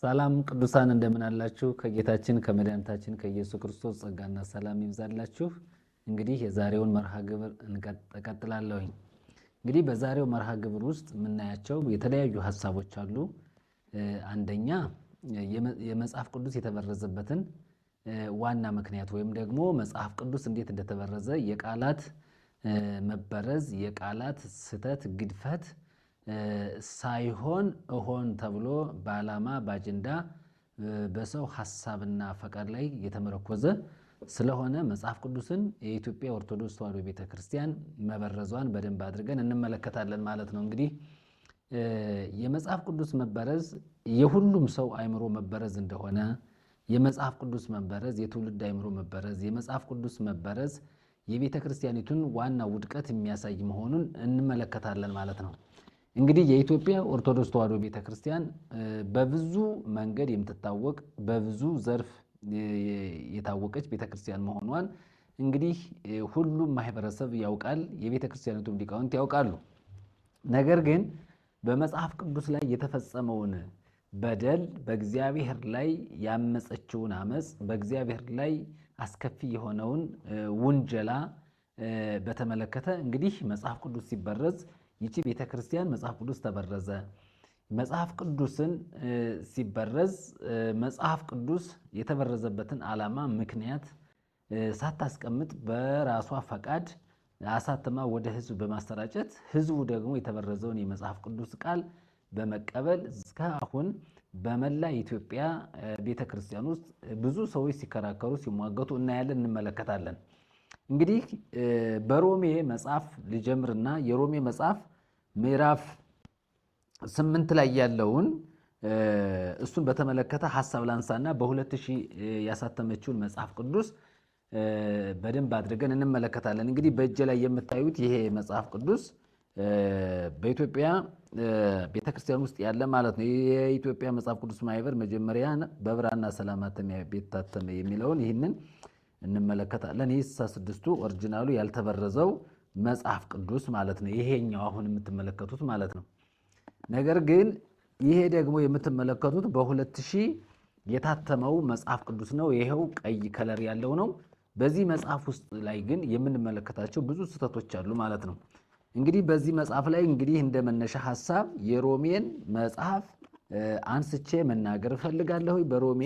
ሰላም ቅዱሳን እንደምን አላችሁ? ከጌታችን ከመድኃኒታችን ከኢየሱስ ክርስቶስ ጸጋና ሰላም ይብዛላችሁ። እንግዲህ የዛሬውን መርሃ ግብር እንቀጥላለሁኝ። እንግዲህ በዛሬው መርሃ ግብር ውስጥ የምናያቸው የተለያዩ ሐሳቦች አሉ። አንደኛ የመጽሐፍ ቅዱስ የተበረዘበትን ዋና ምክንያት ወይም ደግሞ መጽሐፍ ቅዱስ እንዴት እንደተበረዘ የቃላት መበረዝ፣ የቃላት ስህተት፣ ግድፈት ሳይሆን እሆን ተብሎ በዓላማ በአጀንዳ በሰው ሐሳብና ፈቃድ ላይ የተመረኮዘ ስለሆነ መጽሐፍ ቅዱስን የኢትዮጵያ ኦርቶዶክስ ተዋሕዶ ቤተክርስቲያን መበረዟን በደንብ አድርገን እንመለከታለን ማለት ነው። እንግዲህ የመጽሐፍ ቅዱስ መበረዝ የሁሉም ሰው አእምሮ መበረዝ እንደሆነ፣ የመጽሐፍ ቅዱስ መበረዝ የትውልድ አእምሮ መበረዝ፣ የመጽሐፍ ቅዱስ መበረዝ የቤተክርስቲያኒቱን ዋና ውድቀት የሚያሳይ መሆኑን እንመለከታለን ማለት ነው። እንግዲህ የኢትዮጵያ ኦርቶዶክስ ተዋሕዶ ቤተክርስቲያን በብዙ መንገድ የምትታወቅ በብዙ ዘርፍ የታወቀች ቤተክርስቲያን መሆኗን እንግዲህ ሁሉም ማህበረሰብ ያውቃል፣ የቤተክርስቲያኒቱም ሊቃውንት ያውቃሉ። ነገር ግን በመጽሐፍ ቅዱስ ላይ የተፈጸመውን በደል፣ በእግዚአብሔር ላይ ያመፀችውን አመፅ፣ በእግዚአብሔር ላይ አስከፊ የሆነውን ውንጀላ በተመለከተ እንግዲህ መጽሐፍ ቅዱስ ሲበረዝ ይቺ ቤተክርስቲያን መጽሐፍ ቅዱስ ተበረዘ። መጽሐፍ ቅዱስን ሲበረዝ መጽሐፍ ቅዱስ የተበረዘበትን ዓላማ ምክንያት ሳታስቀምጥ በራሷ ፈቃድ አሳትማ ወደ ሕዝብ በማሰራጨት ሕዝቡ ደግሞ የተበረዘውን የመጽሐፍ ቅዱስ ቃል በመቀበል እስካሁን በመላ ኢትዮጵያ ቤተክርስቲያን ውስጥ ብዙ ሰዎች ሲከራከሩ ሲሟገቱ እናያለን፣ እንመለከታለን። እንግዲህ በሮሜ መጽሐፍ ልጀምርና የሮሜ መጽሐፍ ምዕራፍ 8 ላይ ያለውን እሱን በተመለከተ ሐሳብ ላንሳና በ2000 ያሳተመችውን መጽሐፍ ቅዱስ በደንብ አድርገን እንመለከታለን። እንግዲህ በእጅ ላይ የምታዩት ይሄ መጽሐፍ ቅዱስ በኢትዮጵያ ቤተክርስቲያን ውስጥ ያለ ማለት ነው። የኢትዮጵያ መጽሐፍ ቅዱስ ማህበር መጀመሪያ በብራና ሰላም ማተሚያ ቤት ታተመ የሚለውን ይህንን እንመለከታለን። ይህ 66ቱ ኦሪጂናሉ ያልተበረዘው መጽሐፍ ቅዱስ ማለት ነው። ይሄኛው አሁን የምትመለከቱት ማለት ነው። ነገር ግን ይሄ ደግሞ የምትመለከቱት በ2000 የታተመው መጽሐፍ ቅዱስ ነው። ይሄው ቀይ ከለር ያለው ነው። በዚህ መጽሐፍ ውስጥ ላይ ግን የምንመለከታቸው ብዙ ስህተቶች አሉ ማለት ነው። እንግዲህ በዚህ መጽሐፍ ላይ እንግዲህ እንደ መነሻ ሐሳብ የሮሜን መጽሐፍ አንስቼ መናገር እፈልጋለሁ። በሮሜ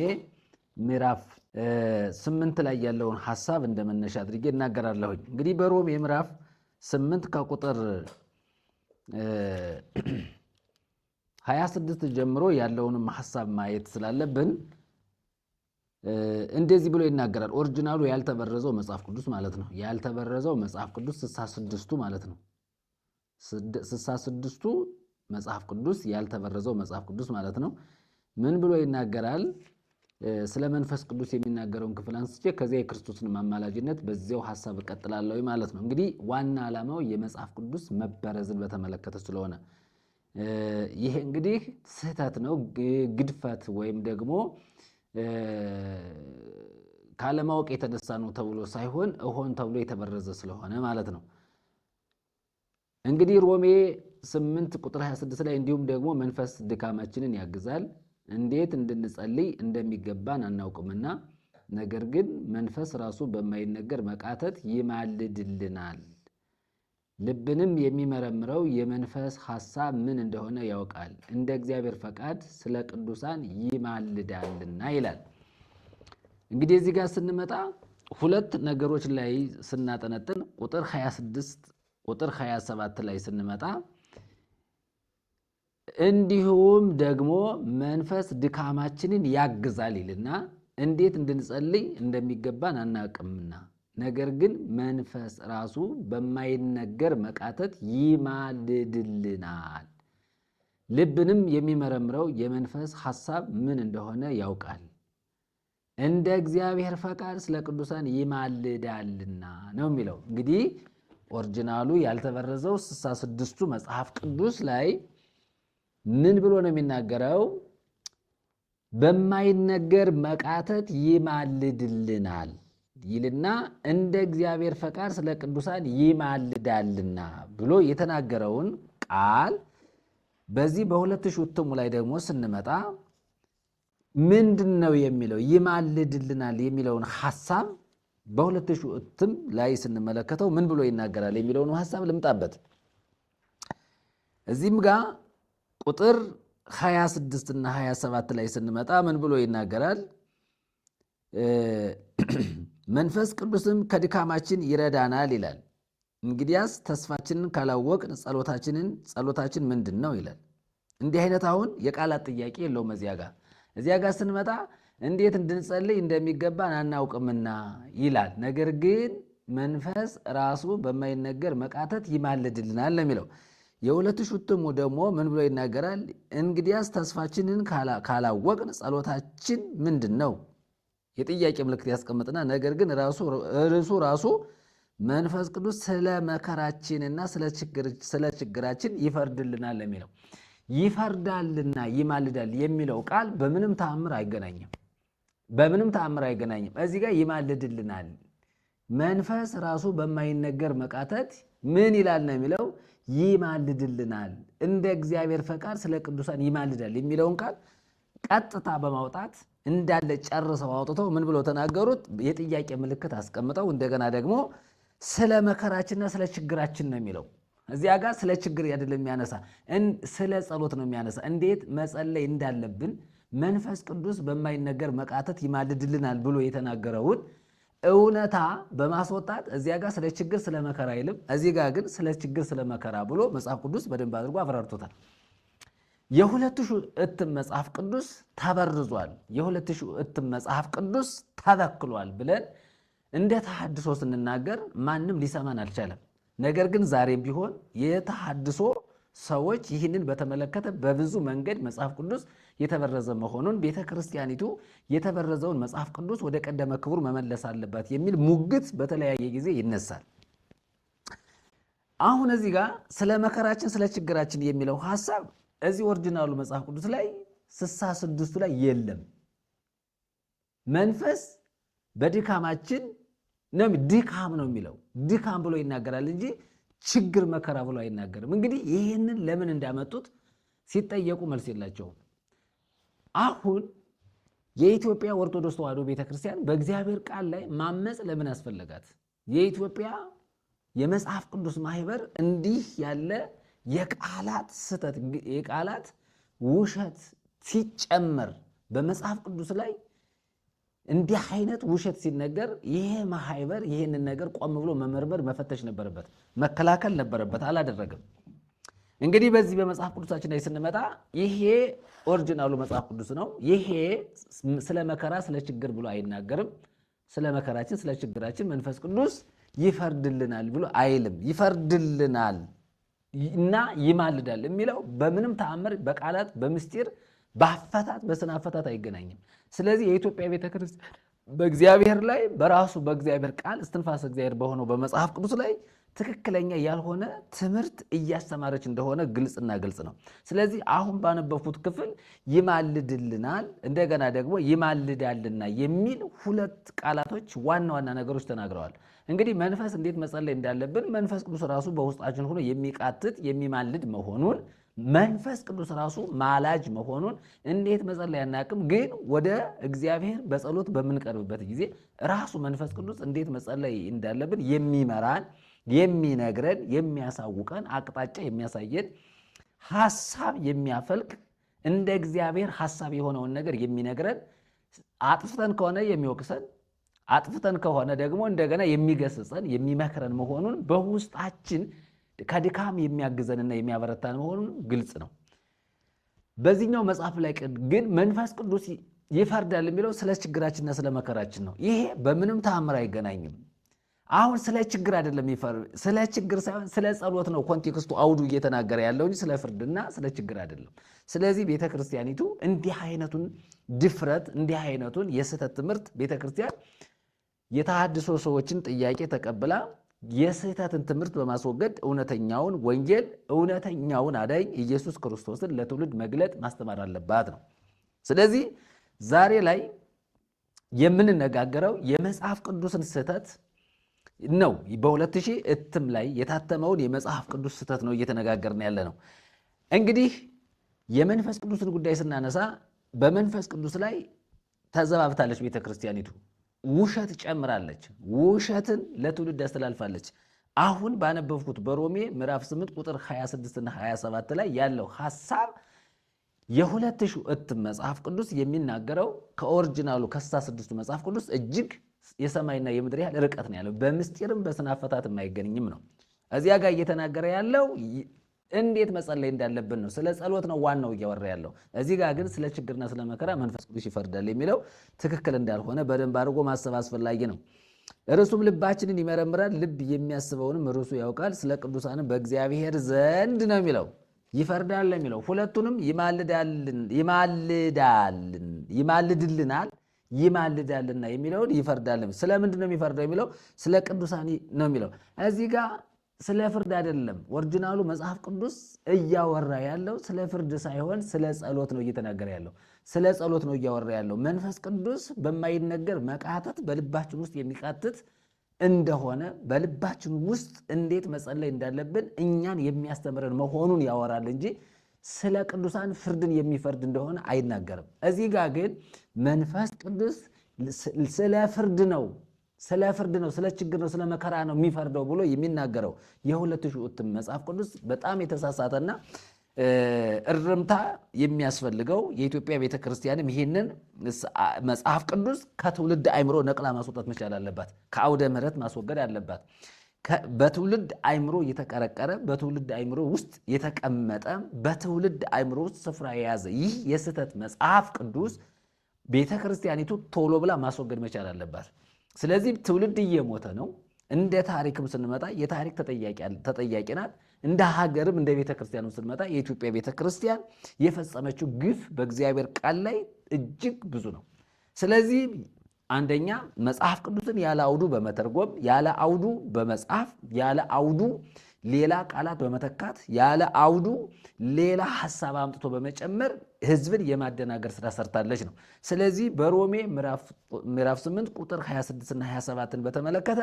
ምዕራፍ 8 ላይ ያለውን ሐሳብ እንደ መነሻ አድርጌ እናገራለሁኝ። እንግዲህ በሮሜ ምዕራፍ 8 ከቁጥር 26 ጀምሮ ያለውንም ሐሳብ ማየት ስላለብን እንደዚህ ብሎ ይናገራል። ኦሪጂናሉ ያልተበረዘው መጽሐፍ ቅዱስ ማለት ነው። ያልተበረዘው መጽሐፍ ቅዱስ 66ቱ ማለት ነው። 66ቱ መጽሐፍ ቅዱስ ያልተበረዘው መጽሐፍ ቅዱስ ማለት ነው። ምን ብሎ ይናገራል? ስለ መንፈስ ቅዱስ የሚናገረውን ክፍል አንስቼ ከዚያ የክርስቶስን ማማላጅነት በዚያው ሐሳብ እቀጥላለሁ ማለት ነው። እንግዲህ ዋና ዓላማው የመጽሐፍ ቅዱስ መበረዝን በተመለከተ ስለሆነ ይሄ እንግዲህ ስህተት ነው፣ ግድፈት ወይም ደግሞ ካለማወቅ የተነሳ ነው ተብሎ ሳይሆን እሆን ተብሎ የተበረዘ ስለሆነ ማለት ነው። እንግዲህ ሮሜ 8 ቁጥር 26 ላይ እንዲሁም ደግሞ መንፈስ ድካማችንን ያግዛል፣ እንዴት እንድንጸልይ እንደሚገባን አናውቅምና፣ ነገር ግን መንፈስ ራሱ በማይነገር መቃተት ይማልድልናል፣ ልብንም የሚመረምረው የመንፈስ ሐሳብ ምን እንደሆነ ያውቃል፣ እንደ እግዚአብሔር ፈቃድ ስለ ቅዱሳን ይማልዳልና ይላል። እንግዲህ እዚህ ጋር ስንመጣ ሁለት ነገሮች ላይ ስናጠነጥን ቁጥር 26 ቁጥር 27 ላይ ስንመጣ እንዲሁም ደግሞ መንፈስ ድካማችንን ያግዛል ይልና እንዴት እንድንጸልይ እንደሚገባን አናውቅምና፣ ነገር ግን መንፈስ ራሱ በማይነገር መቃተት ይማልድልናል፣ ልብንም የሚመረምረው የመንፈስ ሐሳብ ምን እንደሆነ ያውቃል፣ እንደ እግዚአብሔር ፈቃድ ስለ ቅዱሳን ይማልዳልና ነው የሚለው። እንግዲህ ኦሪጂናሉ ያልተበረዘው 66ቱ መጽሐፍ ቅዱስ ላይ ምን ብሎ ነው የሚናገረው? በማይነገር መቃተት ይማልድልናል ይልና እንደ እግዚአብሔር ፈቃድ ስለ ቅዱሳን ይማልዳልና ብሎ የተናገረውን ቃል በዚህ በሁለት ሹትሙ ላይ ደግሞ ስንመጣ ምንድነው የሚለው ይማልድልናል የሚለውን ሐሳብ በ2000 እትም ላይ ስንመለከተው ምን ብሎ ይናገራል የሚለውን ሐሳብ ልምጣበት። እዚህም ጋር ቁጥር 26 እና 27 ላይ ስንመጣ ምን ብሎ ይናገራል? መንፈስ ቅዱስም ከድካማችን ይረዳናል ይላል። እንግዲያስ ተስፋችንን ካላወቅን ጸሎታችን ምንድን ነው ይላል። እንዲህ አይነት አሁን የቃላት ጥያቄ የለውም። እዚያ ጋር ስንመጣ እንዴት እንድንጸልይ እንደሚገባን አናውቅምና ይላል። ነገር ግን መንፈስ ራሱ በማይነገር መቃተት ይማልድልናል ለሚለው የ2000 እትሙ ደግሞ ምን ብሎ ይናገራል? እንግዲያስ ተስፋችንን ካላወቅን ጸሎታችን ምንድን ነው? የጥያቄ ምልክት ያስቀምጥና ነገር ግን እርሱ ራሱ መንፈስ ቅዱስ ስለ መከራችንና ስለ ችግራችን ይፈርድልናል ለሚለው ይፈርዳልና ይማልዳል የሚለው ቃል በምንም ተአምር አይገናኝም። እዚህ ጋር ይማልድልናል፣ መንፈስ ራሱ በማይነገር መቃተት ምን ይላል ነው የሚለው ይማልድልናል፣ እንደ እግዚአብሔር ፈቃድ ስለ ቅዱሳን ይማልዳል የሚለውን ቃል ቀጥታ በማውጣት እንዳለ ጨርሰው አውጥተው ምን ብለው ተናገሩት? የጥያቄ ምልክት አስቀምጠው እንደገና ደግሞ ስለ መከራችንና ስለ ችግራችን ነው የሚለው። እዚያ ጋር ስለ ችግር አይደለም የሚያነሳ፣ ስለ ጸሎት ነው የሚያነሳ። እንዴት መጸለይ እንዳለብን መንፈስ ቅዱስ በማይነገር መቃተት ይማልድልናል ብሎ የተናገረውን እውነታ በማስወጣት እዚያ ጋር ስለ ችግር ስለ መከራ አይልም። እዚህ ጋር ግን ስለ ችግር ስለ መከራ ብሎ መጽሐፍ ቅዱስ በደንብ አድርጎ አብራርቶታል። የ2000 እትም መጽሐፍ ቅዱስ ተበርዟል፣ የ2000 እትም መጽሐፍ ቅዱስ ተበክሏል ብለን እንደ ተሐድሶ ስንናገር ማንም ሊሰማን አልቻለም። ነገር ግን ዛሬም ቢሆን የተሐድሶ ሰዎች ይህንን በተመለከተ በብዙ መንገድ መጽሐፍ ቅዱስ የተበረዘ መሆኑን ቤተ ክርስቲያኒቱ የተበረዘውን መጽሐፍ ቅዱስ ወደ ቀደመ ክቡር መመለስ አለባት የሚል ሙግት በተለያየ ጊዜ ይነሳል። አሁን እዚህ ጋር ስለ መከራችን ስለ ችግራችን የሚለው ሐሳብ እዚህ ኦሪጂናሉ መጽሐፍ ቅዱስ ላይ 66ቱ ላይ የለም። መንፈስ በድካማችን ነው ድካም ነው የሚለው ድካም ብሎ ይናገራል እንጂ ችግር መከራ ብሎ አይናገርም። እንግዲህ ይህንን ለምን እንዳመጡት ሲጠየቁ መልስ የላቸውም። አሁን የኢትዮጵያ ኦርቶዶክስ ተዋሕዶ ቤተክርስቲያን በእግዚአብሔር ቃል ላይ ማመፅ ለምን አስፈለጋት? የኢትዮጵያ የመጽሐፍ ቅዱስ ማህበር እንዲህ ያለ የቃላት ስህተት የቃላት ውሸት ሲጨመር በመጽሐፍ ቅዱስ ላይ እንዲህ አይነት ውሸት ሲነገር ይሄ ማህበር ይህንን ነገር ቆም ብሎ መመርመር መፈተሽ ነበረበት፣ መከላከል ነበረበት። አላደረገም። እንግዲህ በዚህ በመጽሐፍ ቅዱሳችን ላይ ስንመጣ ይሄ ኦሪጂናሉ መጽሐፍ ቅዱስ ነው። ይሄ ስለ መከራ ስለ ችግር ብሎ አይናገርም። ስለ መከራችን ስለ ችግራችን መንፈስ ቅዱስ ይፈርድልናል ብሎ አይልም። ይፈርድልናል እና ይማልዳል የሚለው በምንም ተአምር በቃላት በምስጢር በአፈታት በስነ አፈታት አይገናኝም። ስለዚህ የኢትዮጵያ ቤተክርስቲያን በእግዚአብሔር ላይ በራሱ በእግዚአብሔር ቃል እስትንፋሰ እግዚአብሔር በሆነው በመጽሐፍ ቅዱስ ላይ ትክክለኛ ያልሆነ ትምህርት እያስተማረች እንደሆነ ግልጽና ግልጽ ነው። ስለዚህ አሁን ባነበብኩት ክፍል ይማልድልናል እንደገና ደግሞ ይማልዳልና የሚል ሁለት ቃላቶች ዋና ዋና ነገሮች ተናግረዋል። እንግዲህ መንፈስ እንዴት መጸለይ እንዳለብን መንፈስ ቅዱስ ራሱ በውስጣችን ሆኖ የሚቃትት የሚማልድ መሆኑን መንፈስ ቅዱስ ራሱ ማላጅ መሆኑን እንዴት መጸለይ አናውቅም፣ ግን ወደ እግዚአብሔር በጸሎት በምንቀርብበት ጊዜ ራሱ መንፈስ ቅዱስ እንዴት መጸለይ እንዳለብን የሚመራን የሚነግረን የሚያሳውቀን አቅጣጫ የሚያሳየን ሐሳብ የሚያፈልቅ እንደ እግዚአብሔር ሐሳብ የሆነውን ነገር የሚነግረን አጥፍተን ከሆነ የሚወቅሰን አጥፍተን ከሆነ ደግሞ እንደገና የሚገስጸን የሚመክረን መሆኑን በውስጣችን ከድካም የሚያግዘንና የሚያበረታን መሆኑን ግልጽ ነው። በዚህኛው መጽሐፍ ላይ ግን መንፈስ ቅዱስ ይፈርዳል የሚለው ስለ ችግራችንና ስለ መከራችን ነው። ይሄ በምንም ተአምር አይገናኝም። አሁን ስለ ችግር አይደለም ስለ ችግር ሳይሆን ስለ ጸሎት ነው ኮንቴክስቱ አውዱ እየተናገረ ያለው እንጂ ስለ ፍርድና ስለ ችግር አይደለም። ስለዚህ ቤተክርስቲያኒቱ እንዲህ አይነቱን ድፍረት እንዲህ አይነቱን የስህተት ትምህርት ቤተክርስቲያን የተሐድሶ ሰዎችን ጥያቄ ተቀብላ የስህተትን ትምህርት በማስወገድ እውነተኛውን ወንጌል እውነተኛውን አዳኝ ኢየሱስ ክርስቶስን ለትውልድ መግለጥ ማስተማር አለባት ነው። ስለዚህ ዛሬ ላይ የምንነጋገረው የመጽሐፍ ቅዱስን ስህተት ነው። በ2000 እትም ላይ የታተመውን የመጽሐፍ ቅዱስ ስህተት ነው እየተነጋገርን ያለ ነው። እንግዲህ የመንፈስ ቅዱስን ጉዳይ ስናነሳ በመንፈስ ቅዱስ ላይ ተዘባብታለች ቤተክርስቲያኒቱ። ውሸት ጨምራለች። ውሸትን ለትውልድ ያስተላልፋለች። አሁን ባነበብኩት በሮሜ ምዕራፍ 8 ቁጥር 26 እና 27 ላይ ያለው ሐሳብ የ2000 እትም መጽሐፍ ቅዱስ የሚናገረው ከኦሪጂናሉ ከ66 መጽሐፍ ቅዱስ እጅግ የሰማይና የምድር ያህል ርቀት ነው ያለው። በምስጢርም በስነ አፈታት የማይገኝም ነው። እዚያ ጋር እየተናገረ ያለው እንዴት መጸለይ እንዳለብን ነው። ስለ ጸሎት ነው ዋናው እያወራ ያለው። እዚህ ጋር ግን ስለ ችግርና ስለ መከራ መንፈስ ቅዱስ ይፈርዳል የሚለው ትክክል እንዳልሆነ በደንብ አድርጎ ማሰብ አስፈላጊ ነው። እርሱም ልባችንን ይመረምራል፣ ልብ የሚያስበውንም እርሱ ያውቃል። ስለ ቅዱሳንም በእግዚአብሔር ዘንድ ነው የሚለው ይፈርዳል የሚለው ሁለቱንም ይማልዳልና የሚለውን ይፈርዳል። ስለምንድን ነው የሚፈርደው የሚለው ስለ ቅዱሳን ነው የሚለው። እዚህ ጋር ስለ ፍርድ አይደለም። ኦሪጂናሉ መጽሐፍ ቅዱስ እያወራ ያለው ስለ ፍርድ ሳይሆን ስለ ጸሎት ነው እየተናገረ ያለው። ስለ ጸሎት ነው እያወራ ያለው። መንፈስ ቅዱስ በማይነገር መቃተት በልባችን ውስጥ የሚቃትት እንደሆነ በልባችን ውስጥ እንዴት መጸለይ እንዳለብን እኛን የሚያስተምረን መሆኑን ያወራል እንጂ ስለ ቅዱሳን ፍርድን የሚፈርድ እንደሆነ አይናገርም። እዚህ ጋር ግን መንፈስ ቅዱስ ስለ ፍርድ ነው፣ ስለ ችግር ነው፣ ስለ መከራ ነው የሚፈርደው ብሎ የሚናገረው የ2000 እትም መጽሐፍ ቅዱስ በጣም የተሳሳተና እርምታ የሚያስፈልገው የኢትዮጵያ ቤተክርስቲያንም ይህንን መጽሐፍ ቅዱስ ከትውልድ አእምሮ ነቅላ ማስወጣት መቻል አለባት። ከአውደ ምሕረት ማስወገድ አለባት። በትውልድ አእምሮ የተቀረቀረ በትውልድ አእምሮ ውስጥ የተቀመጠ በትውልድ አእምሮ ውስጥ ስፍራ የያዘ ይህ የስህተት መጽሐፍ ቅዱስ ቤተክርስቲያኒቱ ቶሎ ብላ ማስወገድ መቻል አለባት። ስለዚህ ትውልድ እየሞተ ነው። እንደ ታሪክም ስንመጣ የታሪክ ተጠያቂ ናት። እንደ ሀገርም እንደ ቤተክርስቲያኑ ስንመጣ የኢትዮጵያ ቤተክርስቲያን የፈጸመችው ግፍ በእግዚአብሔር ቃል ላይ እጅግ ብዙ ነው። ስለዚህ አንደኛ መጽሐፍ ቅዱስን ያለ አውዱ በመተርጎም ያለ አውዱ በመጽሐፍ ያለ አውዱ ሌላ ቃላት በመተካት ያለ አውዱ ሌላ ሐሳብ አምጥቶ በመጨመር ሕዝብን የማደናገር ስራ ሰርታለች ነው። ስለዚህ በሮሜ ምዕራፍ 8 ቁጥር 26 እና 27ን በተመለከተ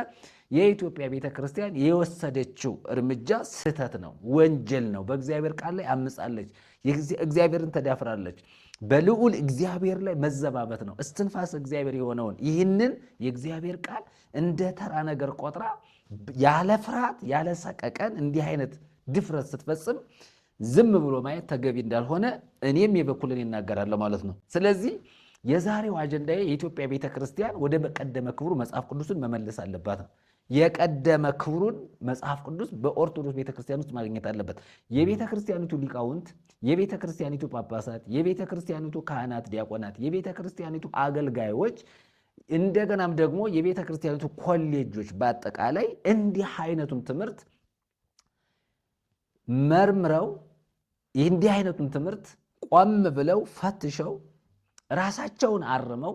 የኢትዮጵያ ቤተክርስቲያን የወሰደችው እርምጃ ስህተት ነው፣ ወንጀል ነው። በእግዚአብሔር ቃል ላይ አምጻለች፣ እግዚአብሔርን ተዳፍራለች። በልዑል እግዚአብሔር ላይ መዘባበት ነው። እስትንፋስ እግዚአብሔር የሆነውን ይህንን የእግዚአብሔር ቃል እንደ ተራ ነገር ቆጥራ ያለ ፍርሃት ያለ ሰቀቀን እንዲህ አይነት ድፍረት ስትፈጽም ዝም ብሎ ማየት ተገቢ እንዳልሆነ እኔም የበኩልን ይናገራለሁ ማለት ነው። ስለዚህ የዛሬው አጀንዳዬ የኢትዮጵያ ቤተክርስቲያን ወደ ቀደመ ክብሩ መጽሐፍ ቅዱስን መመለስ አለባት ነው። የቀደመ ክብሩን መጽሐፍ ቅዱስ በኦርቶዶክስ ቤተክርስቲያን ውስጥ ማግኘት አለበት። የቤተክርስቲያኒቱ ሊቃውንት፣ የቤተክርስቲያኒቱ ጳጳሳት፣ የቤተክርስቲያኒቱ ካህናት፣ ዲያቆናት፣ የቤተክርስቲያኒቱ አገልጋዮች እንደገናም ደግሞ የቤተክርስቲያኒቱ ኮሌጆች በአጠቃላይ እንዲህ አይነቱን ትምህርት መርምረው እንዲህ አይነቱን ትምህርት ቆም ብለው ፈትሸው ራሳቸውን አርመው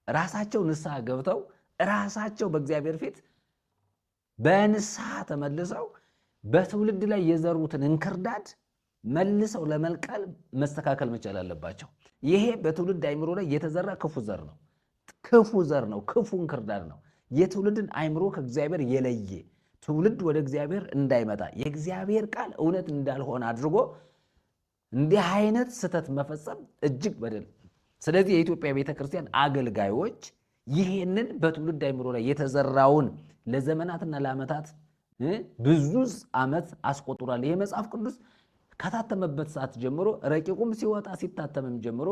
ራሳቸው ንስሐ ገብተው ራሳቸው በእግዚአብሔር ፊት በንስሐ ተመልሰው በትውልድ ላይ የዘሩትን እንክርዳድ መልሰው ለመልቀል መስተካከል መቻል አለባቸው። ይሄ በትውልድ አእምሮ ላይ የተዘራ ክፉ ዘር ነው። ክፉ እንክርዳድ ነው። የትውልድን አእምሮ ከእግዚአብሔር የለየ ትውልድ ወደ እግዚአብሔር እንዳይመጣ የእግዚአብሔር ቃል እውነት እንዳልሆነ አድርጎ እንዲህ አይነት ስህተት መፈጸም እጅግ በደል። ስለዚህ የኢትዮጵያ ቤተክርስቲያን አገልጋዮች ይህንን በትውልድ አእምሮ ላይ የተዘራውን ለዘመናትና ለዓመታት ብዙ ዓመት አስቆጥሯል። ይሄ መጽሐፍ ቅዱስ ከታተመበት ሰዓት ጀምሮ ረቂቁም ሲወጣ ሲታተምም ጀምሮ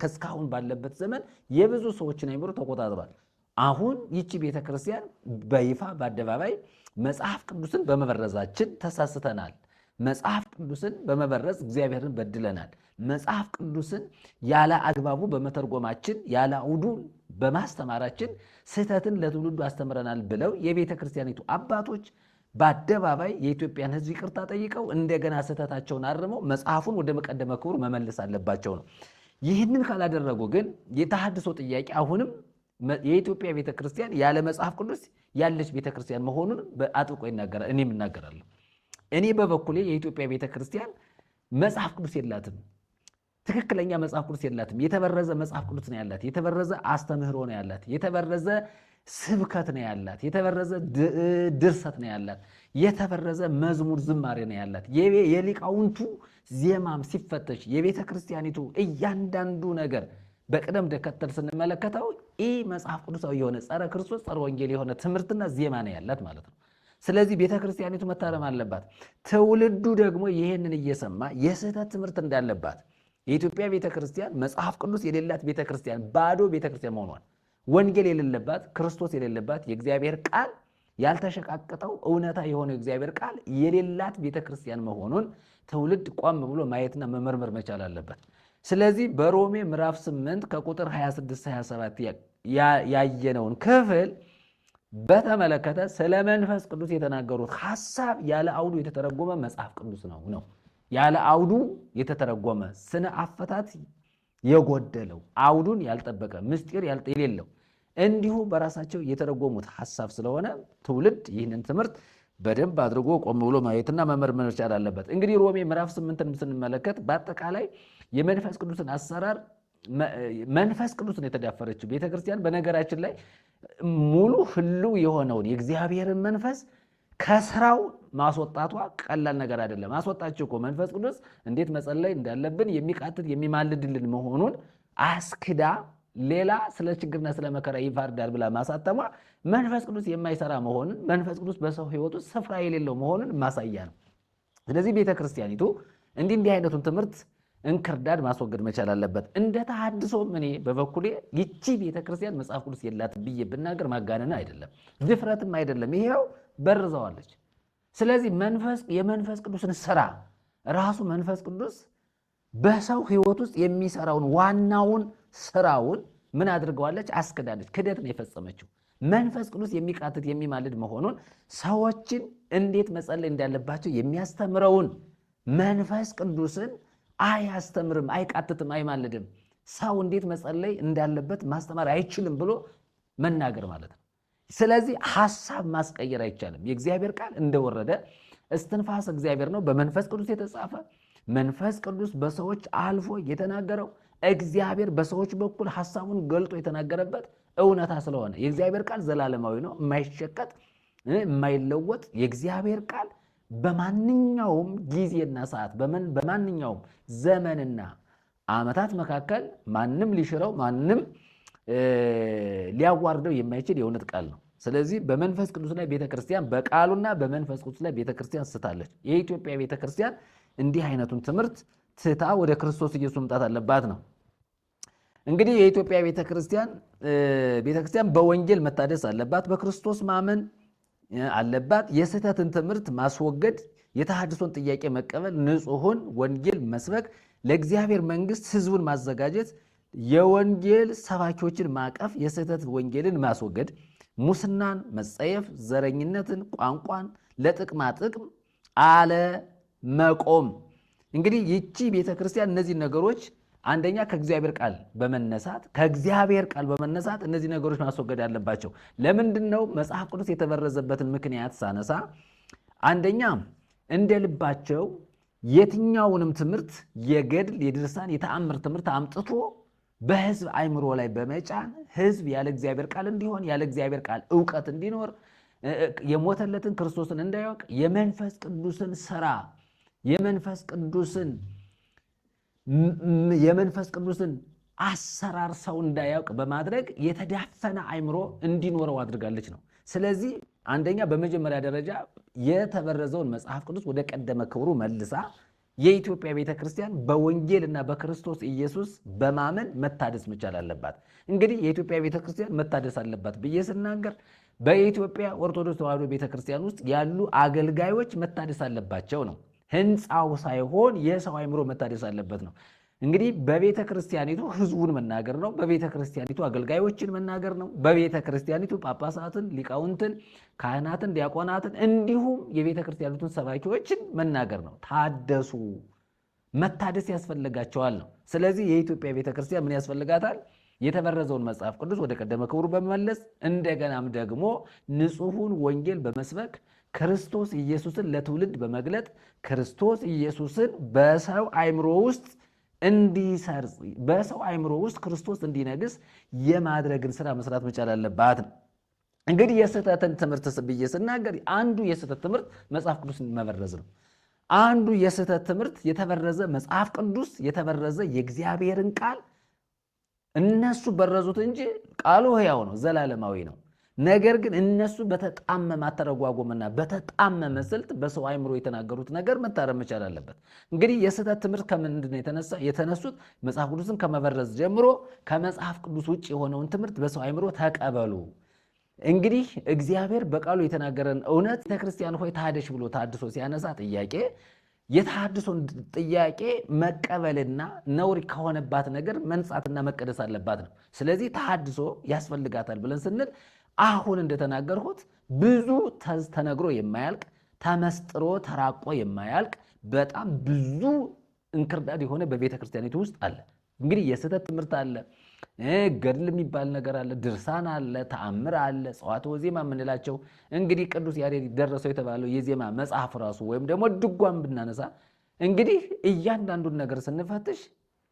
ከስካሁን ባለበት ዘመን የብዙ ሰዎችን አእምሮ ተቆጣጥሯል። አሁን ይቺ ቤተክርስቲያን በይፋ በአደባባይ መጽሐፍ ቅዱስን በመበረዛችን ተሳስተናል፣ መጽሐፍ ቅዱስን በመበረዝ እግዚአብሔርን በድለናል፣ መጽሐፍ ቅዱስን ያለ አግባቡ በመተርጎማችን ያለ አውዱ በማስተማራችን ስህተትን ለትውልዱ አስተምረናል ብለው የቤተክርስቲያኒቱ አባቶች በአደባባይ የኢትዮጵያን ሕዝብ ይቅርታ ጠይቀው እንደገና ስህተታቸውን አርመው መጽሐፉን ወደ መቀደመ ክብሩ መመለስ አለባቸው ነው። ይህንን ካላደረጉ ግን የተሐድሶ ጥያቄ አሁንም የኢትዮጵያ ቤተክርስቲያን ያለ መጽሐፍ ቅዱስ ያለች ቤተክርስቲያን መሆኑን አጥብቆ ይናገራል። እኔም እናገራለሁ። እኔ በበኩሌ የኢትዮጵያ ቤተክርስቲያን መጽሐፍ ቅዱስ የላትም። ትክክለኛ መጽሐፍ ቅዱስ የላትም። የተበረዘ መጽሐፍ ቅዱስ ነው ያላት። የተበረዘ አስተምህሮ ነው ያላት። የተበረዘ ስብከት ነው ያላት። የተበረዘ ድርሰት ነው ያላት። የተበረዘ መዝሙር ዝማሬ ነው ያላት። የሊቃውንቱ ዜማም ሲፈተሽ የቤተ ክርስቲያኒቱ እያንዳንዱ ነገር በቅደም ተከተል ስንመለከተው ይህ መጽሐፍ ቅዱሳዊ የሆነ ጸረ ክርስቶስ ጸረ ወንጌል የሆነ ትምህርትና ዜማ ነው ያላት ማለት ነው። ስለዚህ ቤተ ክርስቲያኒቱ መታረም አለባት። ትውልዱ ደግሞ ይህንን እየሰማ የስህተት ትምህርት እንዳለባት የኢትዮጵያ ቤተ ክርስቲያን መጽሐፍ ቅዱስ የሌላት ቤተ ክርስቲያን፣ ባዶ ቤተ ክርስቲያን መሆኗን፣ ወንጌል የሌለባት፣ ክርስቶስ የሌለባት፣ የእግዚአብሔር ቃል ያልተሸቃቀጠው እውነታ የሆነው የእግዚአብሔር ቃል የሌላት ቤተ ክርስቲያን መሆኑን ትውልድ ቆም ብሎ ማየትና መመርመር መቻል አለበት። ስለዚህ በሮሜ ምዕራፍ 8 ከቁጥር 26-27 ያየነውን ክፍል በተመለከተ ስለ መንፈስ ቅዱስ የተናገሩት ሐሳብ ያለ አውዱ የተተረጎመ መጽሐፍ ቅዱስ ነው። ያለ አውዱ የተተረጎመ ስነ አፈታት የጎደለው አውዱን ያልጠበቀ ምስጢር የሌለው እንዲሁ በራሳቸው የተረጎሙት ሐሳብ ስለሆነ ትውልድ ይህንን ትምህርት በደንብ አድርጎ ቆም ብሎ ማየትና መመርመር መቻል አለበት። እንግዲህ ሮሜ ምዕራፍ 8ን ስንመለከት በአጠቃላይ የመንፈስ ቅዱስን አሰራር መንፈስ ቅዱስን የተዳፈረችው ቤተክርስቲያን በነገራችን ላይ ሙሉ ህልው የሆነውን የእግዚአብሔርን መንፈስ ከስራው ማስወጣቷ ቀላል ነገር አይደለም። አስወጣቸው እኮ መንፈስ ቅዱስ እንዴት መጸለይ እንዳለብን የሚቃትት የሚማልድልን መሆኑን አስክዳ ሌላ ስለ ችግርና ስለ መከራ ይፋርዳል ብላ ማሳተሟ መንፈስ ቅዱስ የማይሰራ መሆኑን መንፈስ ቅዱስ በሰው ህይወት ውስጥ ስፍራ የሌለው መሆኑን ማሳያ ነው። ስለዚህ ቤተክርስቲያኒቱ እንዲህ አይነቱን ትምህርት እንክርዳድ ማስወገድ መቻል አለበት። እንደ ተሐድሶም እኔ በበኩሌ ይቺ ቤተክርስቲያን መጽሐፍ ቅዱስ የላት ብዬ ብናገር ማጋነን አይደለም፣ ድፍረትም አይደለም። ይሄው በርዘዋለች። ስለዚህ የመንፈስ ቅዱስን ስራ ራሱ መንፈስ ቅዱስ በሰው ህይወት ውስጥ የሚሰራውን ዋናውን ስራውን ምን አድርገዋለች? አስክዳለች። ክደት ነው የፈጸመችው። መንፈስ ቅዱስ የሚቃትት የሚማልድ መሆኑን ሰዎችን እንዴት መጸለይ እንዳለባቸው የሚያስተምረውን መንፈስ ቅዱስን አያስተምርም፣ አይቃትትም፣ አይማልድም። ሰው እንዴት መጸለይ እንዳለበት ማስተማር አይችልም ብሎ መናገር ማለት ነው። ስለዚህ ሐሳብ ማስቀየር አይቻልም። የእግዚአብሔር ቃል እንደወረደ እስትንፋስ እግዚአብሔር ነው፣ በመንፈስ ቅዱስ የተጻፈ መንፈስ ቅዱስ በሰዎች አልፎ የተናገረው እግዚአብሔር በሰዎች በኩል ሐሳቡን ገልጦ የተናገረበት እውነታ ስለሆነ የእግዚአብሔር ቃል ዘላለማዊ ነው፣ የማይሸቀጥ የማይለወጥ የእግዚአብሔር ቃል በማንኛውም ጊዜና ሰዓት በማንኛውም ዘመንና ዓመታት መካከል ማንም ሊሽረው ማንም ሊያዋርደው የማይችል የእውነት ቃል ነው። ስለዚህ በመንፈስ ቅዱስ ላይ ቤተክርስቲያን በቃሉና በመንፈስ ቅዱስ ላይ ቤተክርስቲያን ስታለች። የኢትዮጵያ ቤተክርስቲያን እንዲህ አይነቱን ትምህርት ትታ ወደ ክርስቶስ ኢየሱስ መምጣት አለባት ነው። እንግዲህ የኢትዮጵያ ቤተክርስቲያን በወንጌል መታደስ አለባት፣ በክርስቶስ ማመን አለባት። የስህተትን ትምህርት ማስወገድ፣ የተሐድሶን ጥያቄ መቀበል፣ ንጹሑን ወንጌል መስበክ፣ ለእግዚአብሔር መንግሥት ሕዝቡን ማዘጋጀት፣ የወንጌል ሰባኪዎችን ማቀፍ፣ የስህተት ወንጌልን ማስወገድ፣ ሙስናን መጸየፍ፣ ዘረኝነትን፣ ቋንቋን፣ ለጥቅማ ጥቅም አለመቆም። እንግዲህ ይቺ ቤተክርስቲያን እነዚህ ነገሮች አንደኛ ከእግዚአብሔር ቃል በመነሳት እነዚህ ነገሮች ማስወገድ አለባቸው። ለምንድን ነው መጽሐፍ ቅዱስ የተበረዘበትን ምክንያት ሳነሳ፣ አንደኛ እንደ ልባቸው የትኛውንም ትምህርት የገድል የድርሳን የተአምር ትምህርት አምጥቶ በህዝብ አይምሮ ላይ በመጫን ህዝብ ያለ እግዚአብሔር ቃል እንዲሆን ያለ እግዚአብሔር ቃል እውቀት እንዲኖር የሞተለትን ክርስቶስን እንዳያውቅ የመንፈስ ቅዱስን ስራ የመንፈስ ቅዱስን አሰራር ሰው እንዳያውቅ በማድረግ የተዳፈነ አይምሮ እንዲኖረው አድርጋለች ነው። ስለዚህ አንደኛ በመጀመሪያ ደረጃ የተበረዘውን መጽሐፍ ቅዱስ ወደ ቀደመ ክብሩ መልሳ የኢትዮጵያ ቤተክርስቲያን በወንጌልና በክርስቶስ ኢየሱስ በማመን መታደስ መቻል አለባት። እንግዲህ የኢትዮጵያ ቤተክርስቲያን መታደስ አለባት ብዬ ስናገር በኢትዮጵያ ኦርቶዶክስ ተዋሕዶ ቤተክርስቲያን ውስጥ ያሉ አገልጋዮች መታደስ አለባቸው ነው። ህንፃው ሳይሆን የሰው አይምሮ መታደስ አለበት ነው። እንግዲህ በቤተ ክርስቲያኒቱ ህዝቡን መናገር ነው። በቤተ ክርስቲያኒቱ አገልጋዮችን መናገር ነው። በቤተ ክርስቲያኒቱ ጳጳሳትን፣ ሊቃውንትን፣ ካህናትን፣ ዲያቆናትን እንዲሁም የቤተ ክርስቲያኒቱን ሰባኪዎችን መናገር ነው። ታደሱ፣ መታደስ ያስፈልጋቸዋል ነው። ስለዚህ የኢትዮጵያ ቤተ ክርስቲያን ምን ያስፈልጋታል? የተበረዘውን መጽሐፍ ቅዱስ ወደ ቀደመ ክብሩ በመመለስ እንደገናም ደግሞ ንጹሑን ወንጌል በመስበክ ክርስቶስ ኢየሱስን ለትውልድ በመግለጥ ክርስቶስ ኢየሱስን በሰው አይምሮ ውስጥ እንዲሰርጽ በሰው አእምሮ ውስጥ ክርስቶስ እንዲነግስ የማድረግን ስራ መስራት መቻል አለባት ነው። እንግዲህ የስህተትን ትምህርት ብዬ ስናገር አንዱ የስህተት ትምህርት መጽሐፍ ቅዱስን መበረዝ ነው። አንዱ የስህተት ትምህርት የተበረዘ መጽሐፍ ቅዱስ የተበረዘ የእግዚአብሔርን ቃል እነሱ በረዙት እንጂ ቃሉ ሕያው ነው፣ ዘላለማዊ ነው። ነገር ግን እነሱ በተጣመመ አተረጓጎምና በተጣመመ ስልት በሰው አእምሮ የተናገሩት ነገር መታረም መቻል አለበት። እንግዲህ የስህተት ትምህርት ከምንድን ነው የተነሱት? መጽሐፍ ቅዱስን ከመበረዝ ጀምሮ ከመጽሐፍ ቅዱስ ውጭ የሆነውን ትምህርት በሰው አእምሮ ተቀበሉ። እንግዲህ እግዚአብሔር በቃሉ የተናገረን እውነት ቤተክርስቲያን ሆይ ተሐደሽ ብሎ ተሐድሶ ሲያነሳ ጥያቄ የተሐድሶን ጥያቄ መቀበልና ነውር ከሆነባት ነገር መንጻትና መቀደስ አለባት ነው። ስለዚህ ተሐድሶ ያስፈልጋታል ብለን ስንል አሁን እንደተናገርሁት ብዙ ተነግሮ የማያልቅ ተመስጥሮ ተራቆ የማያልቅ በጣም ብዙ እንክርዳድ የሆነ በቤተ ክርስቲያኒቱ ውስጥ አለ። እንግዲህ የስህተት ትምህርት አለ፣ ገድል የሚባል ነገር አለ፣ ድርሳን አለ፣ ተአምር አለ፣ ጸዋትወ ዜማ የምንላቸው እንግዲህ ቅዱስ ያሬድ ደረሰው የተባለው የዜማ መጽሐፍ ራሱ ወይም ደግሞ ድጓም ብናነሳ እንግዲህ እያንዳንዱን ነገር ስንፈትሽ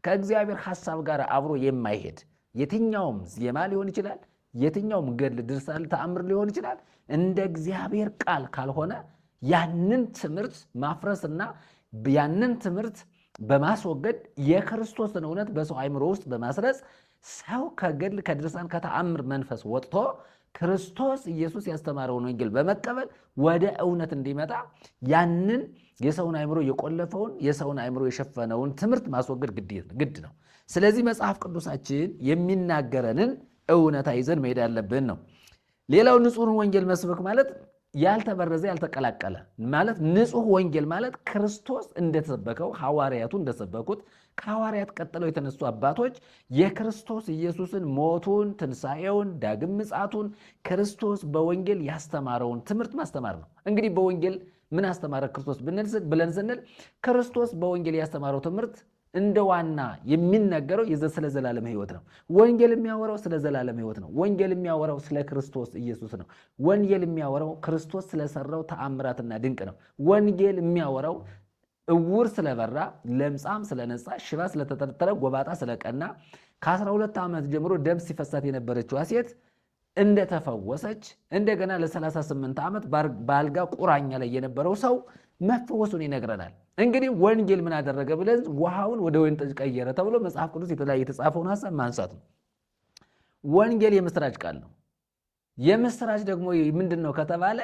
ከእግዚአብሔር ሐሳብ ጋር አብሮ የማይሄድ የትኛውም ዜማ ሊሆን ይችላል፣ የትኛውም ገድል ድርሳን ተአምር ሊሆን ይችላል። እንደ እግዚአብሔር ቃል ካልሆነ ያንን ትምህርት ማፍረስና ያንን ትምህርት በማስወገድ የክርስቶስን እውነት በሰው አእምሮ ውስጥ በማስረጽ ሰው ከገድል ከድርሳን ከተአምር መንፈስ ወጥቶ ክርስቶስ ኢየሱስ ያስተማረውን ወንጌል በመቀበል ወደ እውነት እንዲመጣ ያንን የሰውን አእምሮ የቆለፈውን የሰውን አእምሮ የሸፈነውን ትምህርት ማስወገድ ግድ ነው። ስለዚህ መጽሐፍ ቅዱሳችን የሚናገረንን እውነታ ይዘን መሄድ ያለብን ነው። ሌላው ንጹሕን ወንጌል መስበክ ማለት ያልተበረዘ ያልተቀላቀለ ማለት ንጹሕ ወንጌል ማለት ክርስቶስ እንደተሰበከው ሐዋርያቱ እንደሰበኩት ከሐዋርያት ቀጥለው የተነሱ አባቶች የክርስቶስ ኢየሱስን ሞቱን፣ ትንሣኤውን፣ ዳግም ምጽአቱን ክርስቶስ በወንጌል ያስተማረውን ትምህርት ማስተማር ነው። እንግዲህ በወንጌል ምን አስተማረ ክርስቶስ ብለን ስንል ክርስቶስ በወንጌል ያስተማረው ትምህርት እንደ ዋና የሚነገረው ስለ ዘላለም ሕይወት ነው። ወንጌል የሚያወራው ስለ ዘላለም ሕይወት ነው። ወንጌል የሚያወራው ስለ ክርስቶስ ኢየሱስ ነው። ወንጌል የሚያወራው ክርስቶስ ስለሰራው ተአምራትና ድንቅ ነው። ወንጌል የሚያወራው እውር ስለበራ፣ ለምጻም ስለነጻ፣ ሽባ ስለተተረተረ፣ ጎባጣ ስለቀና፣ ከ12 ዓመት ጀምሮ ደም ሲፈሳት የነበረችዋ ሴት እንደተፈወሰች፣ እንደገና ለ38 ዓመት በአልጋ ቁራኛ ላይ የነበረው ሰው መፈወሱን ይነግረናል። እንግዲህ ወንጌል ምን አደረገ ብለን ውሃውን ወደ ወይን ጠጅ ቀየረ ተብሎ መጽሐፍ ቅዱስ የተለያየ የተጻፈውን ሐሳብ ማንሳት ነው። ወንጌል የምስራች ቃል ነው። የምስራች ደግሞ ምንድን ነው ከተባለ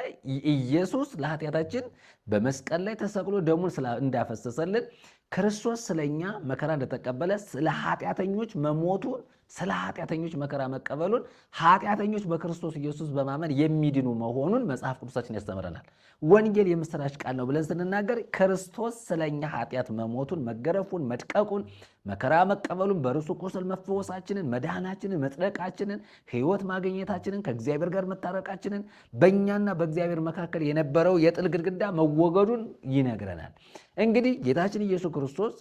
ኢየሱስ ለኃጢአታችን በመስቀል ላይ ተሰቅሎ ደሙን እንዳፈሰሰልን ክርስቶስ ስለኛ መከራ እንደተቀበለ ስለ ኃጢአተኞች መሞቱን ስለ ኃጢአተኞች መከራ መቀበሉን ኃጢአተኞች በክርስቶስ ኢየሱስ በማመን የሚድኑ መሆኑን መጽሐፍ ቅዱሳችን ያስተምረናል። ወንጌል የምስራች ቃል ነው ብለን ስንናገር ክርስቶስ ስለኛ ኃጢአት መሞቱን፣ መገረፉን፣ መድቀቁን፣ መከራ መቀበሉን፣ በርሱ ቁስል መፈወሳችንን፣ መድኃናችንን፣ መጽደቃችንን፣ ሕይወት ማግኘታችንን፣ ከእግዚአብሔር ጋር መታረቃችንን፣ በእኛና በእግዚአብሔር መካከል የነበረው የጥል ግድግዳ መወገዱን ይነግረናል። እንግዲህ ጌታችን ኢየሱስ ክርስቶስ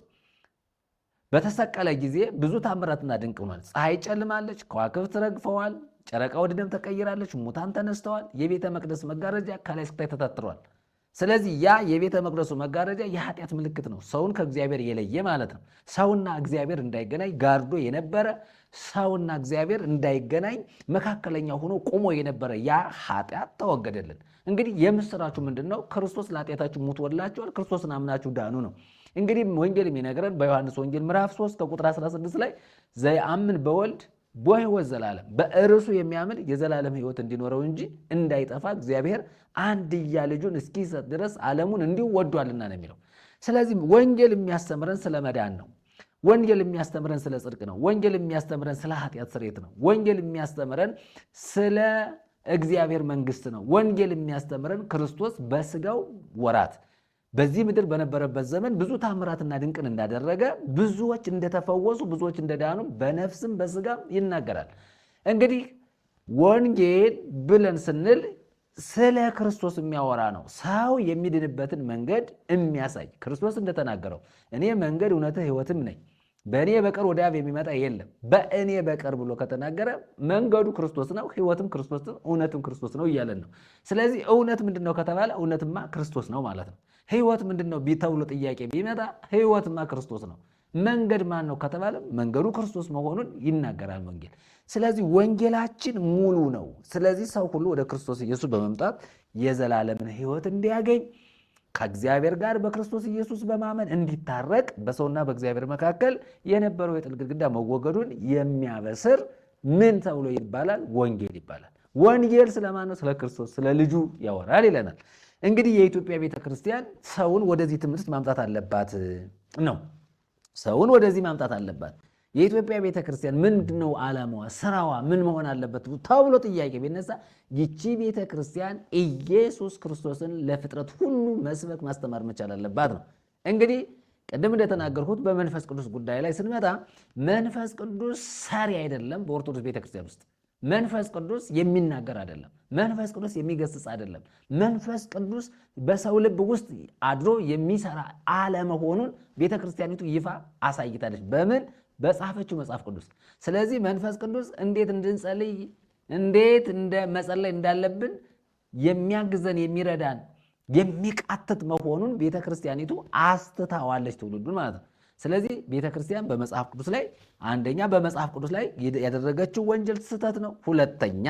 በተሰቀለ ጊዜ ብዙ ታምራትና ድንቅ ሆኗል። ፀሐይ ጨልማለች፣ ከዋክብት ረግፈዋል፣ ጨረቃ ወደ ደም ተቀይራለች፣ ሙታን ተነስተዋል፣ የቤተ መቅደስ መጋረጃ ከላይ እስከታች ተታትሯል። ስለዚህ ያ የቤተ መቅደሱ መጋረጃ የኃጢአት ምልክት ነው። ሰውን ከእግዚአብሔር የለየ ማለት ነው። ሰውና እግዚአብሔር እንዳይገናኝ ጋርዶ የነበረ ሰውና እግዚአብሔር እንዳይገናኝ መካከለኛ ሆኖ ቆሞ የነበረ ያ ኃጢአት ተወገደልን። እንግዲህ የምስራችሁ ምንድን ነው? ክርስቶስ ለኃጢአታችሁ ሞቶላችኋል፣ ክርስቶስን አምናችሁ ዳኑ ነው። እንግዲህ ወንጌል የሚነግረን በዮሐንስ ወንጌል ምዕራፍ 3 ከቁጥር 16 ላይ ዘየአምን በወልድ በሕይወት ዘላለም በእርሱ የሚያምን የዘላለም ሕይወት እንዲኖረው እንጂ እንዳይጠፋ እግዚአብሔር አንድያ ልጁን እስኪሰጥ ድረስ ዓለሙን እንዲሁ ወዷልና ነው የሚለው። ስለዚህ ወንጌል የሚያስተምረን ስለ መዳን ነው። ወንጌል የሚያስተምረን ስለ ጽድቅ ነው። ወንጌል የሚያስተምረን ስለ ኃጢአት ስርየት ነው። ወንጌል የሚያስተምረን ስለ እግዚአብሔር መንግሥት ነው። ወንጌል የሚያስተምረን ክርስቶስ በስጋው ወራት በዚህ ምድር በነበረበት ዘመን ብዙ ታምራትና ድንቅን እንዳደረገ፣ ብዙዎች እንደተፈወሱ፣ ብዙዎች እንደዳኑ በነፍስም በስጋም ይናገራል። እንግዲህ ወንጌል ብለን ስንል ስለ ክርስቶስ የሚያወራ ነው። ሰው የሚድንበትን መንገድ የሚያሳይ ክርስቶስ እንደተናገረው እኔ መንገድ እውነትህ ሕይወትም ነኝ፣ በእኔ በቀር ወደ አብ የሚመጣ የለም። በእኔ በቀር ብሎ ከተናገረ መንገዱ ክርስቶስ ነው፣ ሕይወትም ክርስቶስ ነው፣ እውነትም ክርስቶስ ነው እያለን ነው። ስለዚህ እውነት ምንድን ነው ከተባለ እውነትማ ክርስቶስ ነው ማለት ነው። ሕይወት ምንድን ነው ተብሎ ጥያቄ ቢመጣ ሕይወትማ ክርስቶስ ነው። መንገድ ማን ነው ከተባለ መንገዱ ክርስቶስ መሆኑን ይናገራል ወንጌል። ስለዚህ ወንጌላችን ሙሉ ነው። ስለዚህ ሰው ሁሉ ወደ ክርስቶስ ኢየሱስ በመምጣት የዘላለምን ሕይወት እንዲያገኝ ከእግዚአብሔር ጋር በክርስቶስ ኢየሱስ በማመን እንዲታረቅ በሰውና በእግዚአብሔር መካከል የነበረው የጥል ግድግዳ መወገዱን የሚያበስር ምን ተብሎ ይባላል? ወንጌል ይባላል። ወንጌል ስለማን ነው? ስለ ክርስቶስ ስለ ልጁ ያወራል ይለናል። እንግዲህ የኢትዮጵያ ቤተክርስቲያን ሰውን ወደዚህ ትምህርት ማምጣት አለባት ነው። ሰውን ወደዚህ ማምጣት አለባት። የኢትዮጵያ ቤተክርስቲያን ምንድነው ዓላማዋ? ስራዋ ምን መሆን አለበት ተብሎ ጥያቄ ቢነሳ ይቺ ቤተክርስቲያን ኢየሱስ ክርስቶስን ለፍጥረት ሁሉ መስበክ ማስተማር መቻል አለባት ነው። እንግዲህ ቅድም እንደተናገርኩት በመንፈስ ቅዱስ ጉዳይ ላይ ስንመጣ መንፈስ ቅዱስ ሰሪ አይደለም። በኦርቶዶክስ ቤተክርስቲያን ውስጥ መንፈስ ቅዱስ የሚናገር አይደለም። መንፈስ ቅዱስ የሚገስጽ አይደለም። መንፈስ ቅዱስ በሰው ልብ ውስጥ አድሮ የሚሰራ አለመሆኑን ቤተክርስቲያኒቱ ይፋ አሳይታለች። በምን? በጻፈችው መጽሐፍ ቅዱስ። ስለዚህ መንፈስ ቅዱስ እንዴት እንድንጸልይ እንዴት መጸለይ እንዳለብን የሚያግዘን የሚረዳን የሚቃትት መሆኑን ቤተክርስቲያኒቱ አስተታዋለች ትውልዱን ማለት ነው። ስለዚህ ቤተክርስቲያን በመጽሐፍ ቅዱስ ላይ አንደኛ በመጽሐፍ ቅዱስ ላይ ያደረገችው ወንጀል ስህተት ነው። ሁለተኛ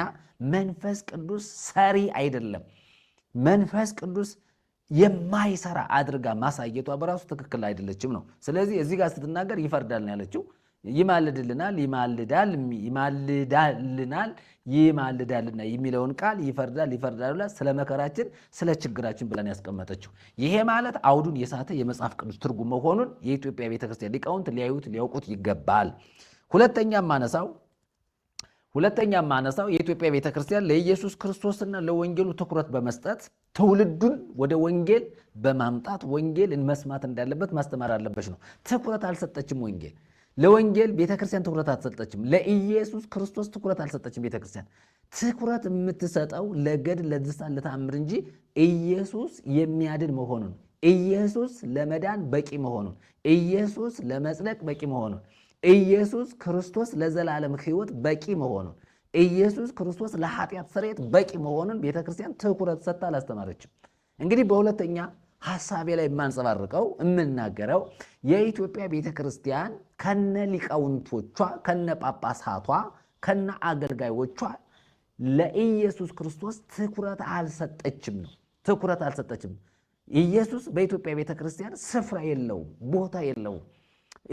መንፈስ ቅዱስ ሰሪ አይደለም። መንፈስ ቅዱስ የማይሰራ አድርጋ ማሳየቷ በራሱ ትክክል አይደለችም ነው። ስለዚህ እዚህ ጋር ስትናገር ይፈርዳል ነው ያለችው። ይማልድልናል፣ ይማልዳልና የሚለውን ቃል ይፈርዳል ብላ ስለ መከራችን ስለ ችግራችን ብለን ያስቀመጠችው ይሄ ማለት አውዱን የሳተ የመጽሐፍ ቅዱስ ትርጉም መሆኑን የኢትዮጵያ ቤተክርስቲያን ሊቃውንት ሊያዩት ሊያውቁት ይገባል። ሁለተኛ ማነሳው የኢትዮጵያ ቤተክርስቲያን ለኢየሱስ ክርስቶስና ለወንጌሉ ትኩረት በመስጠት ትውልዱን ወደ ወንጌል በማምጣት ወንጌልን መስማት እንዳለበት ማስተማር አለበች ነው። ትኩረት አልሰጠችም። ወንጌል ለወንጌል ቤተክርስቲያን ትኩረት አልሰጠችም። ለኢየሱስ ክርስቶስ ትኩረት አልሰጠችም። ቤተክርስቲያን ትኩረት የምትሰጠው ለገድል ለድርሳን ለተአምር እንጂ ኢየሱስ የሚያድን መሆኑን፣ ኢየሱስ ለመዳን በቂ መሆኑን፣ ኢየሱስ ለመጽደቅ በቂ መሆኑን፣ ኢየሱስ ክርስቶስ ለዘላለም ሕይወት በቂ መሆኑን፣ ኢየሱስ ክርስቶስ ለኃጢአት ስርየት በቂ መሆኑን ቤተክርስቲያን ትኩረት ሰጥታ አላስተማረችም። እንግዲህ በሁለተኛ ሐሳቤ ላይ የማንጸባርቀው የምናገረው የኢትዮጵያ ቤተክርስቲያን ከነ ሊቃውንቶቿ ከነ ጳጳሳቷ ከነ አገልጋዮቿ ለኢየሱስ ክርስቶስ ትኩረት አልሰጠችም ነው። ትኩረት አልሰጠችም። ኢየሱስ በኢትዮጵያ ቤተክርስቲያን ስፍራ የለውም፣ ቦታ የለውም።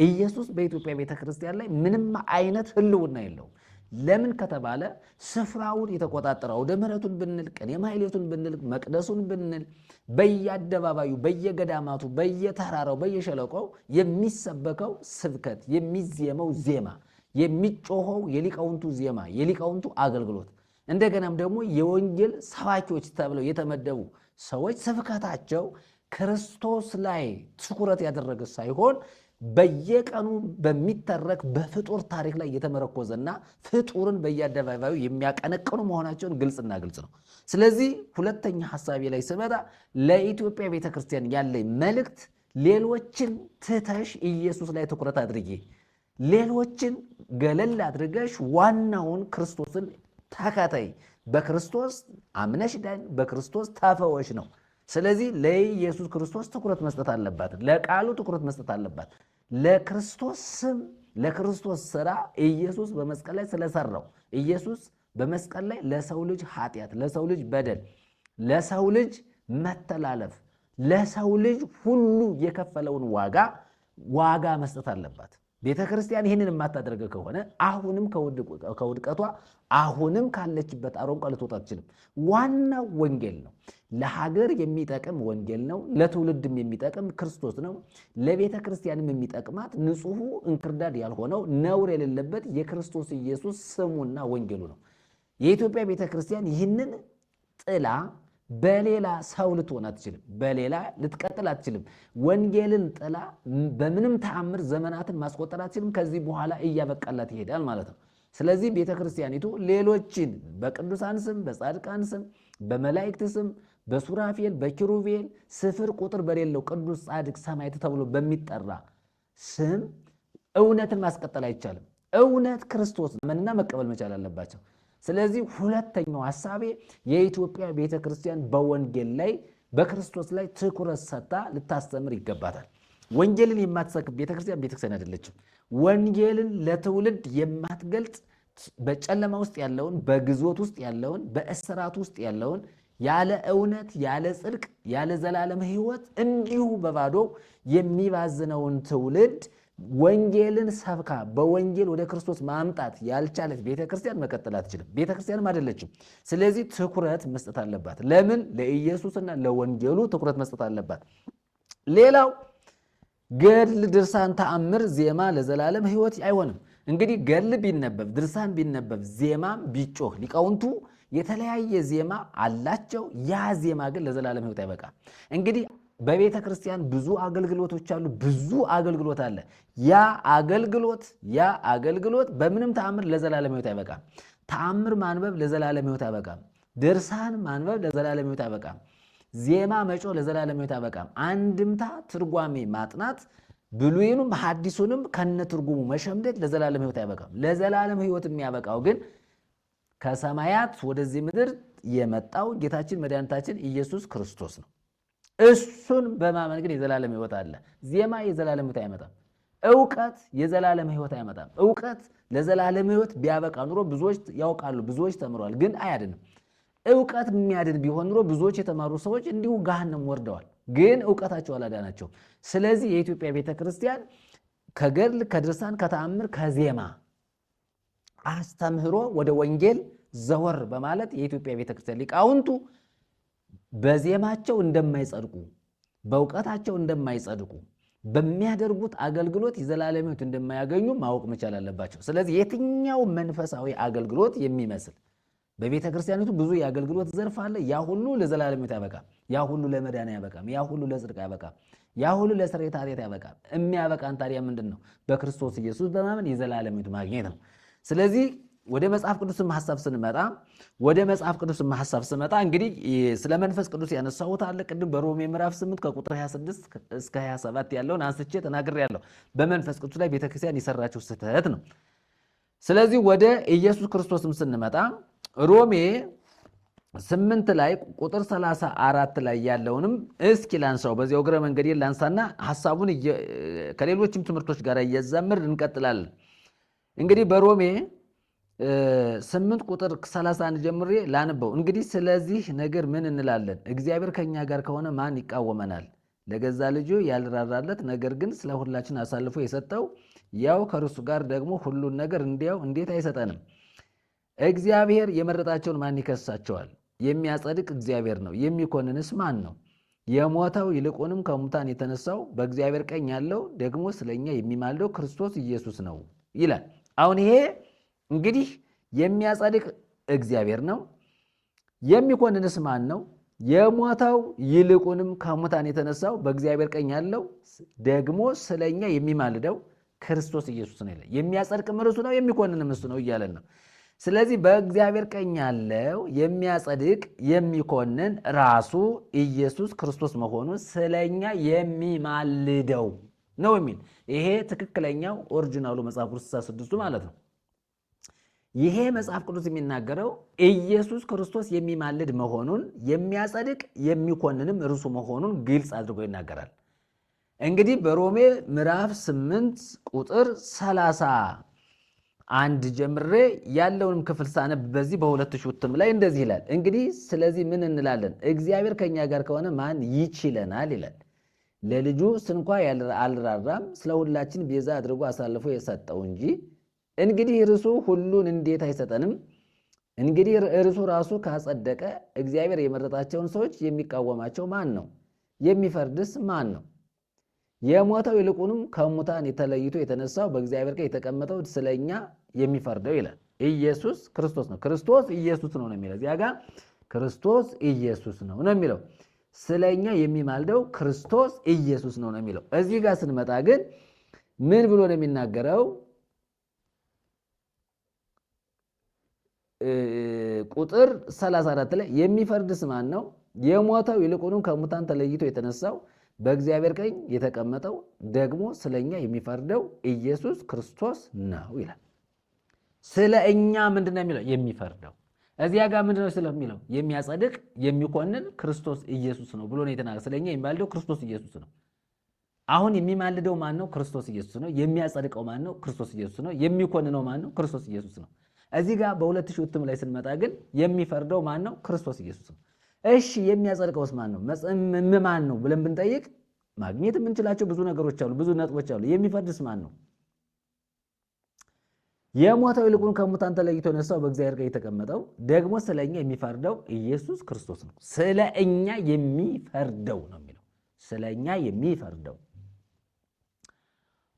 ኢየሱስ በኢትዮጵያ ቤተክርስቲያን ላይ ምንም አይነት ህልውና የለውም። ለምን ከተባለ ስፍራውን የተቆጣጠረው አውደ ምሕረቱን ብንል ቅኔ ማሕሌቱን ብንል መቅደሱን ብንል በየአደባባዩ በየገዳማቱ በየተራራው በየሸለቆው የሚሰበከው ስብከት የሚዜመው ዜማ የሚጮኸው የሊቃውንቱ ዜማ የሊቃውንቱ አገልግሎት እንደገናም ደግሞ የወንጌል ሰባኪዎች ተብለው የተመደቡ ሰዎች ስብከታቸው ክርስቶስ ላይ ትኩረት ያደረገ ሳይሆን በየቀኑ በሚተረክ በፍጡር ታሪክ ላይ የተመረኮዘና ፍጡርን በየአደባባዩ የሚያቀነቅኑ መሆናቸውን ግልጽና ግልጽ ነው። ስለዚህ ሁለተኛ ሐሳቤ ላይ ስመጣ ለኢትዮጵያ ቤተክርስቲያን ያለኝ መልእክት ሌሎችን ትተሽ ኢየሱስ ላይ ትኩረት አድርጊ፣ ሌሎችን ገለል አድርገሽ ዋናውን ክርስቶስን ተከታይ፣ በክርስቶስ አምነሽ ዳኝ፣ በክርስቶስ ተፈወሽ ነው። ስለዚህ ለኢየሱስ ክርስቶስ ትኩረት መስጠት አለባት፣ ለቃሉ ትኩረት መስጠት አለባት። ለክርስቶስ ስም ለክርስቶስ ሥራ ኢየሱስ በመስቀል ላይ ስለሰራው ኢየሱስ በመስቀል ላይ ለሰው ልጅ ኃጢአት፣ ለሰው ልጅ በደል፣ ለሰው ልጅ መተላለፍ፣ ለሰው ልጅ ሁሉ የከፈለውን ዋጋ መስጠት አለባት። ቤተ ክርስቲያን ይህንን የማታደርገ ከሆነ አሁንም ከውድቀቷ አሁንም ካለችበት አሮንቋ ልትወጣ አትችልም። ዋናው ወንጌል ነው። ለሀገር የሚጠቅም ወንጌል ነው። ለትውልድም የሚጠቅም ክርስቶስ ነው። ለቤተ ክርስቲያንም የሚጠቅማት ንጹሑ እንክርዳድ ያልሆነው ነውር የሌለበት የክርስቶስ ኢየሱስ ስሙና ወንጌሉ ነው። የኢትዮጵያ ቤተ ክርስቲያን ይህንን ጥላ በሌላ ሰው ልትሆን አትችልም። በሌላ ልትቀጥል አትችልም። ወንጌልን ጥላ በምንም ተአምር ዘመናትን ማስቆጠር አትችልም። ከዚህ በኋላ እያበቃላት ይሄዳል ማለት ነው። ስለዚህ ቤተ ክርስቲያኒቱ ሌሎችን በቅዱሳን ስም፣ በጻድቃን ስም፣ በመላእክት ስም፣ በሱራፌል፣ በኪሩቤል ስፍር ቁጥር በሌለው ቅዱስ ጻድቅ ሰማዕት ተብሎ በሚጠራ ስም እውነትን ማስቀጠል አይቻልም። እውነት ክርስቶስ መና መቀበል መቻል አለባቸው። ስለዚህ ሁለተኛው ሐሳቤ የኢትዮጵያ ቤተክርስቲያን በወንጌል ላይ በክርስቶስ ላይ ትኩረት ሰጥታ ልታስተምር ይገባታል። ወንጌልን የማትሰብክ ቤተክርስቲያን አይደለችም። ወንጌልን ለትውልድ የማትገልጥ በጨለማ ውስጥ ያለውን፣ በግዞት ውስጥ ያለውን፣ በእስራት ውስጥ ያለውን ያለ እውነት፣ ያለ ጽድቅ፣ ያለ ዘላለም ሕይወት እንዲሁ በባዶ የሚባዝነውን ትውልድ ወንጌልን ሰብካ በወንጌል ወደ ክርስቶስ ማምጣት ያልቻለች ቤተክርስቲያን መቀጠል አትችልም። ቤተክርስቲያንም አይደለችም። ስለዚህ ትኩረት መስጠት አለባት። ለምን? ለኢየሱስና ለወንጌሉ ትኩረት መስጠት አለባት። ሌላው ገድል፣ ድርሳን፣ ተአምር፣ ዜማ ለዘላለም ሕይወት አይሆንም። እንግዲህ ገድል ቢነበብ፣ ድርሳን ቢነበብ፣ ዜማም ቢጮህ ሊቃውንቱ የተለያየ ዜማ አላቸው። ያ ዜማ ግን ለዘላለም ሕይወት አይበቃም። እንግዲህ በቤተ ክርስቲያን ብዙ አገልግሎቶች አሉ። ብዙ አገልግሎት አለ። ያ አገልግሎት በምንም ተአምር ለዘላለም ሕይወት አይበቃም። ተአምር ማንበብ ለዘላለም ሕይወት አይበቃም። ድርሳን ማንበብ ለዘላለም ሕይወት አይበቃም። ዜማ መጮህ ለዘላለም ሕይወት አይበቃም። አንድምታ ትርጓሜ ማጥናት ብሉይኑም ሐዲሱንም ከነ ትርጉሙ መሸምደድ ለዘላለም ሕይወት አይበቃም። ለዘላለም ሕይወት የሚያበቃው ግን ከሰማያት ወደዚህ ምድር የመጣው ጌታችን መድኃኒታችን ኢየሱስ ክርስቶስ ነው። እሱን በማመን ግን የዘላለም ሕይወት አለ። ዜማ የዘላለም ሕይወት አይመጣም። ዕውቀት የዘላለም ሕይወት አይመጣም። ዕውቀት ለዘላለም ሕይወት ቢያበቃ ኑሮ ብዙዎች ያውቃሉ፣ ብዙዎች ተምረዋል፣ ግን አያድንም። ዕውቀት የሚያድን ቢሆን ኑሮ ብዙዎች የተማሩ ሰዎች እንዲሁ ገሃነም ወርደዋል፣ ግን ዕውቀታቸው አላዳናቸው። ስለዚህ የኢትዮጵያ ቤተ ክርስቲያን ከገድል፣ ከድርሳን፣ ከተአምር፣ ከዜማ አስተምህሮ ወደ ወንጌል ዘወር በማለት የኢትዮጵያ ቤተ ክርስቲያን ሊቃውንቱ በዜማቸው እንደማይጸድቁ፣ በእውቀታቸው እንደማይጸድቁ፣ በሚያደርጉት አገልግሎት የዘላለም ሕይወት እንደማያገኙ ማወቅ መቻል አለባቸው። ስለዚህ የትኛው መንፈሳዊ አገልግሎት የሚመስል በቤተ ክርስቲያኒቱ ብዙ የአገልግሎት ዘርፍ አለ። ያ ሁሉ ለዘላለም ሕይወት አይበቃም። ያ ሁሉ ለመዳን አይበቃም። ያ ሁሉ ለጽድቅ አይበቃም። ያ ሁሉ ለስርየተ ኃጢአት አይበቃም። የሚያበቃን ታዲያ ምንድን ነው? በክርስቶስ ኢየሱስ በማመን የዘላለም ሕይወት ማግኘት ነው። ስለዚህ ወደ መጽሐፍ ቅዱስም ሐሳብ ስመጣ እንግዲህ ስለ መንፈስ ቅዱስ ያነሳሁት አለ። ቅድም በሮሜ ምዕራፍ 8 ከቁጥር 26 እስከ 27 ያለውን አንስቼ ተናግሬያለሁ። በመንፈስ ቅዱስ ላይ ቤተክርስቲያን የሰራችው ስህተት ነው። ስለዚህ ወደ ኢየሱስ ክርስቶስም ስንመጣ ሮሜ 8 ላይ ቁጥር 34 ላይ ያለውንም እስኪ ላንሳው። በዚያው እግረ መንገዴን ላንሳና ሐሳቡን ከሌሎችም ትምህርቶች ጋር እያዛምር እንቀጥላለን። እንግዲህ በሮሜ 8 ቁጥር 31 ጀምሬ ላንበው። እንግዲህ ስለዚህ ነገር ምን እንላለን? እግዚአብሔር ከእኛ ጋር ከሆነ ማን ይቃወመናል? ለገዛ ልጁ ያልራራለት ነገር ግን ስለ ሁላችን አሳልፎ የሰጠው ያው ከእርሱ ጋር ደግሞ ሁሉን ነገር እንዲያው እንዴት አይሰጠንም? እግዚአብሔር የመረጣቸውን ማን ይከሳቸዋል? የሚያጸድቅ እግዚአብሔር ነው። የሚኮንንስ ማን ነው? የሞተው ይልቁንም ከሙታን የተነሳው በእግዚአብሔር ቀኝ ያለው ደግሞ ስለኛ የሚማልደው ክርስቶስ ኢየሱስ ነው ይላል። አሁን ይሄ እንግዲህ የሚያጸድቅ እግዚአብሔር ነው። የሚኮንንስ ማን ነው? የሞተው ይልቁንም ከሙታን የተነሳው በእግዚአብሔር ቀኝ ያለው ደግሞ ስለኛ የሚማልደው ክርስቶስ ኢየሱስ ነው ይላል። የሚያጸድቅም እርሱ ነው፣ የሚኮንንም እሱ ነው እያለን ነው። ስለዚህ በእግዚአብሔር ቀኝ ያለው የሚያጸድቅ የሚኮንን ራሱ ኢየሱስ ክርስቶስ መሆኑን ስለኛ የሚማልደው ነው የሚል ይሄ ትክክለኛው ኦሪጂናሉ መጽሐፍ ቅዱስ 66 ማለት ነው። ይሄ መጽሐፍ ቅዱስ የሚናገረው ኢየሱስ ክርስቶስ የሚማልድ መሆኑን የሚያጸድቅ የሚኮንንም እርሱ መሆኑን ግልጽ አድርጎ ይናገራል። እንግዲህ በሮሜ ምዕራፍ 8 ቁጥር 31 ጀምሬ ያለውንም ክፍል ሳነብ በዚህ በሁለት ሹትም ላይ እንደዚህ ይላል። እንግዲህ ስለዚህ ምን እንላለን? እግዚአብሔር ከኛ ጋር ከሆነ ማን ይችለናል ይላል። ለልጁ ስንኳ አልራራም፣ ስለ ሁላችን ቤዛ አድርጎ አሳልፎ የሰጠው እንጂ እንግዲህ እርሱ ሁሉን እንዴት አይሰጠንም? እንግዲህ እርሱ ራሱ ካጸደቀ እግዚአብሔር የመረጣቸውን ሰዎች የሚቃወማቸው ማን ነው? የሚፈርድስ ማን ነው? የሞተው ይልቁንም ከሙታን ተለይቶ የተነሳው በእግዚአብሔር ቀኝ የተቀመጠው ስለኛ የሚፈርደው ይላል። ኢየሱስ ክርስቶስ ነው። ክርስቶስ ኢየሱስ ነው የሚለው እዚያ ጋር ክርስቶስ ኢየሱስ ነው የሚለው። ስለኛ የሚማልደው ክርስቶስ ኢየሱስ ነው የሚለው። እዚህ ጋር ስንመጣ ግን ምን ብሎ ነው የሚናገረው? ቁጥር 34 ላይ የሚፈርድስ ማን ነው? የሞተው ይልቁንም ከሙታን ተለይቶ የተነሳው በእግዚአብሔር ቀኝ የተቀመጠው ደግሞ ስለኛ የሚፈርደው ኢየሱስ ክርስቶስ ነው ይላል። ስለ እኛ ምንድን ነው የሚለው? የሚፈርደው። እዚያ ጋር ምንድን ነው ስለሚለው? የሚያጸድቅ የሚኮንን ክርስቶስ ኢየሱስ ነው ብሎ ነው የተናገረው። ስለኛ የሚባልደው ክርስቶስ ኢየሱስ ነው። አሁን የሚማልደው ማን ነው? ክርስቶስ ኢየሱስ ነው። የሚያጸድቀው ማን ነው? ክርስቶስ ኢየሱስ ነው። የሚኮንነው ማን ነው? ክርስቶስ ኢየሱስ ነው። እዚህ ጋር በ2000 እትም ላይ ስንመጣ ግን የሚፈርደው ማን ነው? ክርስቶስ ኢየሱስ ነው። እሺ የሚያጸድቀውስ ማን ነው? ማን ነው ብለን ብንጠይቅ ማግኘት የምንችላቸው ብዙ ነገሮች አሉ፣ ብዙ ነጥቦች አሉ። የሚፈርድስ ማን ነው? የሞተው ይልቁን ከሙታን ተለይቶ የነሳው በእግዚአብሔር ቀኝ የተቀመጠው ደግሞ ስለኛ የሚፈርደው ኢየሱስ ክርስቶስ ነው። ስለኛ የሚፈርደው ነው የሚለው፣ ስለኛ የሚፈርደው።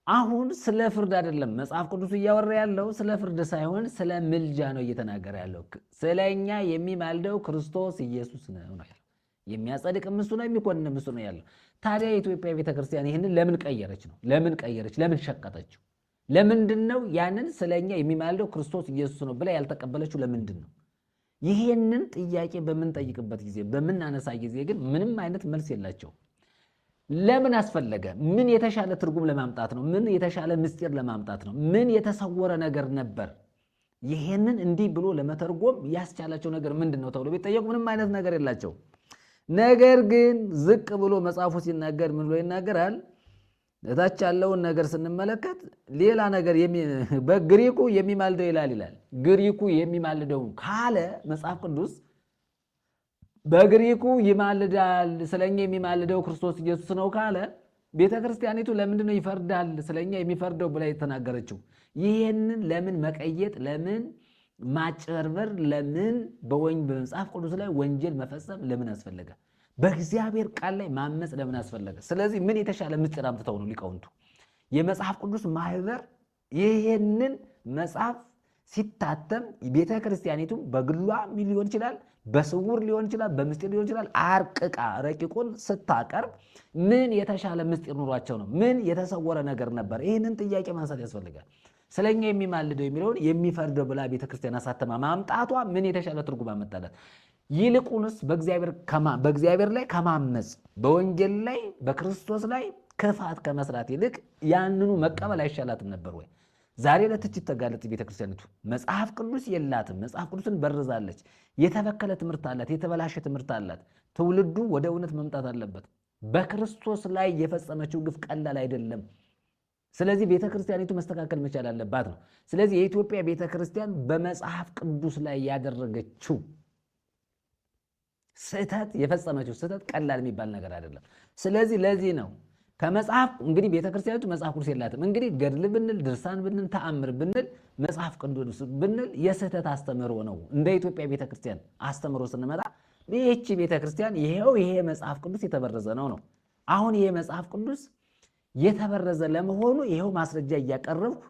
አሁን ስለ ፍርድ አይደለም መጽሐፍ ቅዱስ እያወራ ያለው፣ ስለ ፍርድ ሳይሆን ስለ ምልጃ ነው እየተናገረ ያለው። ስለኛ የሚማልደው ክርስቶስ ኢየሱስ ነው ያለው። የሚያጸድቅም እሱ ነው፣ የሚኮንንም እሱ ነው ያለው። ታዲያ የኢትዮጵያ ቤተክርስቲያን ይህንን ለምን ቀየረች ነው? ለምን ቀየረች? ለምን ሸቀጠችው? ለምንድን ነው ያንን ስለኛ የሚማልደው ክርስቶስ ኢየሱስ ነው ብላ ያልተቀበለችው? ለምንድን ነው? ይህንን ጥያቄ በምንጠይቅበት ጊዜ በምናነሳ ጊዜ ግን ምንም አይነት መልስ የላቸው። ለምን አስፈለገ? ምን የተሻለ ትርጉም ለማምጣት ነው? ምን የተሻለ ምስጢር ለማምጣት ነው? ምን የተሰወረ ነገር ነበር? ይህንን እንዲህ ብሎ ለመተርጎም ያስቻላቸው ነገር ምንድን ነው ተብሎ ቢጠየቁ ምንም አይነት ነገር የላቸው። ነገር ግን ዝቅ ብሎ መጽሐፉ ሲናገር ምን ብሎ ይናገራል? እታች ያለውን ነገር ስንመለከት ሌላ ነገር በግሪኩ የሚማልደው ይላል። ግሪኩ የሚማልደው ካለ መጽሐፍ ቅዱስ በግሪኩ ይማልዳል፣ ስለኛ የሚማልደው ክርስቶስ ኢየሱስ ነው ካለ ቤተክርስቲያኒቱ ለምንድን ነው ይፈርዳል ስለኛ የሚፈርደው ብላ የተናገረችው? ይህንን ለምን መቀየጥ፣ ለምን ማጭበርበር፣ ለምን በመጽሐፍ ቅዱስ ላይ ወንጀል መፈጸም ለምን አስፈለገ? በእግዚአብሔር ቃል ላይ ማመፅ ለምን አስፈለገ? ስለዚህ ምን የተሻለ ምስጢር አምጥተው ነው ሊቃውንቱ የመጽሐፍ ቅዱስ ማህበር ይህንን መጽሐፍ ሲታተም ቤተክርስቲያኒቱ በግሏ ሊሆን ይችላል፣ በስውር ሊሆን ይችላል፣ በምስጢር ሊሆን ይችላል፣ አርቅቃ ረቂቁን ስታቀርብ ምን የተሻለ ምስጢር ኑሯቸው ነው? ምን የተሰወረ ነገር ነበር? ይህንን ጥያቄ ማንሳት ያስፈልጋል። ስለኛ የሚማልደው የሚለውን የሚፈርደው ብላ ቤተክርስቲያን አሳተማ ማምጣቷ ምን የተሻለ ትርጉም አመጣላት? ይልቁንስ በእግዚአብሔር ላይ ከማመፅ በወንጌል ላይ በክርስቶስ ላይ ክፋት ከመስራት ይልቅ ያንኑ መቀበል አይሻላትም ነበር ወይ? ዛሬ ለትችት ተጋለጥ ቤተክርስቲያኒቱ። መጽሐፍ ቅዱስ የላትም፣ መጽሐፍ ቅዱስን በርዛለች። የተበከለ ትምህርት አላት፣ የተበላሸ ትምህርት አላት። ትውልዱ ወደ እውነት መምጣት አለበት። በክርስቶስ ላይ የፈጸመችው ግፍ ቀላል አይደለም። ስለዚህ ቤተክርስቲያኒቱ መስተካከል መቻል አለባት ነው። ስለዚህ የኢትዮጵያ ቤተክርስቲያን በመጽሐፍ ቅዱስ ላይ ያደረገችው ስህተት፣ የፈጸመችው ስህተት ቀላል የሚባል ነገር አይደለም። ስለዚህ ለዚህ ነው ከመጽሐፍ እንግዲህ ቤተክርስቲያኒቱ መጽሐፍ ቅዱስ የላትም። እንግዲህ ገድል ብንል፣ ድርሳን ብንል፣ ተአምር ብንል፣ መጽሐፍ ቅዱስ ብንል የስህተት አስተምህሮ ነው። እንደ ኢትዮጵያ ቤተክርስቲያን አስተምህሮ ስንመጣ ይህቺ ቤተክርስቲያን ይሄ መጽሐፍ ቅዱስ የተበረዘ ነው። አሁን ይሄ መጽሐፍ ቅዱስ የተበረዘ ለመሆኑ ይሄው ማስረጃ እያቀረብኩ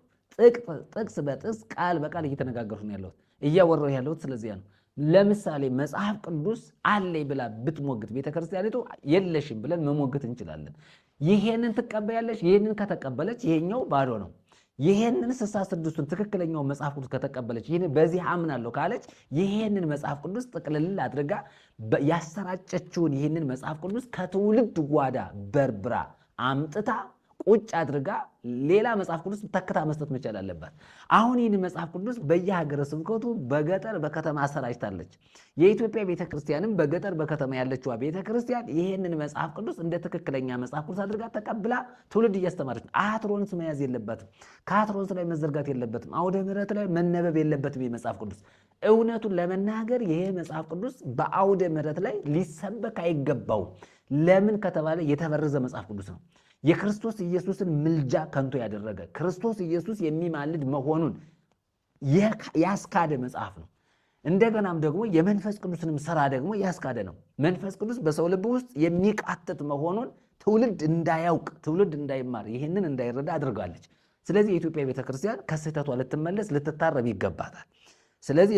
ጥቅስ በጥቅስ ቃል በቃል እየተነጋገርኩ ነው ያለሁት፣ እያወራሁ ያለሁት ስለዚያ ነው። ለምሳሌ መጽሐፍ ቅዱስ አለኝ ብላ ብትሞግት ቤተክርስቲያኒቱ የለሽም ብለን መሞግት እንችላለን። ይሄንን ትቀበያለች። ይሄንን ከተቀበለች ይሄኛው ባዶ ነው። ይሄንን 66ቱን ትክክለኛው መጽሐፍ ቅዱስ ከተቀበለች ይሄን በዚህ አምናለሁ ካለች ይሄንን መጽሐፍ ቅዱስ ጥቅልል አድርጋ ያሰራጨችውን ይሄንን መጽሐፍ ቅዱስ ከትውልድ ጓዳ በርብራ አምጥታ ቁጭ አድርጋ ሌላ መጽሐፍ ቅዱስ ተክታ መስጠት መቻል አለባት። አሁን ይህን መጽሐፍ ቅዱስ በየሀገረ ስብከቱ በገጠር በከተማ አሰራጭታለች። የኢትዮጵያ ቤተክርስቲያንም በገጠር በከተማ ያለችዋ ቤተክርስቲያን ይህንን መጽሐፍ ቅዱስ እንደ ትክክለኛ መጽሐፍ ቅዱስ አድርጋ ተቀብላ ትውልድ እያስተማረች ነው። አትሮንስ መያዝ የለበትም። ከአትሮንስ ላይ መዘርጋት የለበትም። አውደ ምሕረት ላይ መነበብ የለበትም። መጽሐፍ ቅዱስ እውነቱን ለመናገር ይሄ መጽሐፍ ቅዱስ በአውደ ምሕረት ላይ ሊሰበክ አይገባው። ለምን ከተባለ የተበረዘ መጽሐፍ ቅዱስ ነው። የክርስቶስ ኢየሱስን ምልጃ ከንቱ ያደረገ ክርስቶስ ኢየሱስ የሚማልድ መሆኑን ያስካደ መጽሐፍ ነው። እንደገናም ደግሞ የመንፈስ ቅዱስንም ሥራ ደግሞ ያስካደ ነው። መንፈስ ቅዱስ በሰው ልብ ውስጥ የሚቃትት መሆኑን ትውልድ እንዳያውቅ፣ ትውልድ እንዳይማር፣ ይህንን እንዳይረዳ አድርጋለች። ስለዚህ የኢትዮጵያ ቤተክርስቲያን ከስህተቷ ልትመለስ ልትታረም ይገባታል። ስለዚህ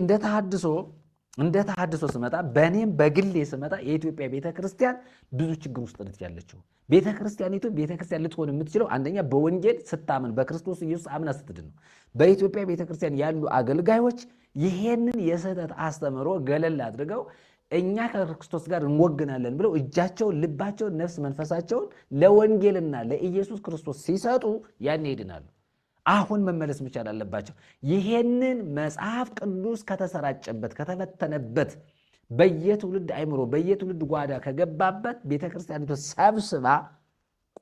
እንደ ተሐድሶ ስመጣ በእኔም በግሌ ስመጣ የኢትዮጵያ ቤተክርስቲያን ብዙ ችግር ውስጥ ነች ያለችው። ቤተክርስቲያኒቱ ቤተክርስቲያን ልትሆን የምትችለው አንደኛ በወንጌል ስታምን በክርስቶስ ኢየሱስ አምና ስትድን ነው። በኢትዮጵያ ቤተክርስቲያን ያሉ አገልጋዮች ይሄንን የስህተት አስተምህሮ ገለል አድርገው እኛ ከክርስቶስ ጋር እንወግናለን ብለው እጃቸውን፣ ልባቸውን፣ ነፍስ መንፈሳቸውን ለወንጌልና ለኢየሱስ ክርስቶስ ሲሰጡ ያኔ ይድናሉ። አሁን መመለስ መቻል አለባቸው። ይሄንን መጽሐፍ ቅዱስ ከተሰራጨበት ከተበተነበት በየትውልድ አይምሮ በየትውልድ ጓዳ ከገባበት ቤተክርስቲያኒቱ ሰብስባ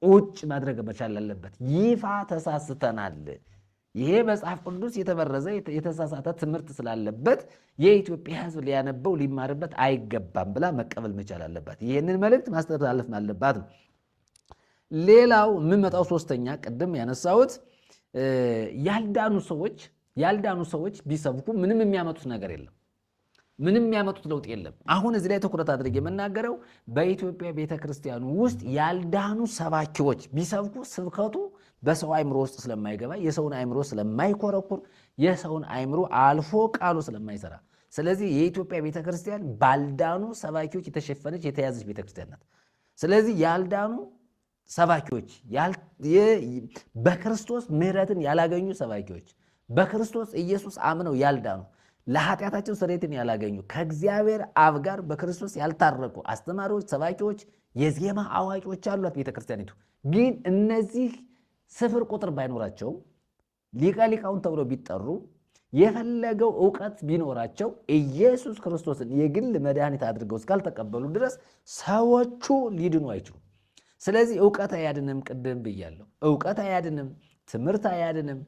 ቁጭ ማድረግ መቻል አለበት። ይፋ ተሳስተናል፣ ይሄ መጽሐፍ ቅዱስ የተበረዘ የተሳሳተ ትምህርት ስላለበት የኢትዮጵያ ሕዝብ ሊያነበው ሊማርበት አይገባም ብላ መቀበል መቻል አለባት። ይህንን መልእክት ማስተላለፍ አለባት ነው። ሌላው የምመጣው ሶስተኛ ቅድም ያነሳሁት ያልዳኑ ሰዎች ቢሰብኩ ምንም የሚያመጡት ነገር የለም። ምንም የሚያመጡት ለውጥ የለም። አሁን እዚህ ላይ ትኩረት አድርጌ የምናገረው በኢትዮጵያ ቤተክርስቲያኑ ውስጥ ያልዳኑ ሰባኪዎች ቢሰብኩ ስብከቱ በሰው አእምሮ ውስጥ ስለማይገባ የሰውን አእምሮ ስለማይኮረኩር የሰውን አእምሮ አልፎ ቃሉ ስለማይሰራ፣ ስለዚህ የኢትዮጵያ ቤተክርስቲያን ባልዳኑ ሰባኪዎች የተሸፈነች የተያዘች ቤተክርስቲያን ናት። ስለዚህ ያልዳኑ ሰባኪዎች፣ በክርስቶስ ምሕረትን ያላገኙ ሰባኪዎች፣ በክርስቶስ ኢየሱስ አምነው ያልዳኑ፣ ለኃጢአታቸው ስርየትን ያላገኙ፣ ከእግዚአብሔር አብ ጋር በክርስቶስ ያልታረቁ አስተማሪዎች፣ ሰባኪዎች፣ የዜማ አዋቂዎች አሏት ቤተክርስቲያኒቱ። ግን እነዚህ ስፍር ቁጥር ባይኖራቸው ሊቀ ሊቃውንት ተብለው ቢጠሩ የፈለገው ዕውቀት ቢኖራቸው ኢየሱስ ክርስቶስን የግል መድኃኒት አድርገው እስካልተቀበሉ ድረስ ሰዎቹ ሊድኑ አይችሉም። ስለዚህ ዕውቀት አያድንም። ቅድም ብያለሁ፣ ዕውቀት አያድንም፣ ትምህርት አያድንም።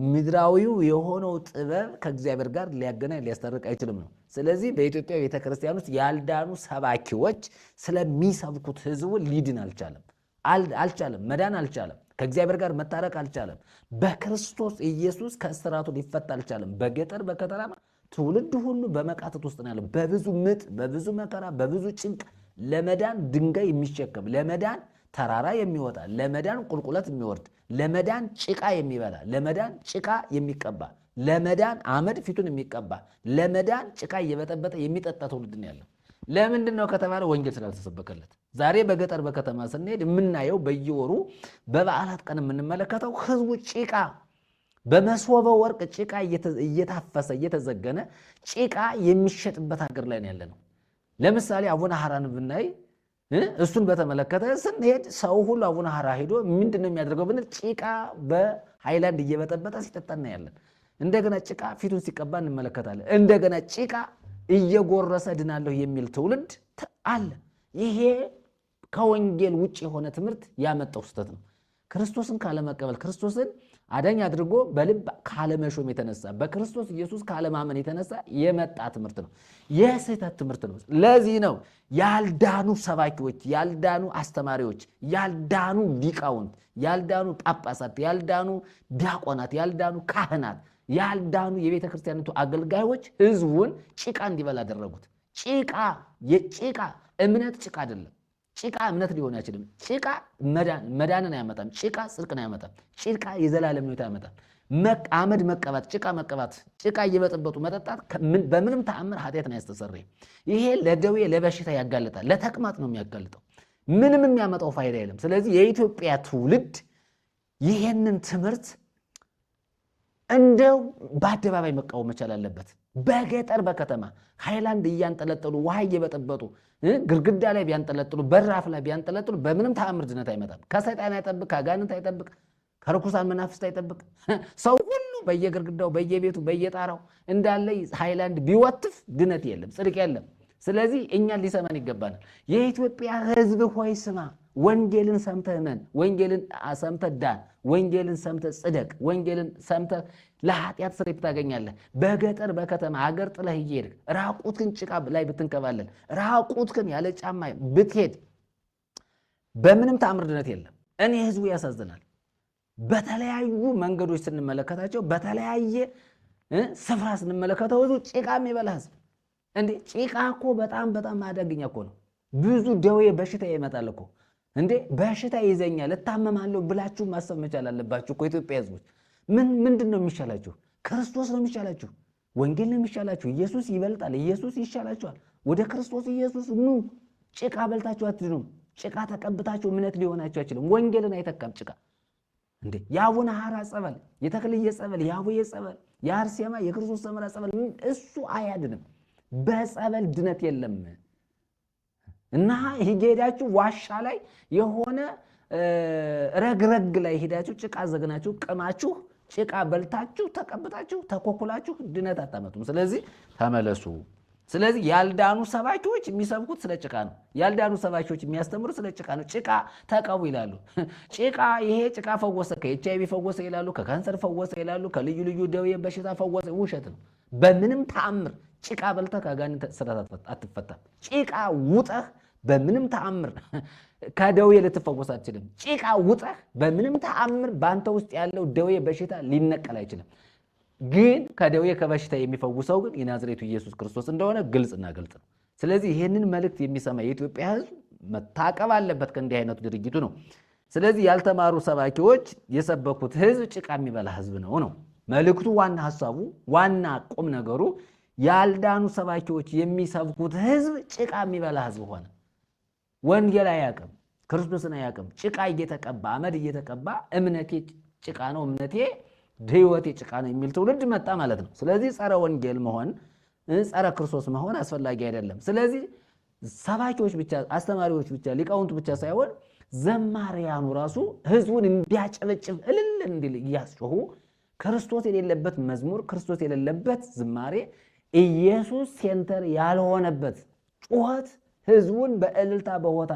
ምድራዊው የሆነው ጥበብ ከእግዚአብሔር ጋር ሊያገናኝ ሊያስታርቅ አይችልም ነው። ስለዚህ በኢትዮጵያ ቤተክርስቲያን ውስጥ ያልዳኑ ሰባኪዎች ስለሚሰብኩት ህዝቡ ሊድን አልቻለም፣ መዳን አልቻለም፣ ከእግዚአብሔር ጋር መታረቅ አልቻለም፣ በክርስቶስ ኢየሱስ ከእስራቱ ሊፈታ አልቻለም። በገጠር በከተማ ትውልድ ሁሉ በመቃተት ውስጥ ነው ያለው። በብዙ ምጥ፣ በብዙ መከራ፣ በብዙ ጭንቅ ለመዳን ድንጋይ የሚሸከም ለመዳን ተራራ የሚወጣ ለመዳን ቁልቁለት የሚወርድ ለመዳን ጭቃ የሚበላ ለመዳን ጭቃ የሚቀባ ለመዳን አመድ ፊቱን የሚቀባ ለመዳን ጭቃ እየበጠበጠ የሚጠጣ ትውልድ ነው ያለው። ለምንድን ነው ከተባለ ወንጌል ስላልተሰበከለት። ዛሬ በገጠር በከተማ ስንሄድ የምናየው በየወሩ በበዓላት ቀን የምንመለከተው ህዝቡ ጭቃ በመሶበ ወርቅ ጭቃ እየታፈሰ እየተዘገነ ጭቃ የሚሸጥበት ሀገር ላይ ነው ያለ ነው። ለምሳሌ አቡነ ሐራን ብናይ እሱን በተመለከተ ስንሄድ ሰው ሁሉ አቡነ ሐራ ሄዶ ምንድነው የሚያደርገው ብንል ጭቃ በሃይላንድ እየበጠበጠ ሲጠጣ እናያለን። እንደገና ጭቃ ፊቱን ሲቀባ እንመለከታለን። እንደገና ጭቃ እየጎረሰ ድናለሁ የሚል ትውልድ አለ። ይሄ ከወንጌል ውጭ የሆነ ትምህርት ያመጣው ስህተት ነው። ክርስቶስን ካለመቀበል፣ ክርስቶስን አዳኝ አድርጎ በልብ ካለመሾም የተነሳ በክርስቶስ ኢየሱስ ካለማመን የተነሳ የመጣ ትምህርት ነው። የስህተት ትምህርት ነው። ለዚህ ነው ያልዳኑ ሰባኪዎች፣ ያልዳኑ አስተማሪዎች፣ ያልዳኑ ሊቃውንት፣ ያልዳኑ ጳጳሳት፣ ያልዳኑ ዲያቆናት፣ ያልዳኑ ካህናት፣ ያልዳኑ የቤተ ክርስቲያኒቱ አገልጋዮች ህዝቡን ጭቃ እንዲበላ አደረጉት። የጭቃ እምነት ጭቃ አይደለም። ጭቃ እምነት ሊሆን አይችልም። ጭቃ መዳንን አያመጣም። ጭቃ ጽድቅን አያመጣም። ጭቃ የዘላለም ሕይወት አያመጣም። አመድ መቀባት፣ ጭቃ መቀባት፣ ጭቃ እየበጠበጡ መጠጣት በምንም ተአምር ኃጢአትን አያስተሰርይም። ይሄ ለደዌ ለበሽታ ያጋልጣል። ለተቅማጥ ነው የሚያጋልጠው። ምንም የሚያመጣው ፋይዳ የለም። ስለዚህ የኢትዮጵያ ትውልድ ይሄንን ትምህርት እንደው በአደባባይ መቃወም መቻል አለበት። በገጠር በከተማ ሃይላንድ እያንጠለጠሉ ውሃ እየበጠበጡ ግርግዳ ላይ ቢያንጠለጥሉ በራፍ ላይ ቢያንጠለጥሉ በምንም ተአምር ድነት አይመጣም። ከሰይጣን አይጠብቅ፣ ከአጋንንት አይጠብቅ፣ ከርኩሳን መናፍስት አይጠብቅ። ሰው ሁሉ በየግርግዳው በየቤቱ በየጣራው እንዳለ ሃይላንድ ቢወትፍ ድነት የለም፣ ጽድቅ የለም። ስለዚህ እኛን ሊሰማን ይገባናል። የኢትዮጵያ ሕዝብ ሆይ ስማ፣ ወንጌልን ሰምተህ እመን፣ ወንጌልን ሰምተህ ዳን፣ ወንጌልን ሰምተህ ጽደቅ፣ ወንጌልን ሰምተህ ለኃጢአት ስርየት ታገኛለህ። በገጠር በከተማ አገር ጥለህ እየሄድክ ራቁትህን ጭቃ ላይ ብትንከባለል፣ ራቁትህን ያለ ጫማ ብትሄድ በምንም ተአምር ድነት የለም። እኔ ህዝቡ ያሳዝናል። በተለያዩ መንገዶች ስንመለከታቸው፣ በተለያየ ስፍራ ስንመለከተው ህዝቡ ጭቃ የሚበላ ህዝብ። እንዴ ጭቃ እኮ በጣም በጣም አደገኛ እኮ ነው። ብዙ ደዌ በሽታ ይመጣል እኮ። እንዴ በሽታ ይዘኛል እታመማለሁ ብላችሁ ማሰብ መቻል አለባችሁ እኮ ኢትዮጵያ ህዝቦች። ምንድን ነው የሚሻላችሁ? ክርስቶስ ነው የሚሻላችሁ። ወንጌል ነው የሚሻላችሁ። ኢየሱስ ይበልጣል። ኢየሱስ ይሻላችኋል። ወደ ክርስቶስ ኢየሱስ ኑ። ጭቃ በልታችሁ አትድኑም። ጭቃ ተቀብታችሁ እምነት ሊሆናችሁ አይችልም። ወንጌልን አይተካም ጭቃ። እንዴ የአቡነ ሐራ ጸበል፣ የተክልየ ጸበል፣ የአቡየ ጸበል፣ የአርሴማ የክርስቶስ ሰምራ ጸበል እሱ አያድንም። በጸበል ድነት የለም። እና ሄዳችሁ ዋሻ ላይ የሆነ ረግረግ ላይ ሄዳችሁ ጭቃ ዘግናችሁ ቅማችሁ ጭቃ በልታችሁ ተቀብታችሁ ተኮኩላችሁ ድነት አታመጡም። ስለዚህ ተመለሱ። ስለዚህ ያልዳኑ ሰባኪዎች የሚሰብኩት ስለ ጭቃ ነው። ያልዳኑ ሰባኪዎች የሚያስተምሩ ስለ ጭቃ ነው። ጭቃ ተቀቡ ይላሉ። ጭቃ ይሄ ጭቃ ፈወሰ፣ ከኤችአይቪ ፈወሰ ይላሉ፣ ከካንሰር ፈወሰ ይላሉ፣ ከልዩ ልዩ ደዌ በሽታ ፈወሰ። ውሸት ነው። በምንም ተአምር ጭቃ በልተህ ከአጋንንት ስራት አትፈታም። ጭቃ ውጠህ በምንም ተአምር ከደዌ ልትፈወስ አትችልም። ጭቃ ውጠህ በምንም ተአምር በአንተ ውስጥ ያለው ደዌ በሽታ ሊነቀል አይችልም። ግን ከደዌ ከበሽታ የሚፈውሰው ግን የናዝሬቱ ኢየሱስ ክርስቶስ እንደሆነ ግልጽና ግልጽ ነው። ስለዚህ ይህንን መልእክት የሚሰማ የኢትዮጵያ ሕዝብ መታቀብ አለበት ከእንዲህ አይነቱ ድርጊቱ ነው። ስለዚህ ያልተማሩ ሰባኪዎች የሰበኩት ሕዝብ ጭቃ የሚበላ ሕዝብ ነው መልእክቱ። ዋና ሐሳቡ፣ ዋና ቁም ነገሩ ያልዳኑ ሰባኪዎች የሚሰብኩት ሕዝብ ጭቃ የሚበላ ሕዝብ ሆነ። ወንጌል አያውቅም፣ ክርስቶስን አያውቅም። ጭቃ እየተቀባ አመድ እየተቀባ እምነቴ ጭቃ ነው፣ እምነቴ ሕይወቴ ጭቃ ነው የሚል ትውልድ መጣ ማለት ነው። ስለዚህ ጸረ ወንጌል መሆን፣ ጸረ ክርስቶስ መሆን አስፈላጊ አይደለም። ስለዚህ ሰባኪዎች ብቻ፣ አስተማሪዎች ብቻ፣ ሊቃውንቱ ብቻ ሳይሆን ዘማሪያኑ ራሱ ሕዝቡን እንዲያጨበጭብ እልል እንዲል እያስጮሁ ክርስቶስ የሌለበት መዝሙር፣ ክርስቶስ የሌለበት ዝማሬ፣ ኢየሱስ ሴንተር ያልሆነበት ጩኸት ሕዝቡን በእልልታ በሆታ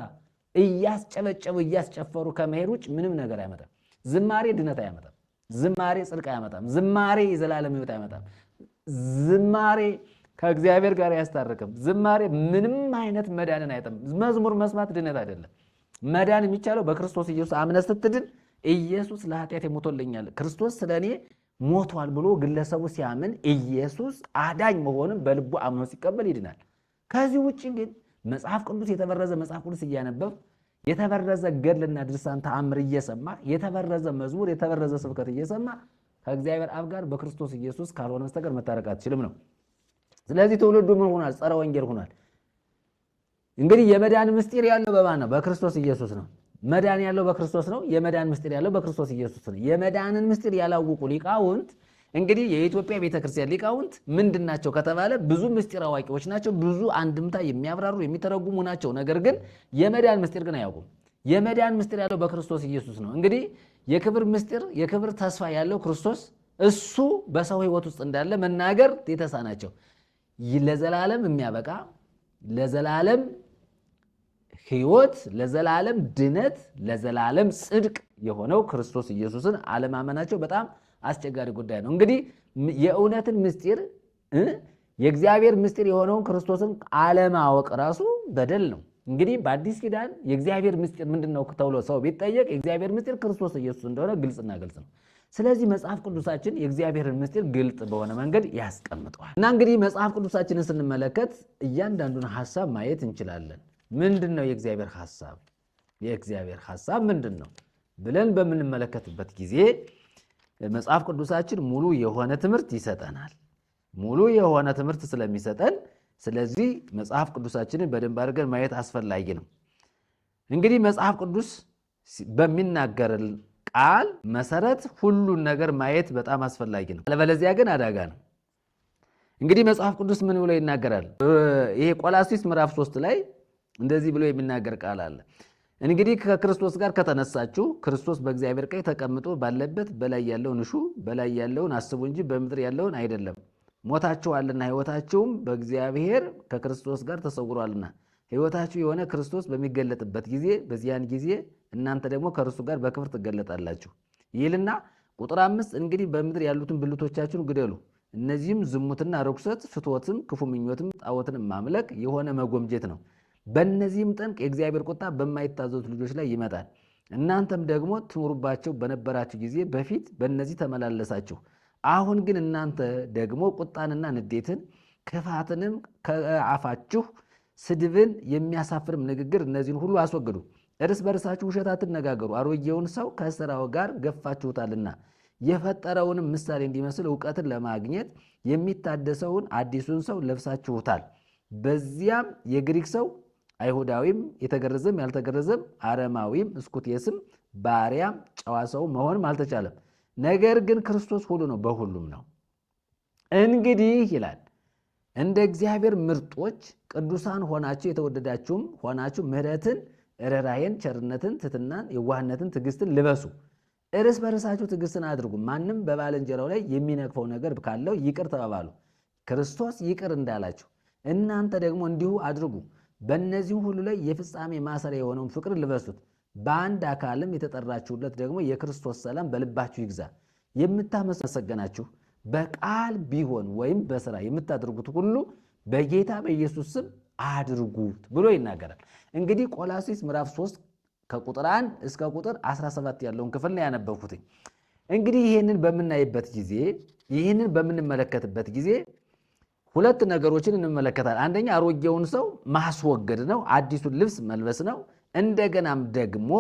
እያስጨበጨቡ እያስጨፈሩ ከመሄድ ውጭ ምንም ነገር አያመጣም። ዝማሬ ድነት አያመጣም። ዝማሬ ጽድቅ አያመጣም። ዝማሬ የዘላለም ሕይወት አያመጣም። ዝማሬ ከእግዚአብሔር ጋር አያስታርቅም። ዝማሬ ምንም አይነት መዳንን አይጠም። መዝሙር መስማት ድነት አይደለም። መዳን የሚቻለው በክርስቶስ ኢየሱስ አምነህ ስትድን፣ ኢየሱስ ለኃጢአት ሞቶልኛል፣ ክርስቶስ ስለ እኔ ሞቷል ብሎ ግለሰቡ ሲያምን ኢየሱስ አዳኝ መሆኑን በልቡ አምኖ ሲቀበል ይድናል። ከዚህ ውጭ ግን መጽሐፍ ቅዱስ የተበረዘ መጽሐፍ ቅዱስ እያነበብ የተበረዘ ገድልና ድርሳን ተአምር እየሰማ የተበረዘ መዝሙር የተበረዘ ስብከት እየሰማ ከእግዚአብሔር አብ ጋር በክርስቶስ ኢየሱስ ካልሆነ በስተቀር መታረቅ አትችልም ነው። ስለዚህ ትውልዱ ምን ሆኗል? ጸረ ወንጌል ሆኗል። እንግዲህ የመዳን ምስጢር ያለው በማን ነው? በክርስቶስ ኢየሱስ ነው። መዳን ያለው በክርስቶስ ነው። የመዳን ምስጢር ያለው በክርስቶስ ኢየሱስ ነው። የመዳንን ምስጢር ያላወቁ ሊቃውንት እንግዲህ የኢትዮጵያ ቤተክርስቲያን ሊቃውንት ምንድን ናቸው ከተባለ ብዙ ምስጢር አዋቂዎች ናቸው። ብዙ አንድምታ የሚያብራሩ የሚተረጉሙ ናቸው። ነገር ግን የመዳን ምስጢር ግን አያውቁም። የመዳን ምስጢር ያለው በክርስቶስ ኢየሱስ ነው። እንግዲህ የክብር ምስጢር የክብር ተስፋ ያለው ክርስቶስ እሱ በሰው ሕይወት ውስጥ እንዳለ መናገር የተሳናቸው ለዘላለም የሚያበቃ ለዘላለም ሕይወት ለዘላለም ድነት ለዘላለም ጽድቅ የሆነው ክርስቶስ ኢየሱስን አለማመናቸው በጣም አስቸጋሪ ጉዳይ ነው። እንግዲህ የእውነትን ምስጢር የእግዚአብሔር ምስጢር የሆነውን ክርስቶስን አለማወቅ ራሱ በደል ነው። እንግዲህ በአዲስ ኪዳን የእግዚአብሔር ምስጢር ምንድነው ተብሎ ሰው ቢጠየቅ የእግዚአብሔር ምስጢር ክርስቶስ ኢየሱስ እንደሆነ ግልጽና ግልጽ ነው። ስለዚህ መጽሐፍ ቅዱሳችን የእግዚአብሔርን ምስጢር ግልጽ በሆነ መንገድ ያስቀምጠዋል እና እንግዲህ መጽሐፍ ቅዱሳችንን ስንመለከት እያንዳንዱን ሐሳብ ማየት እንችላለን። ምንድነው የእግዚአብሔር ሐሳብ? የእግዚአብሔር ሐሳብ ምንድነው ብለን በምንመለከትበት ጊዜ መጽሐፍ ቅዱሳችን ሙሉ የሆነ ትምህርት ይሰጠናል። ሙሉ የሆነ ትምህርት ስለሚሰጠን ስለዚህ መጽሐፍ ቅዱሳችንን በደንብ አድርገን ማየት አስፈላጊ ነው። እንግዲህ መጽሐፍ ቅዱስ በሚናገር ቃል መሰረት ሁሉን ነገር ማየት በጣም አስፈላጊ ነው። አለበለዚያ ግን አደጋ ነው። እንግዲህ መጽሐፍ ቅዱስ ምን ብሎ ይናገራል? ይሄ ቆላስይስ ምዕራፍ 3 ላይ እንደዚህ ብሎ የሚናገር ቃል አለ። እንግዲህ ከክርስቶስ ጋር ከተነሳችሁ ክርስቶስ በእግዚአብሔር ቀኝ ተቀምጦ ባለበት በላይ ያለውን እሹ፣ በላይ ያለውን አስቡ እንጂ በምድር ያለውን አይደለም። ሞታችኋልና ሕይወታችሁም በእግዚአብሔር ከክርስቶስ ጋር ተሰውሯልና ሕይወታችሁ የሆነ ክርስቶስ በሚገለጥበት ጊዜ በዚያን ጊዜ እናንተ ደግሞ ከእርሱ ጋር በክብር ትገለጣላችሁ ይልና ቁጥር 5 እንግዲህ በምድር ያሉትን ብልቶቻችሁን ግደሉ፣ እነዚህም ዝሙትና ርኩሰት፣ ፍትወትም፣ ክፉ ምኞትም፣ ጣዖትን ማምለክ የሆነ መጎምጀት ነው። በእነዚህም ጠንቅ የእግዚአብሔር ቁጣ በማይታዘዙት ልጆች ላይ ይመጣል። እናንተም ደግሞ ትኖሩባቸው በነበራችሁ ጊዜ በፊት በእነዚህ ተመላለሳችሁ። አሁን ግን እናንተ ደግሞ ቁጣንና ንዴትን ክፋትንም ከአፋችሁ ስድብን የሚያሳፍርም ንግግር እነዚህን ሁሉ አስወግዱ። እርስ በርሳችሁ ውሸት አትነጋገሩ፣ አሮጌውን ሰው ከሥራው ጋር ገፋችሁታልና የፈጠረውንም ምሳሌ እንዲመስል እውቀትን ለማግኘት የሚታደሰውን አዲሱን ሰው ለብሳችሁታል። በዚያም የግሪክ ሰው አይሁዳዊም፣ የተገረዘም ያልተገረዘም፣ አረማዊም፣ እስኩቴስም፣ ባሪያም፣ ጨዋ ሰው መሆንም አልተቻለም። ነገር ግን ክርስቶስ ሁሉ ነው፣ በሁሉም ነው። እንግዲህ ይላል እንደ እግዚአብሔር ምርጦች ቅዱሳን ሆናችሁ የተወደዳችሁም ሆናችሁ ምሕረትን፣ ርኅራኄን፣ ቸርነትን፣ ትሕትናን፣ የዋህነትን፣ ትዕግስትን ልበሱ። እርስ በርሳችሁ ትዕግስትን አድርጉ። ማንም በባልንጀራው ላይ የሚነቅፈው ነገር ካለው ይቅር ተባባሉ፣ ክርስቶስ ይቅር እንዳላችሁ እናንተ ደግሞ እንዲሁ አድርጉ። በእነዚህ ሁሉ ላይ የፍጻሜ ማሰሪያ የሆነውን ፍቅር ልበሱት። በአንድ አካልም የተጠራችሁለት ደግሞ የክርስቶስ ሰላም በልባችሁ ይግዛ። የምታመሰገናችሁ በቃል ቢሆን ወይም በሥራ የምታደርጉት ሁሉ በጌታ በኢየሱስ ስም አድርጉት ብሎ ይናገራል። እንግዲህ ቆላስይስ ምዕራፍ 3 ከቁጥር 1 እስከ ቁጥር 17 ያለውን ክፍል ነው ያነበብኩት። እንግዲህ ይህንን በምንመለከትበት ጊዜ ሁለት ነገሮችን እንመለከታለን። አንደኛ አሮጌውን ሰው ማስወገድ ነው፣ አዲሱን ልብስ መልበስ ነው። እንደገናም ደግሞ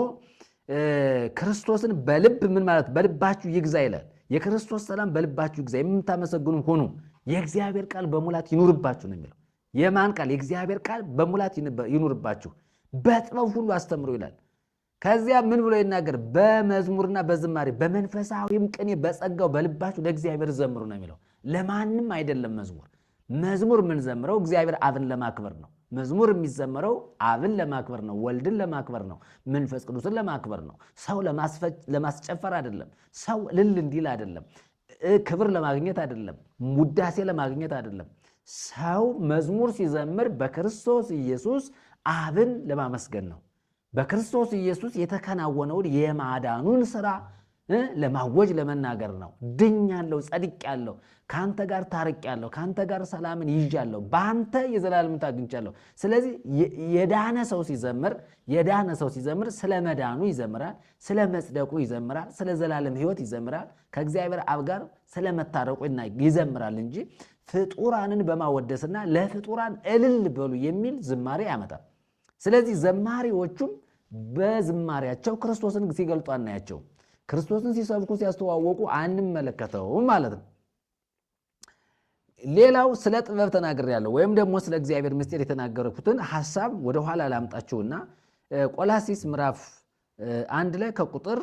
ክርስቶስን በልብ ምን ማለት በልባችሁ ይግዛ ይላል። የክርስቶስ ሰላም በልባችሁ ይግዛ፣ የምታመሰግኑ ሁኑ፣ የእግዚአብሔር ቃል በሙላት ይኑርባችሁ ነው የሚለው። የማን ቃል? የእግዚአብሔር ቃል በሙላት ይኑርባችሁ፣ በጥበብ ሁሉ አስተምሩ ይላል። ከዚያ ምን ብሎ ይናገር? በመዝሙርና በዝማሬ በመንፈሳዊም ቅኔ በጸጋው በልባችሁ ለእግዚአብሔር ዘምሩ ነው የሚለው። ለማንም አይደለም መዝሙር የምንዘምረው እግዚአብሔር አብን ለማክበር ነው። መዝሙር የሚዘመረው አብን ለማክበር ነው፣ ወልድን ለማክበር ነው፣ መንፈስ ቅዱስን ለማክበር ነው። ሰው ለማስጨፈር አይደለም፣ ሰው እልል እንዲል አይደለም፣ ክብር ለማግኘት አይደለም፣ ውዳሴ ለማግኘት አይደለም። ሰው መዝሙር ሲዘምር በክርስቶስ ኢየሱስ አብን ለማመስገን ነው። በክርስቶስ ኢየሱስ የተከናወነውን የማዳኑን ሥራ ለማወጅ ለመናገር ነው። ድኛለሁ፣ ጸድቄአለሁ፣ ከአንተ ጋር ታርቄአለሁ፣ ከአንተ ጋር ሰላምን ይዣለሁ፣ በአንተ የዘላለም አግኝቻለሁ። ስለዚህ የዳነ ሰው ሲዘምር ስለ መዳኑ ይዘምራል፣ ስለ መጽደቁ ይዘምራል፣ ስለ ዘላለም ሕይወት ይዘምራል፣ ከእግዚአብሔር አብ ጋር ስለ መታረቁ ይዘምራል እንጂ ፍጡራንን በማወደስና ለፍጡራን እልል በሉ የሚል ዝማሬ ያመጣል። ስለዚህ ዘማሪዎቹም በዝማሬያቸው ክርስቶስን ሲገልጡ አናያቸው። ክርስቶስን ሲሰብኩ ሲያስተዋወቁ አንመለከተውም ማለት ነው። ሌላው ስለ ጥበብ ተናግሬያለሁ፣ ወይም ደግሞ ስለ እግዚአብሔር ምስጢር የተናገርኩትን ሐሳብ ወደ ኋላ ላምጣችሁና ቆላስይስ ምዕራፍ 1 ላይ ከቁጥር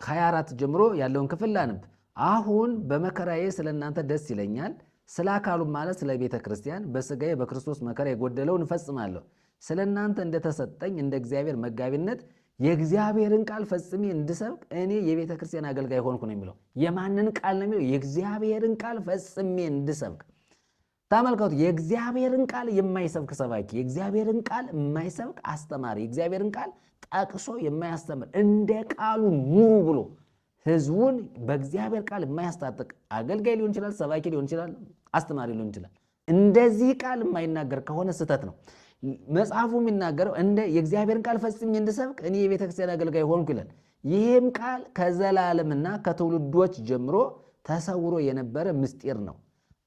24 ጀምሮ ያለውን ክፍል ላንብ። አሁን በመከራዬ ስለ እናንተ ደስ ይለኛል፣ ስለ አካሉም ማለት ስለ ቤተ ክርስቲያን በሥጋዬ በክርስቶስ መከራ የጎደለውን እፈጽማለሁ። ስለ እናንተ እንደተሰጠኝ እንደ እግዚአብሔር መጋቢነት የእግዚአብሔርን ቃል ፈጽሜ እንድሰብክ እኔ የቤተ ክርስቲያን አገልጋይ ሆንኩ ነው የሚለው። የማንን ቃል ነው የሚለው? የእግዚአብሔርን ቃል ፈጽሜ እንድሰብክ። ተመልከቱ፣ የእግዚአብሔርን ቃል የማይሰብክ ሰባኪ፣ የእግዚአብሔርን ቃል የማይሰብክ አስተማሪ፣ የእግዚአብሔርን ቃል ጠቅሶ የማያስተምር እንደ ቃሉ ኑሩ ብሎ ሕዝቡን በእግዚአብሔር ቃል የማያስታጥቅ አገልጋይ ሊሆን ይችላል፣ ሰባኪ ሊሆን ይችላል፣ አስተማሪ ሊሆን ይችላል። እንደዚህ ቃል የማይናገር ከሆነ ስህተት ነው። መጽሐፉ የሚናገረው እንደ የእግዚአብሔርን ቃል ፈጽሜ እንድሰብክ እኔ የቤተ ክርስቲያን አገልጋይ ሆንኩ ይላል። ይህም ቃል ከዘላለምና ከትውልዶች ጀምሮ ተሰውሮ የነበረ ምስጢር ነው።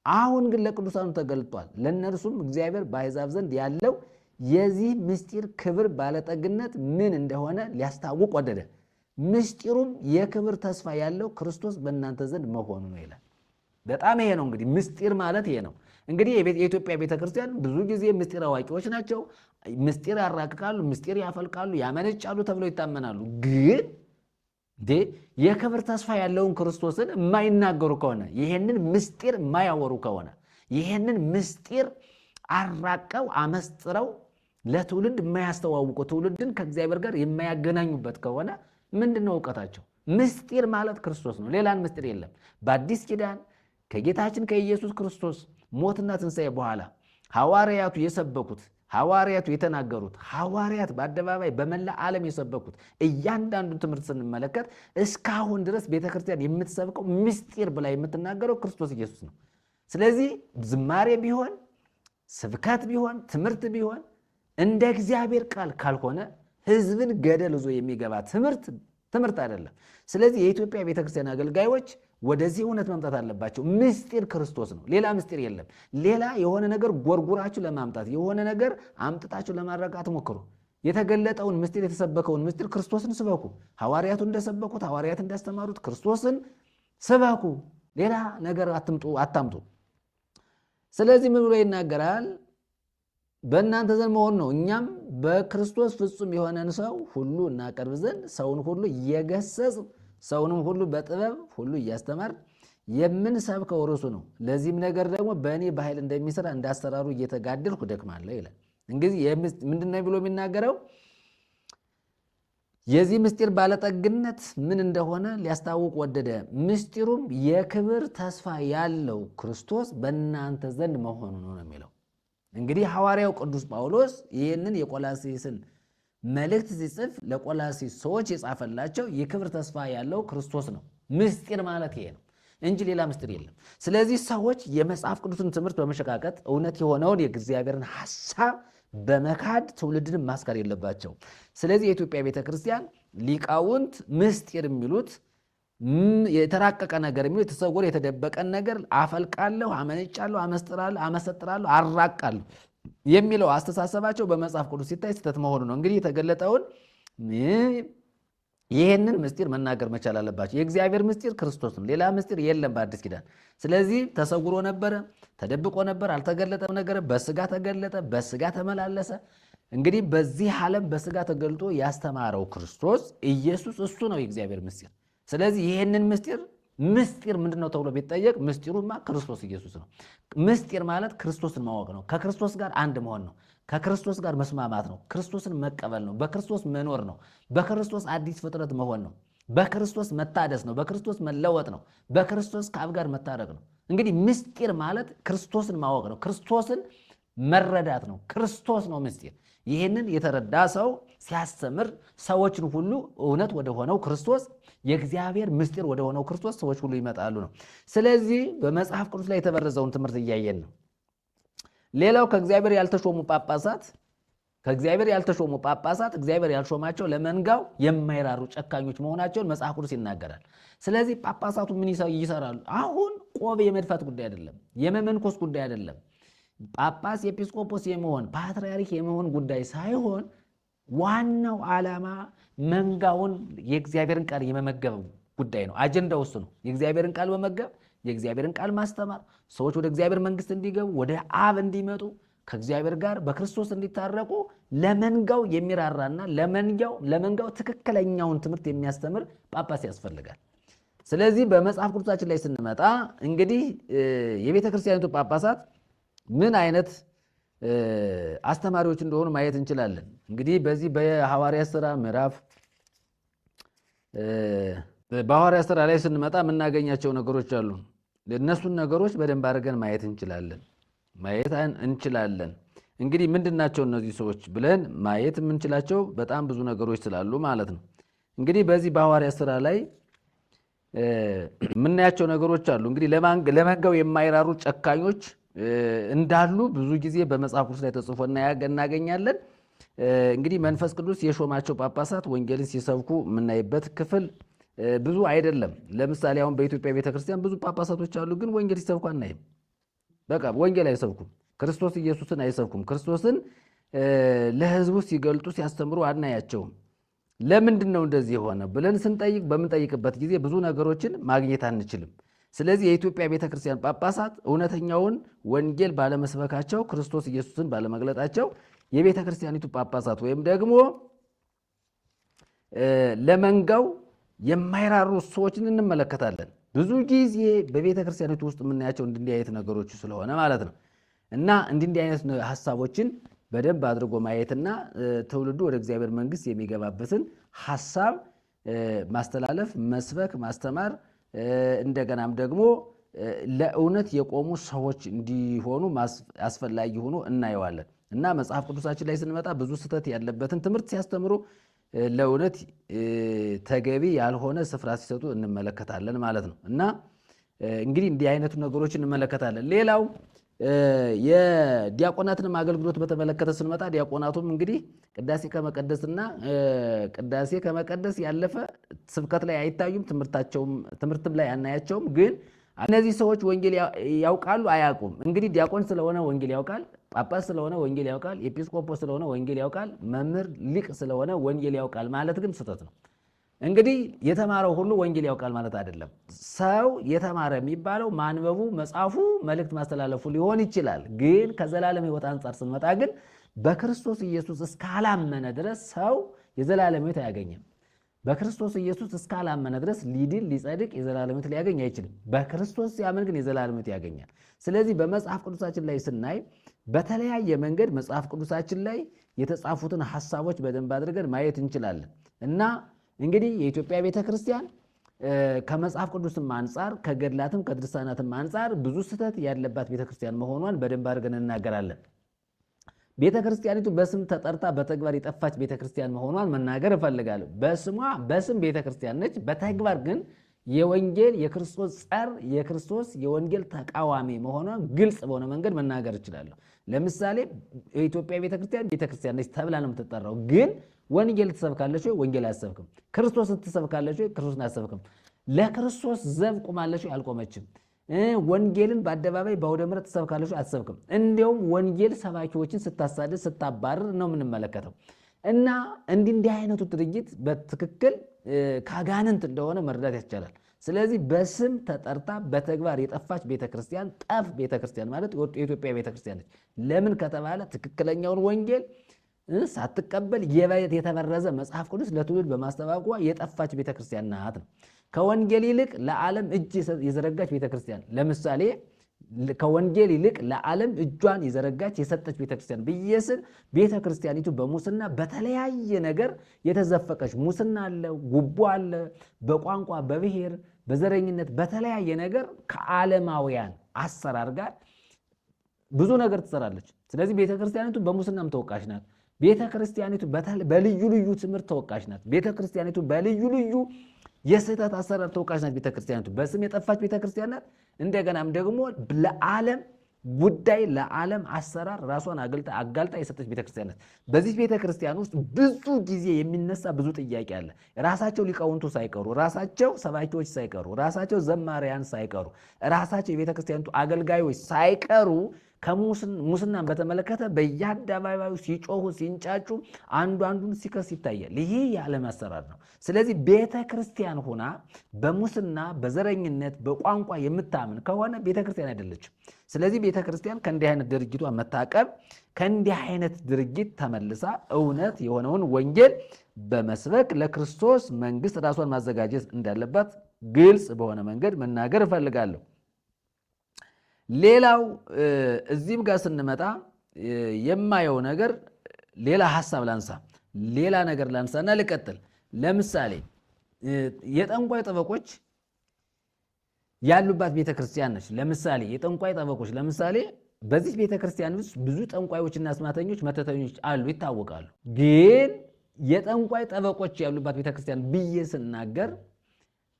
አሁን ግን ለቅዱሳኑ ተገልጧል። ለእነርሱም እግዚአብሔር በአሕዛብ ዘንድ ያለው የዚህ ምስጢር ክብር ባለጠግነት ምን እንደሆነ ሊያስታውቅ ወደደ። ምስጢሩም የክብር ተስፋ ያለው ክርስቶስ በእናንተ ዘንድ መሆኑ ነው ይላል። በጣም ይሄ ነው እንግዲህ ምስጢር ማለት ይሄ ነው። እንግዲህ የኢትዮጵያ ቤተክርስቲያን ብዙ ጊዜ ምስጢር አዋቂዎች ናቸው። ምስጢር ያራቅቃሉ፣ ምስጢር ያፈልቃሉ፣ ያመነጫሉ ተብለው ይታመናሉ። ግን የክብር ተስፋ ያለውን ክርስቶስን የማይናገሩ ከሆነ፣ ይሄንን ምስጢር የማያወሩ ከሆነ፣ ይሄንን ምስጢር አራቀው አመስጥረው ለትውልድ የማያስተዋውቁ፣ ትውልድን ከእግዚአብሔር ጋር የማያገናኙበት ከሆነ ምንድን ነው እውቀታቸው? ምስጢር ማለት ክርስቶስ ነው። ሌላን ምስጢር የለም። በአዲስ ኪዳን ከጌታችን ከኢየሱስ ክርስቶስ ሞትና ትንሣኤ በኋላ ሐዋርያቱ የሰበኩት፣ ሐዋርያቱ የተናገሩት፣ ሐዋርያት በአደባባይ በመላ ዓለም የሰበኩት እያንዳንዱ ትምህርት ስንመለከት እስካሁን ድረስ ቤተክርስቲያን የምትሰብከው ምስጢር ብላ የምትናገረው ክርስቶስ ኢየሱስ ነው። ስለዚህ ዝማሬ ቢሆን፣ ስብከት ቢሆን፣ ትምህርት ቢሆን እንደ እግዚአብሔር ቃል ካልሆነ ሕዝብን ገደል ይዞ የሚገባ ትምህርት አይደለም። ስለዚህ የኢትዮጵያ ቤተክርስቲያን አገልጋዮች ወደዚህ እውነት መምጣት አለባቸው። ምስጢር ክርስቶስ ነው፣ ሌላ ምስጢር የለም። ሌላ የሆነ ነገር ጎርጉራችሁ ለማምጣት የሆነ ነገር አምጥታችሁ ለማድረግ አትሞክሩ። የተገለጠውን ምስጢር፣ የተሰበከውን ምስጢር ክርስቶስን ስበኩ። ሐዋርያቱ እንደሰበኩት፣ ሐዋርያት እንዳስተማሩት ክርስቶስን ስበኩ። ሌላ ነገር አታምጡ። ስለዚህ ምን ብሎ ይናገራል? በእናንተ ዘንድ መሆን ነው። እኛም በክርስቶስ ፍጹም የሆነን ሰው ሁሉ እናቀርብ ዘንድ ሰውን ሁሉ እየገሰጽ ሰውንም ሁሉ በጥበብ ሁሉ እያስተማር የምንሰብከው እርሱ ነው። ለዚህም ነገር ደግሞ በእኔ በኃይል እንደሚሰራ እንዳሰራሩ እየተጋደልኩ ደክማለሁ ይላል። እንግዲህ ምንድነው ብሎ የሚናገረው? የዚህ ምስጢር ባለጠግነት ምን እንደሆነ ሊያስታውቅ ወደደ። ምስጢሩም የክብር ተስፋ ያለው ክርስቶስ በእናንተ ዘንድ መሆኑ ነው የሚለው። እንግዲህ ሐዋርያው ቅዱስ ጳውሎስ ይህንን የቆላስይስን መልእክት ሲጽፍ ለቆላስይስ ሰዎች የጻፈላቸው የክብር ተስፋ ያለው ክርስቶስ ነው። ምስጢር ማለት ይሄ ነው እንጂ ሌላ ምስጢር የለም። ስለዚህ ሰዎች የመጽሐፍ ቅዱስን ትምህርት በመሸቃቀጥ እውነት የሆነውን የእግዚአብሔርን ሐሳብ በመካድ ትውልድንም ማስካር የለባቸው። ስለዚህ የኢትዮጵያ ቤተክርስቲያን ሊቃውንት ምስጢር የሚሉት የተራቀቀ ነገር የሚሉት የተሰወረ የተደበቀን ነገር አፈልቃለሁ፣ አመነጫለሁ፣ አመሰጥራለሁ፣ አራቃለሁ የሚለው አስተሳሰባቸው በመጽሐፍ ቅዱስ ሲታይ ስህተት መሆኑ ነው። እንግዲህ የተገለጠውን ይህንን ምስጢር መናገር መቻል አለባቸው። የእግዚአብሔር ምስጢር ክርስቶስ ነው። ሌላ ምስጢር የለም በአዲስ ኪዳን። ስለዚህ ተሰውሮ ነበረ፣ ተደብቆ ነበር፣ አልተገለጠም ነገር በስጋ ተገለጠ፣ በስጋ ተመላለሰ። እንግዲህ በዚህ ዓለም በስጋ ተገልጦ ያስተማረው ክርስቶስ ኢየሱስ እሱ ነው የእግዚአብሔር ምስጢር። ስለዚህ ይህንን ምስጢር ምንድን ነው ተብሎ ቢጠየቅ ምስጢሩማ ክርስቶስ ኢየሱስ ነው። ምስጢር ማለት ክርስቶስን ማወቅ ነው። ከክርስቶስ ጋር አንድ መሆን ነው። ከክርስቶስ ጋር መስማማት ነው። ክርስቶስን መቀበል ነው። በክርስቶስ መኖር ነው። በክርስቶስ አዲስ ፍጥረት መሆን ነው። በክርስቶስ መታደስ ነው። በክርስቶስ መለወጥ ነው። በክርስቶስ ከአብ ጋር መታረቅ ነው። እንግዲህ ምስጢር ማለት ክርስቶስን ማወቅ ነው። ክርስቶስን መረዳት ነው። ክርስቶስ ነው ምስጢር። ይህንን የተረዳ ሰው ሲያስተምር ሰዎችን ሁሉ እውነት ወደሆነው ክርስቶስ፣ የእግዚአብሔር ምስጢር ወደሆነው ክርስቶስ ሰዎች ሁሉ ይመጣሉ ነው። ስለዚህ በመጽሐፍ ቅዱስ ላይ የተበረዘውን ትምህርት እያየን ነው። ሌላው ከእግዚአብሔር ያልተሾሙ ጳጳሳት እግዚአብሔር ያልሾማቸው ለመንጋው የማይራሩ ጨካኞች መሆናቸውን መጽሐፍ ቅዱስ ይናገራል። ስለዚህ ጳጳሳቱ ምን ይሰራሉ? አሁን ቆብ የመድፋት ጉዳይ አይደለም፣ የመመንኮስ ጉዳይ አይደለም። ጳጳስ ኤጲስቆጶስ የመሆን ፓትርያርክ የመሆን ጉዳይ ሳይሆን ዋናው ዓላማ መንጋውን የእግዚአብሔርን ቃል የመመገብ ጉዳይ ነው። አጀንዳው እሱ ነው። የእግዚአብሔርን ቃል መመገብ፣ የእግዚአብሔርን ቃል ማስተማር፣ ሰዎች ወደ እግዚአብሔር መንግስት እንዲገቡ፣ ወደ አብ እንዲመጡ፣ ከእግዚአብሔር ጋር በክርስቶስ እንዲታረቁ ለመንጋው የሚራራና ለመንጋው ትክክለኛውን ትምህርት የሚያስተምር ጳጳስ ያስፈልጋል። ስለዚህ በመጽሐፍ ቅዱሳችን ላይ ስንመጣ እንግዲህ የቤተ ክርስቲያኒቱ ጳጳሳት ምን አይነት አስተማሪዎች እንደሆኑ ማየት እንችላለን። እንግዲህ በዚህ በሐዋርያት ሥራ ላይ ስንመጣ የምናገኛቸው ነገሮች አሉ። እነሱን ነገሮች በደንብ አድርገን ማየት እንችላለን። እንግዲህ ምንድናቸው እነዚህ ሰዎች ብለን ማየት የምንችላቸው በጣም ብዙ ነገሮች ስላሉ ማለት ነው። እንግዲህ በዚህ በሐዋርያት ሥራ ላይ የምናያቸው ነገሮች አሉ። እንግዲህ ለመንጋው የማይራሩ ጨካኞች እንዳሉ ብዙ ጊዜ በመጽሐፍ ቅዱስ ላይ ተጽፎ እናገኛለን። እንግዲህ መንፈስ ቅዱስ የሾማቸው ጳጳሳት ወንጌልን ሲሰብኩ የምናይበት ክፍል ብዙ አይደለም። ለምሳሌ አሁን በኢትዮጵያ ቤተክርስቲያን ብዙ ጳጳሳቶች አሉ፣ ግን ወንጌል ሲሰብኩ አናይም። በቃ ወንጌል አይሰብኩም፣ ክርስቶስ ኢየሱስን አይሰብኩም፣ ክርስቶስን ለሕዝቡ ሲገልጡ ሲያስተምሩ አናያቸውም። ለምንድን ነው እንደዚህ የሆነ ብለን በምንጠይቅበት ጊዜ ብዙ ነገሮችን ማግኘት አንችልም። ስለዚህ የኢትዮጵያ ቤተክርስቲያን ጳጳሳት እውነተኛውን ወንጌል ባለመስበካቸው፣ ክርስቶስ ኢየሱስን ባለመግለጣቸው የቤተክርስቲያኒቱ ጳጳሳት ወይም ደግሞ ለመንጋው የማይራሩ ሰዎችን እንመለከታለን። ብዙ ጊዜ በቤተክርስቲያኒቱ ውስጥ የምናያቸው እንዲህ አይነት ነገሮች ስለሆነ ማለት ነው። እና እንዲህ አይነት ሐሳቦችን በደንብ አድርጎ ማየትና ትውልዱ ወደ እግዚአብሔር መንግስት የሚገባበትን ሐሳብ ማስተላለፍ፣ መስበክ፣ ማስተማር እንደገናም ደግሞ ለእውነት የቆሙ ሰዎች እንዲሆኑ አስፈላጊ ሆኖ እናየዋለን። እና መጽሐፍ ቅዱሳችን ላይ ስንመጣ ብዙ ስህተት ያለበትን ትምህርት ሲያስተምሩ ለእውነት ተገቢ ያልሆነ ስፍራ ሲሰጡ እንመለከታለን ማለት ነው። እና እንግዲህ እንዲህ አይነቱ ነገሮች እንመለከታለን። ሌላው የዲያቆናትንም አገልግሎት በተመለከተ ስንመጣ ዲያቆናቱም እንግዲህ ቅዳሴ ከመቀደስ ያለፈ ስብከት ላይ አይታዩም፣ ትምህርትም ላይ አናያቸውም። ግን እነዚህ ሰዎች ወንጌል ያውቃሉ አያውቁም? እንግዲህ ዲያቆን ስለሆነ ወንጌል ያውቃል፣ ጳጳስ ስለሆነ ወንጌል ያውቃል፣ ኤጲስቆጶስ ስለሆነ ወንጌል ያውቃል፣ መምህር ሊቅ ስለሆነ ወንጌል ያውቃል ማለት ግን ስህተት ነው። እንግዲህ የተማረው ሁሉ ወንጌል ያውቃል ማለት አይደለም። ሰው የተማረ የሚባለው ማንበቡ፣ መጻፉ፣ መልእክት ማስተላለፉ ሊሆን ይችላል። ግን ከዘላለም ሕይወት አንጻር ስንመጣ ግን በክርስቶስ ኢየሱስ እስካላመነ ድረስ ሰው የዘላለም ሕይወት አያገኝም። በክርስቶስ ኢየሱስ እስካላመነ ድረስ ሊድን ሊጸድቅ የዘላለም ሕይወት ሊያገኝ አይችልም። በክርስቶስ ሲያምን ግን የዘላለም ሕይወት ያገኛል። ስለዚህ በመጽሐፍ ቅዱሳችን ላይ ስናይ በተለያየ መንገድ መጽሐፍ ቅዱሳችን ላይ የተጻፉትን ሐሳቦች በደንብ አድርገን ማየት እንችላለን። እና እንግዲህ የኢትዮጵያ ቤተክርስቲያን ከመጽሐፍ ቅዱስም አንጻር ከገድላትም ከድርሳናትም አንጻር ብዙ ስህተት ያለባት ቤተክርስቲያን መሆኗን በደንብ አድርገን እናገራለን። ቤተክርስቲያኒቱ በስም ተጠርታ በተግባር የጠፋች ቤተክርስቲያን መሆኗን መናገር እፈልጋለሁ። በስም ቤተክርስቲያን ነች፣ በተግባር ግን የወንጌል የክርስቶስ ጸር የክርስቶስ የወንጌል ተቃዋሚ መሆኗን ግልጽ በሆነ መንገድ መናገር እችላለሁ። ለምሳሌ የኢትዮጵያ ቤተክርስቲያን ነች ተብላ ነው የምትጠራው፣ ግን ወንጌል ትሰብካለች ወይ? ወንጌል አትሰብክም። ክርስቶስን ትሰብካለች ወይ? ክርስቶስን አትሰብክም። ለክርስቶስ ዘብ ቁማለች ወይ? አልቆመችም። ወንጌልን በአደባባይ በአውደ ምሕረት ትሰብካለች? አትሰብክም። እንዲያውም ወንጌል ሰባኪዎችን ስታሳድድ ስታባርር ነው የምንመለከተው። እና እንዲህ አይነቱ ድርጊት በትክክል ከአጋንንት እንደሆነ መረዳት ያስችላል። ስለዚህ በስም ተጠርታ በተግባር የጠፋች ቤተክርስቲያን፣ ጠፍ ቤተክርስቲያን ማለት የኢትዮጵያ ቤተክርስቲያን ነች። ለምን ከተባለ ትክክለኛውን ወንጌል ሳትቀበል የተበረዘ መጽሐፍ ቅዱስ ለትውልድ በማስተዋወቋ የጠፋች ቤተክርስቲያን ናት ነው። ከወንጌል ይልቅ ለዓለም እጅ የዘረጋች ቤተክርስቲያን፣ ለምሳሌ ከወንጌል ይልቅ ለዓለም እጇን የዘረጋች የሰጠች ቤተክርስቲያን ብዬ ስል ቤተክርስቲያኒቱ በሙስና በተለያየ ነገር የተዘፈቀች፣ ሙስና አለ፣ ጉቦ አለ፣ በቋንቋ በብሔር በዘረኝነት በተለያየ ነገር ከዓለማውያን አሰራር ጋር ብዙ ነገር ትሰራለች። ስለዚህ ቤተክርስቲያኒቱ በሙስናም ተወቃሽ ናት። ቤተክርስቲያኒቱ በልዩ ልዩ ትምህርት ተወቃሽ ናት። ቤተክርስቲያኒቱ በልዩ ልዩ የስህተት አሰራር ተወቃሽ ናት። ቤተክርስቲያኒቱ በስም የጠፋች ቤተክርስቲያን ናት። እንደገናም ደግሞ ለዓለም ጉዳይ ለዓለም አሰራር ራሷን አጋልጣ የሰጠች ቤተክርስቲያን ናት። በዚህ ቤተክርስቲያን ውስጥ ብዙ ጊዜ የሚነሳ ብዙ ጥያቄ አለ። ራሳቸው ሊቃውንቱ ሳይቀሩ፣ ራሳቸው ሰባኪዎች ሳይቀሩ፣ ራሳቸው ዘማሪያን ሳይቀሩ፣ ራሳቸው የቤተክርስቲያኒቱ አገልጋዮች ሳይቀሩ ሙስናን በተመለከተ በየአደባባዩ ሲጮሁ ሲንጫጩ አንዱ አንዱን ሲከስ ይታያል። ይሄ የዓለም አሰራር ነው። ስለዚህ ቤተ ክርስቲያን ሆና በሙስና በዘረኝነት በቋንቋ የምታምን ከሆነ ቤተ ክርስቲያን አይደለችም። ስለዚህ ቤተ ክርስቲያን ከእንዲህ አይነት ድርጊቷ መታቀብ፣ ከእንዲህ አይነት ድርጊት ተመልሳ እውነት የሆነውን ወንጌል በመስበክ ለክርስቶስ መንግስት ራሷን ማዘጋጀት እንዳለባት ግልጽ በሆነ መንገድ መናገር እፈልጋለሁ። ሌላው እዚህም ጋር ስንመጣ የማየው ነገር ሌላ ሐሳብ ሌላ ነገር ላንሳና ልቀጥል። ለምሳሌ የጠንቋይ ጠበቆች ያሉባት ቤተክርስቲያን ነች። ለምሳሌ የጠንቋይ ጠበቆች በዚህ ቤተክርስቲያን ውስጥ ብዙ ጠንቋዮችና አስማተኞች መተተኞች አሉ፣ ይታወቃሉ። ግን የጠንቋይ ጠበቆች ያሉባት ቤተክርስቲያን ብዬ ስናገር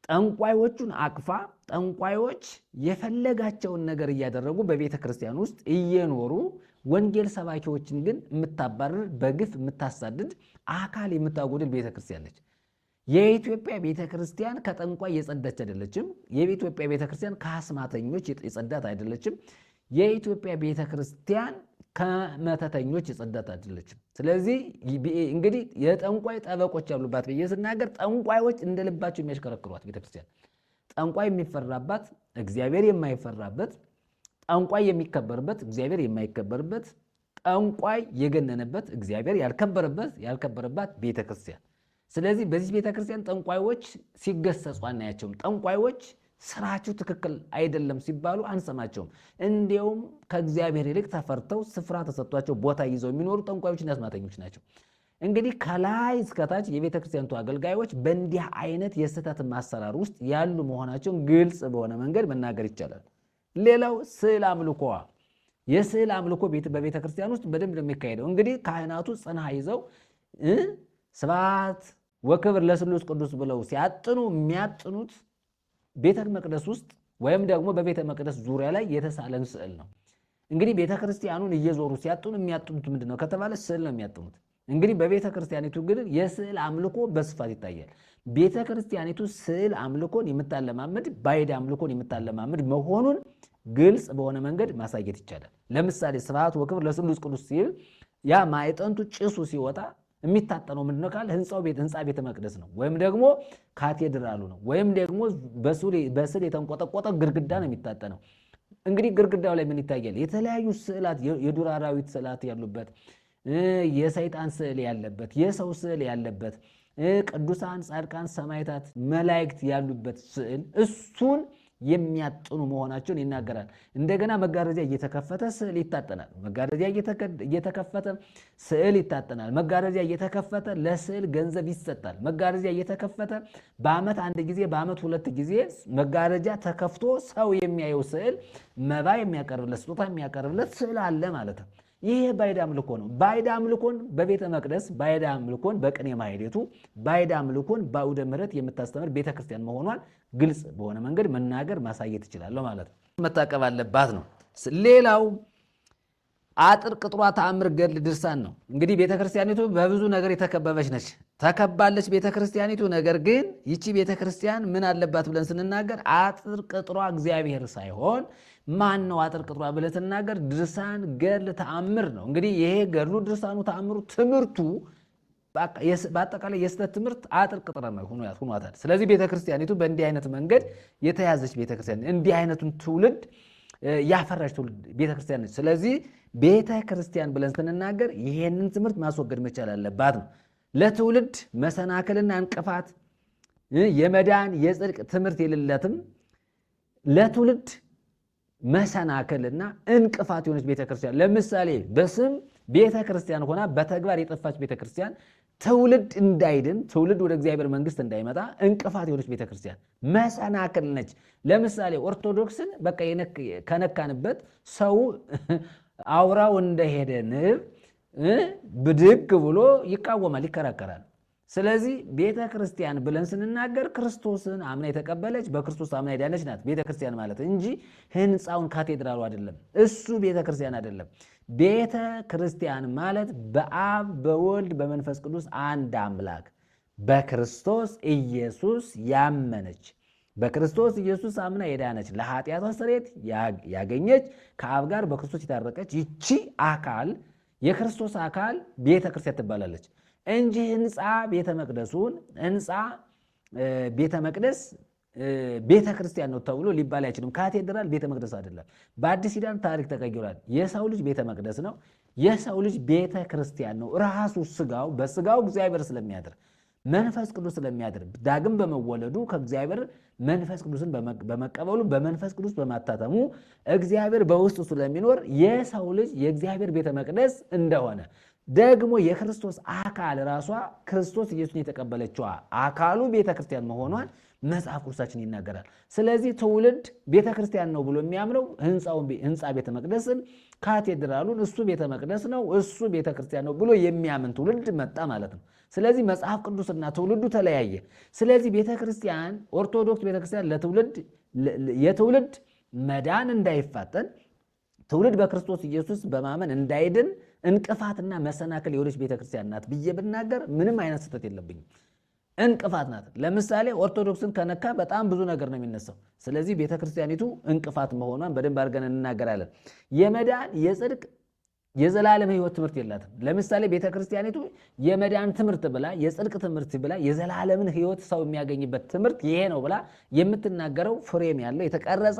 ጠንቋዮቹን አቅፋ ጠንቋዮች የፈለጋቸውን ነገር እያደረጉ በቤተ ክርስቲያን ውስጥ እየኖሩ ወንጌል ሰባኪዎችን ግን የምታባርር በግፍ የምታሳድድ አካል የምታጎድል ቤተ ክርስቲያን ነች። የኢትዮጵያ ቤተ ክርስቲያን ከጠንቋይ የጸዳች አይደለችም። የኢትዮጵያ ቤተ ክርስቲያን ከአስማተኞች የጸዳት አይደለችም። የኢትዮጵያ ቤተ ክርስቲያን ከመተተኞች የጸዳት አይደለችም። ስለዚህ እንግዲህ የጠንቋይ ጠበቆች ያሉባት ብዬ ስናገር ጠንቋዮች እንደ ልባቸው የሚያሽከረክሯት ቤተክርስቲያን፣ ጠንቋይ የሚፈራባት እግዚአብሔር የማይፈራበት፣ ጠንቋይ የሚከበርበት እግዚአብሔር የማይከበርበት፣ ጠንቋይ የገነነበት እግዚአብሔር ያልከበረባት ቤተክርስቲያን። ስለዚህ በዚህ ቤተክርስቲያን ጠንቋዮች ሲገሰጹ አናያቸውም። ጠንቋዮች ስራቸው ትክክል አይደለም ሲባሉ አንሰማቸውም። እንዲያውም ከእግዚአብሔር ይልቅ ተፈርተው ስፍራ ተሰጥቷቸው ቦታ ይዘው የሚኖሩ ጠንቋዮችና አስማተኞች ናቸው። እንግዲህ ከላይ እስከታች የቤተ ክርስቲያኒቱ አገልጋዮች በእንዲህ አይነት የስህተት ማሰራር ውስጥ ያሉ መሆናቸውን ግልጽ በሆነ መንገድ መናገር ይቻላል። ሌላው ስዕል አምልኮዋ፣ የስዕል አምልኮ በቤተ ክርስቲያን ውስጥ በደንብ ነው የሚካሄደው። እንግዲህ ካህናቱ ጽንሐ ይዘው ስብሐት ወክብር ለስሉስ ቅዱስ ብለው ሲያጥኑ የሚያጥኑት ቤተ መቅደስ ውስጥ ወይም ደግሞ በቤተ መቅደስ ዙሪያ ላይ የተሳለን ስዕል ነው። እንግዲህ ቤተ ክርስቲያኑን እየዞሩ ሲያጥኑ የሚያጥኑት ምንድን ነው ከተባለ ስዕል ነው የሚያጥኑት። እንግዲህ በቤተ ክርስቲያኒቱ ግን የስዕል አምልኮ በስፋት ይታያል። ቤተ ክርስቲያኒቱ ስዕል አምልኮን የምታለማምድ ባዕድ አምልኮን የምታለማምድ መሆኑን ግልጽ በሆነ መንገድ ማሳየት ይቻላል። ለምሳሌ ስብሐት ወክብር ለስሉስ ቅዱስ ሲል ያ ማዕጠንቱ ጭሱ ሲወጣ የሚታጠነው ምንድነው ካለ ህንፃ ቤተ መቅደስ ነው፣ ወይም ደግሞ ካቴድራሉ ነው፣ ወይም ደግሞ በስዕል የተንቆጠቆጠ ግድግዳ ነው የሚታጠነው። እንግዲህ ግድግዳው ላይ ምን ይታያል? የተለያዩ ስዕላት፣ የዱር አራዊት ስዕላት ያሉበት፣ የሰይጣን ስዕል ያለበት፣ የሰው ስዕል ያለበት፣ ቅዱሳን ጻድቃን ሰማዕታት መላእክት ያሉበት ስዕል እሱን የሚያጥኑ መሆናቸውን ይናገራል። እንደገና መጋረጃ እየተከፈተ ስዕል ይታጠናል። መጋረጃ እየተከፈተ ስዕል ይታጠናል። መጋረጃ እየተከፈተ ለስዕል ገንዘብ ይሰጣል። መጋረጃ እየተከፈተ በዓመት አንድ ጊዜ በዓመት ሁለት ጊዜ መጋረጃ ተከፍቶ ሰው የሚያየው ስዕል መባ የሚያቀርብለት ስጦታ የሚያቀርብለት ስዕል አለ ማለት ነው። ይሄ ባዕድ አምልኮ ነው። ባዕድ አምልኮን በቤተ መቅደስ፣ ባዕድ አምልኮን በቅኔ ማኅሌቱ፣ ባዕድ አምልኮን በአውደ ምሕረት የምታስተምር ቤተክርስቲያን መሆኗን ግልጽ በሆነ መንገድ መናገር ማሳየት እችላለሁ ማለት ነው። መታቀብ አለባት ነው። ሌላው አጥር ቅጥሯ ተአምር ገድል ድርሳን ነው። እንግዲህ ቤተክርስቲያኒቱ በብዙ ነገር የተከበበች ነች፣ ተከባለች ቤተክርስቲያኒቱ። ነገር ግን ይቺ ቤተክርስቲያን ምን አለባት ብለን ስንናገር አጥር ቅጥሯ እግዚአብሔር ሳይሆን ማን ነው? አጥር ቅጥሯ ብለን ስንናገር ድርሳን ገድል ተአምር ነው። እንግዲህ ይሄ ገድሉ ድርሳኑ ተአምሩ ትምህርቱ በአጠቃላይ የስህተት ትምህርት አጥር ቅጥር ሆኗታል። ስለዚህ ቤተክርስቲያኒቱ በእንዲህ አይነት መንገድ የተያዘች ቤተክርስቲያን፣ እንዲህ አይነቱን ትውልድ ያፈራች ትውልድ ቤተክርስቲያን ነች። ስለዚህ ቤተክርስቲያን ብለን ስንናገር ይሄንን ትምህርት ማስወገድ መቻል አለባት ነው። ለትውልድ መሰናክልና እንቅፋት የመዳን የጽድቅ ትምህርት የሌላትም ለትውልድ መሰናክልና እንቅፋት የሆነች ቤተክርስቲያን። ለምሳሌ በስም ቤተክርስቲያን ሆና በተግባር የጠፋች ቤተክርስቲያን ትውልድ እንዳይድን፣ ትውልድ ወደ እግዚአብሔር መንግስት እንዳይመጣ እንቅፋት የሆነች ቤተክርስቲያን መሰናክል ነች። ለምሳሌ ኦርቶዶክስን በቃ ከነካንበት ሰው አውራው እንደሄደ ንብ ብድግ ብሎ ይቃወማል፣ ይከራከራል። ስለዚህ ቤተ ክርስቲያን ብለን ስንናገር ክርስቶስን አምና የተቀበለች በክርስቶስ አምና የዳነች ናት ቤተ ክርስቲያን ማለት እንጂ ህንፃውን ካቴድራሉ አይደለም። እሱ ቤተ ክርስቲያን አይደለም። ቤተ ክርስቲያን ማለት በአብ በወልድ በመንፈስ ቅዱስ አንድ አምላክ በክርስቶስ ኢየሱስ ያመነች፣ በክርስቶስ ኢየሱስ አምና የዳነች፣ ለኃጢአቷ ስርየት ያገኘች፣ ከአብ ጋር በክርስቶስ የታረቀች ይቺ አካል የክርስቶስ አካል ቤተ ክርስቲያን ትባላለች እንጂ ህንፃ ቤተ መቅደሱን ህንፃ ቤተ መቅደስ ቤተ ክርስቲያን ነው ተብሎ ሊባል አይችልም። ካቴድራል ቤተ መቅደስ አይደለም። በአዲስ ኪዳን ታሪክ ተቀይሯል። የሰው ልጅ ቤተ መቅደስ ነው። የሰው ልጅ ቤተ ክርስቲያን ነው። ራሱ ስጋው በስጋው እግዚአብሔር ስለሚያድር መንፈስ ቅዱስ ስለሚያድር ዳግም በመወለዱ ከእግዚአብሔር መንፈስ ቅዱስን በመቀበሉ በመንፈስ ቅዱስ በማታተሙ እግዚአብሔር በውስጡ ስለሚኖር የሰው ልጅ የእግዚአብሔር ቤተ መቅደስ እንደሆነ ደግሞ የክርስቶስ አካል ራሷ ክርስቶስ ኢየሱስን የተቀበለችዋ አካሉ ቤተ ክርስቲያን መሆኗን መጽሐፍ ቅዱሳችን ይናገራል። ስለዚህ ትውልድ ቤተ ክርስቲያን ነው ብሎ የሚያምነው ህንፃ ቤተ መቅደስን ካቴድራሉን እሱ ቤተ መቅደስ ነው እሱ ቤተ ክርስቲያን ነው ብሎ የሚያምን ትውልድ መጣ ማለት ነው። ስለዚህ መጽሐፍ ቅዱስና ትውልዱ ተለያየ። ስለዚህ ቤተ ክርስቲያን ኦርቶዶክስ ቤተ ክርስቲያን የትውልድ መዳን እንዳይፋጠን ትውልድ በክርስቶስ ኢየሱስ በማመን እንዳይድን እንቅፋትና መሰናክል የሆነች ቤተክርስቲያን ናት ብዬ ብናገር ምንም አይነት ስህተት የለብኝም። እንቅፋት ናት። ለምሳሌ ኦርቶዶክስን ከነካ በጣም ብዙ ነገር ነው የሚነሳው። ስለዚህ ቤተክርስቲያኒቱ እንቅፋት መሆኗን በደንብ አድርገን እንናገራለን። የመዳን የጽድቅ የዘላለም ህይወት ትምህርት የላትም። ለምሳሌ ቤተክርስቲያኒቱ የመዳን ትምህርት ብላ የጽድቅ ትምህርት ብላ የዘላለምን ህይወት ሰው የሚያገኝበት ትምህርት ይሄ ነው ብላ የምትናገረው ፍሬም ያለው የተቀረጸ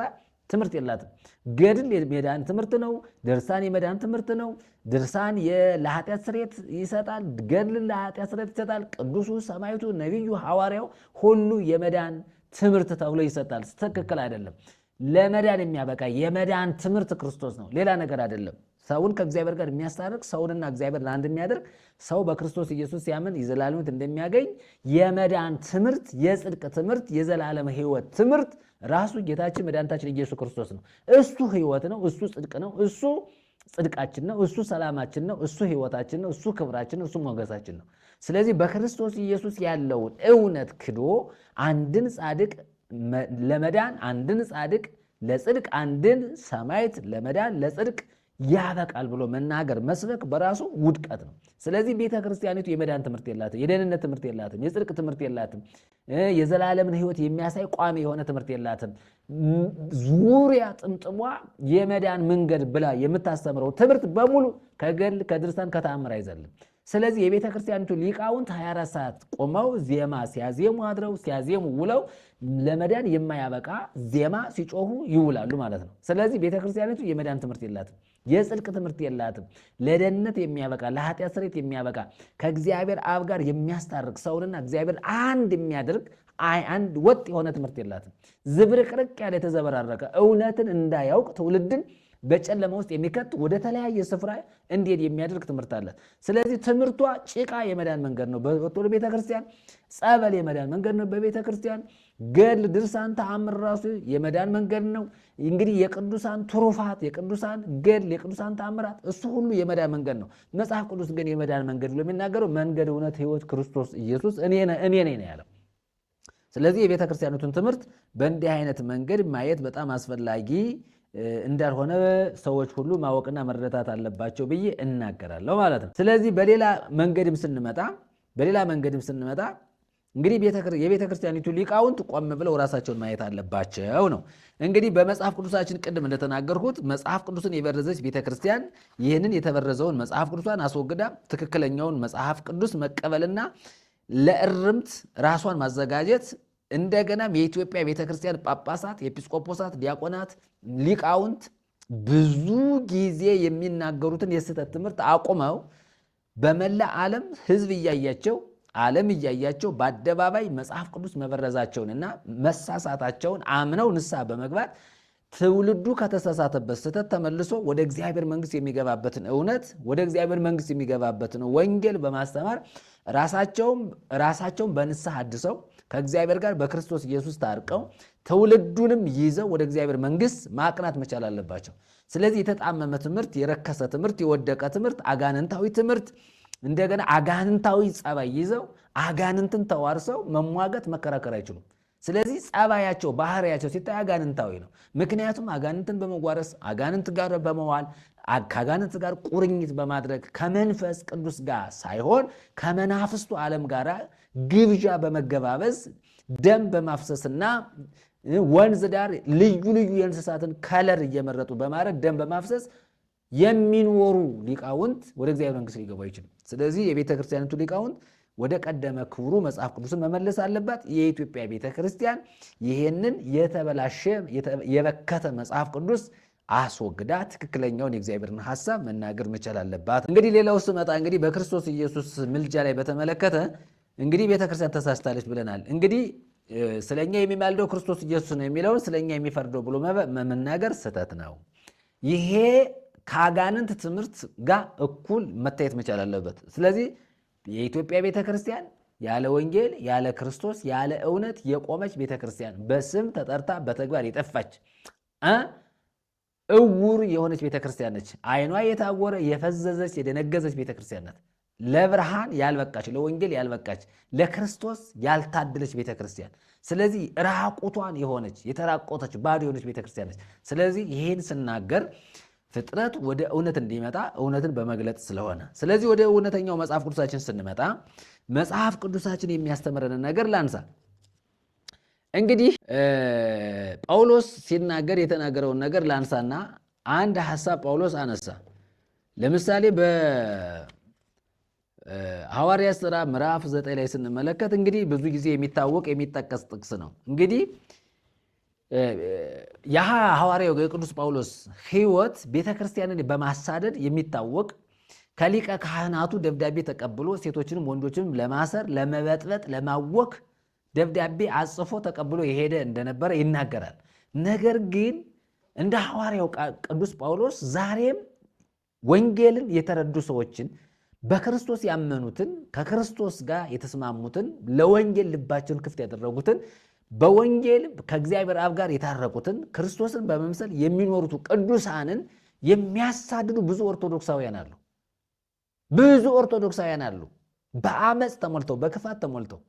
ትምህርት የላትም። ገድል የመዳን ትምህርት ነው። ድርሳን የመዳን ትምህርት ነው። ድርሳን ለኃጢአት ስርየት ይሰጣል። ገድል ለኃጢአት ስርየት ይሰጣል። ቅዱሱ ሰማዕቱ፣ ነቢዩ፣ ሐዋርያው ሁሉ የመዳን ትምህርት ተብሎ ይሰጣል። ትክክል አይደለም። ለመዳን የሚያበቃ የመዳን ትምህርት ክርስቶስ ነው፣ ሌላ ነገር አይደለም። ሰውን ከእግዚአብሔር ጋር የሚያስታርቅ ሰውንና እግዚአብሔር ለአንድ የሚያደርግ ሰው በክርስቶስ ኢየሱስ ሲያምን የዘላለም ሕይወት እንደሚያገኝ የመዳን ትምህርት፣ የጽድቅ ትምህርት፣ የዘላለም ሕይወት ትምህርት ራሱ ጌታችን መድኃኒታችን ኢየሱስ ክርስቶስ ነው። እሱ ሕይወት ነው። እሱ ጽድቅ ነው። እሱ ጽድቃችን ነው። እሱ ሰላማችን ነው። እሱ ሕይወታችን ነው። እሱ ክብራችን ነው። እሱ ሞገሳችን ነው። ስለዚህ በክርስቶስ ኢየሱስ ያለውን እውነት ክዶ አንድን ጻድቅ ለመዳን አንድን ጻድቅ ለጽድቅ አንድን ሰማዕት ለመዳን ለጽድቅ ያበቃል ብሎ መናገር መስበክ በራሱ ውድቀት ነው። ስለዚህ ቤተ ክርስቲያኒቱ የመዳን ትምህርት የላትም፣ የደህንነት ትምህርት የላትም፣ የጽድቅ ትምህርት የላትም፣ የዘላለምን ሕይወት የሚያሳይ ቋሚ የሆነ ትምህርት የላትም። ዙሪያ ጥምጥሟ የመዳን መንገድ ብላ የምታስተምረው ትምህርት በሙሉ ከገድል ከድርሳን ከተአምር አይዘልም። ስለዚህ የቤተ ክርስቲያኒቱ ሊቃውንት 24 ሰዓት ቆመው ዜማ ሲያዜሙ አድረው ሲያዜሙ ውለው ለመዳን የማያበቃ ዜማ ሲጮሁ ይውላሉ ማለት ነው። ስለዚህ ቤተ ክርስቲያኒቱ የመዳን ትምህርት የላትም፣ የጽድቅ ትምህርት የላትም፣ ለደህንነት የሚያበቃ ለኃጢአት ስርየት የሚያበቃ ከእግዚአብሔር አብ ጋር የሚያስታርቅ ሰውንና እግዚአብሔር አንድ የሚያደርግ አንድ ወጥ የሆነ ትምህርት የላትም። ዝብርቅርቅ ያለ የተዘበራረቀ እውነትን እንዳያውቅ ትውልድን በጨለማ ውስጥ የሚከት ወደ ተለያየ ስፍራ እንዲሄድ የሚያደርግ ትምህርት አለ። ስለዚህ ትምህርቷ ጭቃ የመዳን መንገድ ነው በኦርቶዶክስ ቤተክርስቲያን፣ ጸበል የመዳን መንገድ ነው በቤተክርስቲያን፣ ገድል፣ ድርሳን፣ ተአምር ራሱ የመዳን መንገድ ነው። እንግዲህ የቅዱሳን ትሩፋት፣ የቅዱሳን ገድል፣ የቅዱሳን ተአምራት እሱ ሁሉ የመዳን መንገድ ነው። መጽሐፍ ቅዱስ ግን የመዳን መንገድ ብሎ የሚናገረው መንገድ፣ እውነት፣ ሕይወት ክርስቶስ ኢየሱስ እኔ ነኝ ነው ያለው። ስለዚህ የቤተ ክርስቲያኑትን ትምህርት በእንዲህ አይነት መንገድ ማየት በጣም አስፈላጊ እንዳልሆነ ሰዎች ሁሉ ማወቅና መረዳት አለባቸው ብዬ እናገራለሁ ማለት ነው። ስለዚህ በሌላ መንገድም ስንመጣ እንግዲህ የቤተ ክርስቲያኒቱ ሊቃውንት ቆም ብለው ራሳቸውን ማየት አለባቸው ነው። እንግዲህ በመጽሐፍ ቅዱሳችን ቅድም እንደተናገርኩት መጽሐፍ ቅዱስን የበረዘች ቤተ ክርስቲያን ይህንን የተበረዘውን መጽሐፍ ቅዱሷን አስወግዳ ትክክለኛውን መጽሐፍ ቅዱስ መቀበልና ለእርምት ራሷን ማዘጋጀት፣ እንደገናም የኢትዮጵያ ቤተ ክርስቲያን ጳጳሳት፣ ኤጲስቆጶሳት፣ ዲያቆናት፣ ሊቃውንት ብዙ ጊዜ የሚናገሩትን የስህተት ትምህርት አቁመው በመላ ዓለም ሕዝብ እያያቸው በአደባባይ መጽሐፍ ቅዱስ መበረዛቸውንና መሳሳታቸውን አምነው ንስሐ በመግባት ትውልዱ ከተሳሳተበት ስህተት ተመልሶ ወደ እግዚአብሔር መንግሥት የሚገባበትን እውነት፣ ወደ እግዚአብሔር መንግሥት የሚገባበትን ወንጌል በማስተማር ራሳቸውን በንስሐ አድሰው ከእግዚአብሔር ጋር በክርስቶስ ኢየሱስ ታርቀው ትውልዱንም ይዘው ወደ እግዚአብሔር መንግሥት ማቅናት መቻል አለባቸው። ስለዚህ የተጣመመ ትምህርት፣ የረከሰ ትምህርት፣ የወደቀ ትምህርት፣ አጋንንታዊ ትምህርት፣ እንደገና አጋንንታዊ ጸባይ ይዘው አጋንንትን ተዋርሰው መሟገት መከራከር አይችሉም። ስለዚህ ጸባያቸው፣ ባህሪያቸው ሲታይ አጋንንታዊ ነው። ምክንያቱም አጋንንትን በመጓረስ አጋንንት ጋር በመዋል ከአጋንንት ጋር ቁርኝት በማድረግ ከመንፈስ ቅዱስ ጋር ሳይሆን ከመናፍስቱ ዓለም ጋር ግብዣ በመገባበዝ ደም በማፍሰስና ወንዝ ዳር ልዩ ልዩ የእንስሳትን ከለር እየመረጡ በማድረግ ደም በማፍሰስ የሚኖሩ ሊቃውንት ወደ እግዚአብሔር መንግሥት ሊገቡ አይችልም። ስለዚህ የቤተ ክርስቲያኒቱ ሊቃውንት ወደ ቀደመ ክብሩ መጽሐፍ ቅዱስን መመለስ አለባት። የኢትዮጵያ ቤተ ክርስቲያን ይሄንን የተበላሸ የበከተ መጽሐፍ ቅዱስ አስወግዳ ትክክለኛውን የእግዚአብሔርን ሐሳብ መናገር መቻል አለባት። እንግዲህ ሌላው ስመጣ እንግዲህ በክርስቶስ ኢየሱስ ምልጃ ላይ በተመለከተ እንግዲህ ቤተ ክርስቲያን ተሳስታለች ብለናል። እንግዲህ ስለኛ የሚማልደው ክርስቶስ ኢየሱስ ነው የሚለውን ስለኛ የሚፈርደው ብሎ መናገር ስህተት ነው። ይሄ ከአጋንንት ትምህርት ጋር እኩል መታየት መቻል አለበት። ስለዚህ የኢትዮጵያ ቤተ ክርስቲያን ያለ ወንጌል፣ ያለ ክርስቶስ፣ ያለ እውነት የቆመች ቤተ ክርስቲያን፣ በስም ተጠርታ በተግባር የጠፋች እውር የሆነች ቤተ ክርስቲያን ነች። ዓይኗ የታወረ የፈዘዘች የደነገዘች ቤተ ክርስቲያን ናት። ለብርሃን ያልበቃች፣ ለወንጌል ያልበቃች፣ ለክርስቶስ ያልታደለች ቤተ ክርስቲያን። ስለዚህ ራቁቷን የሆነች የተራቆተች ባዶ የሆነች ቤተ ክርስቲያን ነች። ስለዚህ ይህን ስናገር ፍጥረት ወደ እውነት እንዲመጣ እውነትን በመግለጥ ስለሆነ፣ ስለዚህ ወደ እውነተኛው መጽሐፍ ቅዱሳችን ስንመጣ መጽሐፍ ቅዱሳችን የሚያስተምረንን ነገር ላንሳ። እንግዲህ ጳውሎስ ሲናገር የተናገረውን ነገር ላንሳና አንድ ሐሳብ ጳውሎስ አነሳ። ለምሳሌ በሐዋርያት ሥራ ምዕራፍ 9 ላይ ስንመለከት እንግዲህ ብዙ ጊዜ የሚታወቅ የሚጠቀስ ጥቅስ ነው። እንግዲህ ሐዋርያው የቅዱስ ጳውሎስ ሕይወት ቤተ ክርስቲያንን በማሳደድ የሚታወቅ ከሊቀ ካህናቱ ደብዳቤ ተቀብሎ ሴቶችንም ወንዶችንም ለማሰር፣ ለመበጥበጥ፣ ለማወክ ደብዳቤ አጽፎ ተቀብሎ የሄደ እንደነበረ ይናገራል። ነገር ግን እንደ ሐዋርያው ቅዱስ ጳውሎስ ዛሬም ወንጌልን የተረዱ ሰዎችን፣ በክርስቶስ ያመኑትን፣ ከክርስቶስ ጋር የተስማሙትን፣ ለወንጌል ልባቸውን ክፍት ያደረጉትን፣ በወንጌል ከእግዚአብሔር አብ ጋር የታረቁትን፣ ክርስቶስን በመምሰል የሚኖሩት ቅዱሳንን የሚያሳድዱ ብዙ ኦርቶዶክሳውያን አሉ። በአመፅ ተሞልተው፣ በክፋት ተሞልተው፣